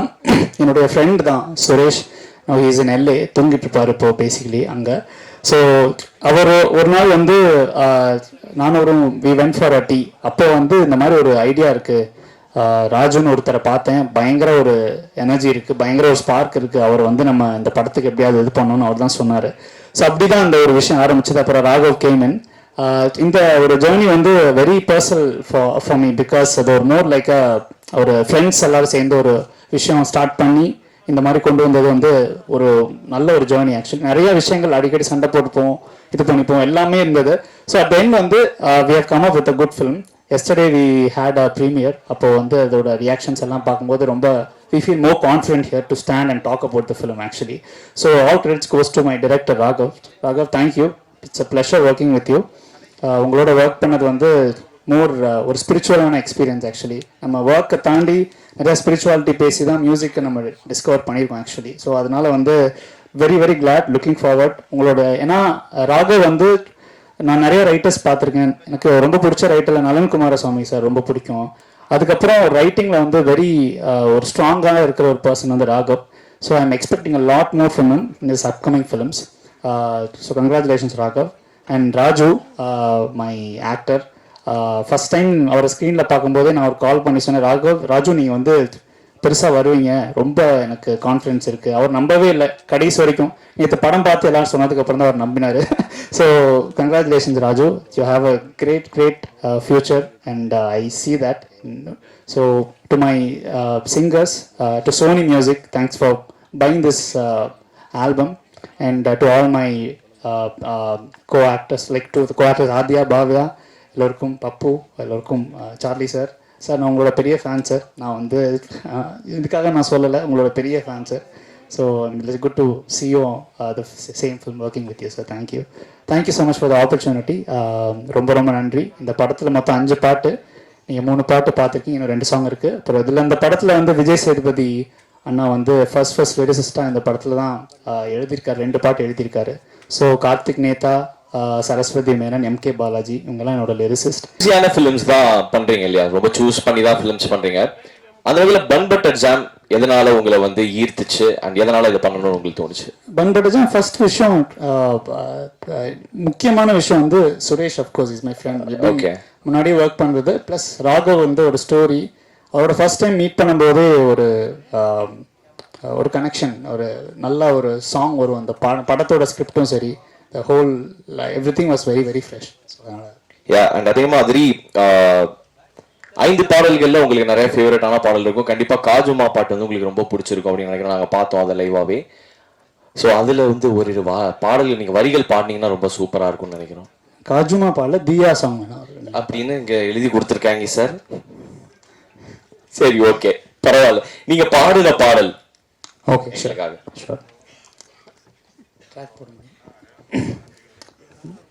என்னுடைய ஃப்ரெண்ட் தான் Suresh. He is in LA, தூங்கிட்டு இருப்பார் இப்போ பேசிக்கலி அங்கே. ஸோ அவர் ஒரு நாள் வந்து நானும் we went for a tea. அப்போ வந்து இந்த மாதிரி ஒரு ஐடியா இருக்குது, ராஜுன்னு ஒருத்தரை பார்த்தேன், பயங்கர ஒரு எனர்ஜி இருக்குது, பயங்கர ஒரு ஸ்பார்க் இருக்குது, அவர் வந்து நம்ம இந்த படத்துக்கு எப்படியாவது இது பண்ணணும்னு அவர் தான் சொன்னார். ஸோ அப்படி தான் அந்த ஒரு விஷயம் ஆரம்பிச்சது. அப்புறம் ராகவ் கேமன். இந்த ஒரு ஜேர்னி வந்து very personal for me, because அது ஒரு மோர் லைக் ஒரு ஃப்ரெண்ட்ஸ் எல்லோரும் சேர்ந்து ஒரு விஷயம் ஸ்டார்ட் பண்ணி இந்த மாதிரி கொண்டு வந்தது வந்து ஒரு நல்ல ஒரு ஜேர்னி. ஆக்சுவலி நிறைய விஷயங்கள் அடிக்கடி சண்டை போட்டுப்போம், இது பண்ணிப்போம், எல்லாமே இருந்தது. ஸோ அட் எண்ட் வந்து we have come up with a good film. Yesterday we had a premiere. அப்போ வந்து அதோட ரியாக்ஷன்ஸ் எல்லாம் பார்க்கும்போது ரொம்ப we feel more confident here to stand and talk about the film actually. So all credits goes to my director Raghav, thank you. It's a pleasure working with you. உங்களோட work பண்ணது வந்து மோர் ஒரு ஸ்பிரிச்சுவலான experience. Actually நம்ம ஒர்க்கை தாண்டி நிறையா spirituality பேசி தான் மியூசிக்கை நம்ம டிஸ்கவர் பண்ணியிருக்கோம் ஆக்சுவலி. ஸோ அதனால் வந்து வெரி கிளாட், லுக்கிங் ஃபார்வர்ட் உங்களோட. ஏன்னா ராகவ் வந்து நான் நிறைய ரைட்டர்ஸ் பார்த்துருக்கேன். எனக்கு ரொம்ப பிடிச்ச ரைட்டரில் நலன் குமாரசுவாமி சார் ரொம்ப பிடிக்கும். அதுக்கப்புறம் ரைட்டிங்கில் வந்து ஒரு ஸ்ட்ராங்காக இருக்கிற ஒரு பர்சன் வந்து Raghav. So I am expecting a lot more from him in this upcoming films. So congratulations Raghav. And Raju, my actor. First time அவரை ஸ்க்ரீனில் பார்க்கும்போதே நான் ஒரு கால் பண்ணி சொன்னேன், ராஜு நீங்கள் வந்து பெருசாக வருவீங்க, ரொம்ப எனக்கு கான்ஃபிடன்ஸ் இருக்குது. அவர் நம்பவே இல்லை கடைசி வரைக்கும். நேற்று படம் பார்த்து எல்லோரும் சொன்னதுக்கப்புறம் தான் அவர் நம்பினார். So congratulations Raju, you have a great future and I see that. So to my singers, to Sony Music, thanks for buying this album, and to all my co-actors, like to the co-actors Adya, Bhavya, எல்லோருக்கும், பப்பு, எல்லோருக்கும், Charlie sir. நான் உங்களோட பெரிய fan sir. நான் வந்து இதுக்காக நான் சொல்லலை, உங்களோட பெரிய fan sir. So it's good to see you the same film working with you sir. thank you so much for the opportunity. ரொம்ப நன்றி. இந்த படத்தில் மொத்தம் 5 பாட்டு, நீங்கள் 3 பாட்டு பார்த்துருக்கீங்க, இன்னும் 2 சாங் இருக்குது. அப்புறம் இதில் இந்த படத்தில் வந்து விஜய் சேதுபதி அண்ணா வந்து ஃபர்ஸ்ட் லிரிசிஸ்டாக இந்த படத்தில் தான் எழுதியிருக்காரு, 2 பாட்டு எழுதியிருக்காரு. ஸோ கார்த்திக் நேதா, சரஸ்வதி மேனன், MK பாலாஜி, இவங்கெல்லாம் என்னோட லிரிசிஸ்ட். ஈஸியான ஃபிலிம்ஸ் தான் பண்ணுறீங்க இல்லையா, ரொம்ப சூஸ் பண்ணி தான் ஃபிலிம்ஸ் பண்ணுறீங்க. அந்த வகையில் பன் பட்டர் ஜாம் எதனால உங்களை வந்து ஈர்த்துச்சு அண்ட் எதனால இதை பண்ணணும்னு உங்களுக்கு தோணுச்சு? பன் பட்டர் ஜாம் ஃபர்ஸ்ட் விஷயம், முக்கியமான விஷயம் வந்து Suresh of course is my friend. Okay, முன்னாடியே ஒர்க் பண்ணுறது. ப்ளஸ் ராகவ் வந்து ஒரு ஸ்டோரி, அவரோட ஃபர்ஸ்ட் டைம் மீட் பண்ணும்போதே ஒரு கனெக்ஷன், ஒரு நல்ல ஒரு சாங் வரும். அந்த படத்தோட ஸ்கிரிப்டும் சரி, the whole everything was very very fresh. So yeah and அதே மாதிரி 5 பாடல்களில் உங்களுக்கு நிறைய ஃபேவரட்டான பாடல் இருக்கும். கண்டிப்பாக காஜுமா பாட்டு வந்து உங்களுக்கு ரொம்ப பிடிச்சிருக்கும் அப்படின்னு நினைக்கிறேன். நாங்கள் பார்த்தோம் அதை லைவாகவே. ஸோ அதில் வந்து ஒரு பாடல் நீங்கள் வரிகள் பாடினீங்கன்னா ரொம்ப சூப்பராக இருக்கும்னு நினைக்கிறோம். காஜுமா பாடல தியா சாங் அப்படின்னு இங்கே எழுதி கொடுத்துருக்காங்க சார். சரி, ஓகே, பரவாயில்ல. நீங்கள் பாடுன பாடல் ஓகே ஷூர். ட்ராக் போடுங்க.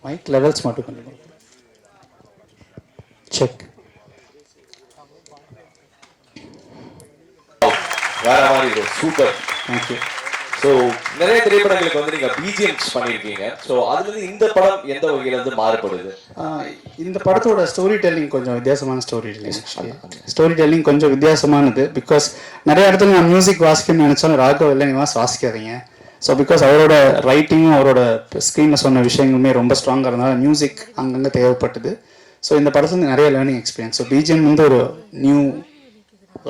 மைக் லெவல்ஸ் மட்டும் பண்ணுங்க. செக். வேற மாதிரி இது சூப்பர். தேங்க்யூ. ஸோ நிறைய திரைப்படங்களுக்கு வந்து நீங்கள் பிஜிஎம்ஸ் பண்ணியிருக்கீங்க. ஸோ அதுலேருந்து இந்த படம் எந்த வகையில் வந்து மாறுபடுது? இந்த படத்தோட ஸ்டோரி டெல்லிங் கொஞ்சம் வித்தியாசமான ஸ்டோரி டெல்லிங் கொஞ்சம் வித்தியாசமானது. பிகாஸ் நிறைய இடத்துல நான் மியூசிக் வாசிக்கணும்னு நினச்சாலும் ராகவ் இல்லை நீ வாசிக்காதீங்க. ஸோ பிகாஸ் அவரோட ரைட்டிங்கும் அவரோட ஸ்க்ரீனில் சொன்ன விஷயங்களுமே ரொம்ப ஸ்ட்ராங்காக இருந்தனால மியூசிக் அங்கங்கே தேவைப்பட்டது. ஸோ இந்த படத்துல நிறைய லேர்னிங் எக்ஸ்பீரியன்ஸ். ஸோ பிஜிஎம் வந்து ஒரு new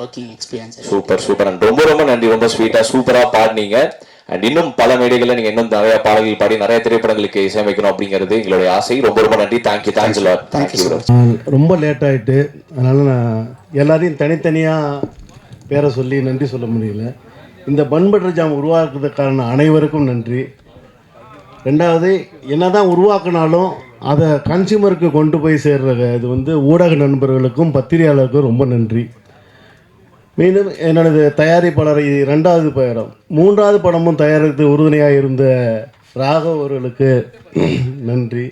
working experience. Super super and ரொம்ப ரொம்ப நன்றி. ரொம்ப ஸ்வீட்டாக சூப்பராக பாடினீங்க. அண்ட் இன்னும் பல மேடைகளில் நீங்கள் இன்னும் நிறைய பாடல்கள் பாடி நிறைய திரைப்படங்களுக்கு இசையமைக்கணும் அப்படிங்கிறது எங்களுடைய ஆசை. ரொம்ப ரொம்ப நன்றி. தேங்க்யூ. தேங்க்யூ. ரொம்ப லேட் ஆகிட்டு, அதனால் நான் எல்லாரையும் தனித்தனியாக பேரை சொல்லி நன்றி சொல்ல முடியல. இந்த பன் பட்டர் ஜாம் உருவாக்குறதுக்கான அனைவருக்கும் நன்றி. ரெண்டாவது, என்ன தான் உருவாக்குனாலும் அதை கன்சியூமருக்கு கொண்டு போய் சேர்ற இது வந்து ஊடக நண்பர்களுக்கும் பத்திரிகையாளருக்கும் ரொம்ப நன்றி. மீண்டும் என்னோடது தயாரிப்பாளர் இது 2வது படம், 3வது படமும் தயாரித்து உறுதுணையாக இருந்த ராகவ் அவர்களுக்கு நன்றி.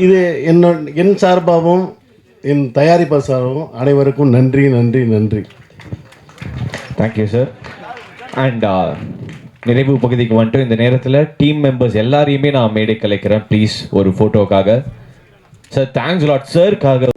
இது என் சார்பாகவும் என் தயாரிப்பாளர் சார்பாகவும் அனைவருக்கும் நன்றி நன்றி நன்றி. Thank you sir. அண்ட் நிறைவு பகுதிக்கு வந்துட்டு இந்த நேரத்தில் டீம் மெம்பர்ஸ் எல்லாரையுமே நான் மேடை கலைக்கிறேன். ப்ளீஸ் ஒரு ஃபோட்டோக்காக. Sir thanks lot சார்க்காக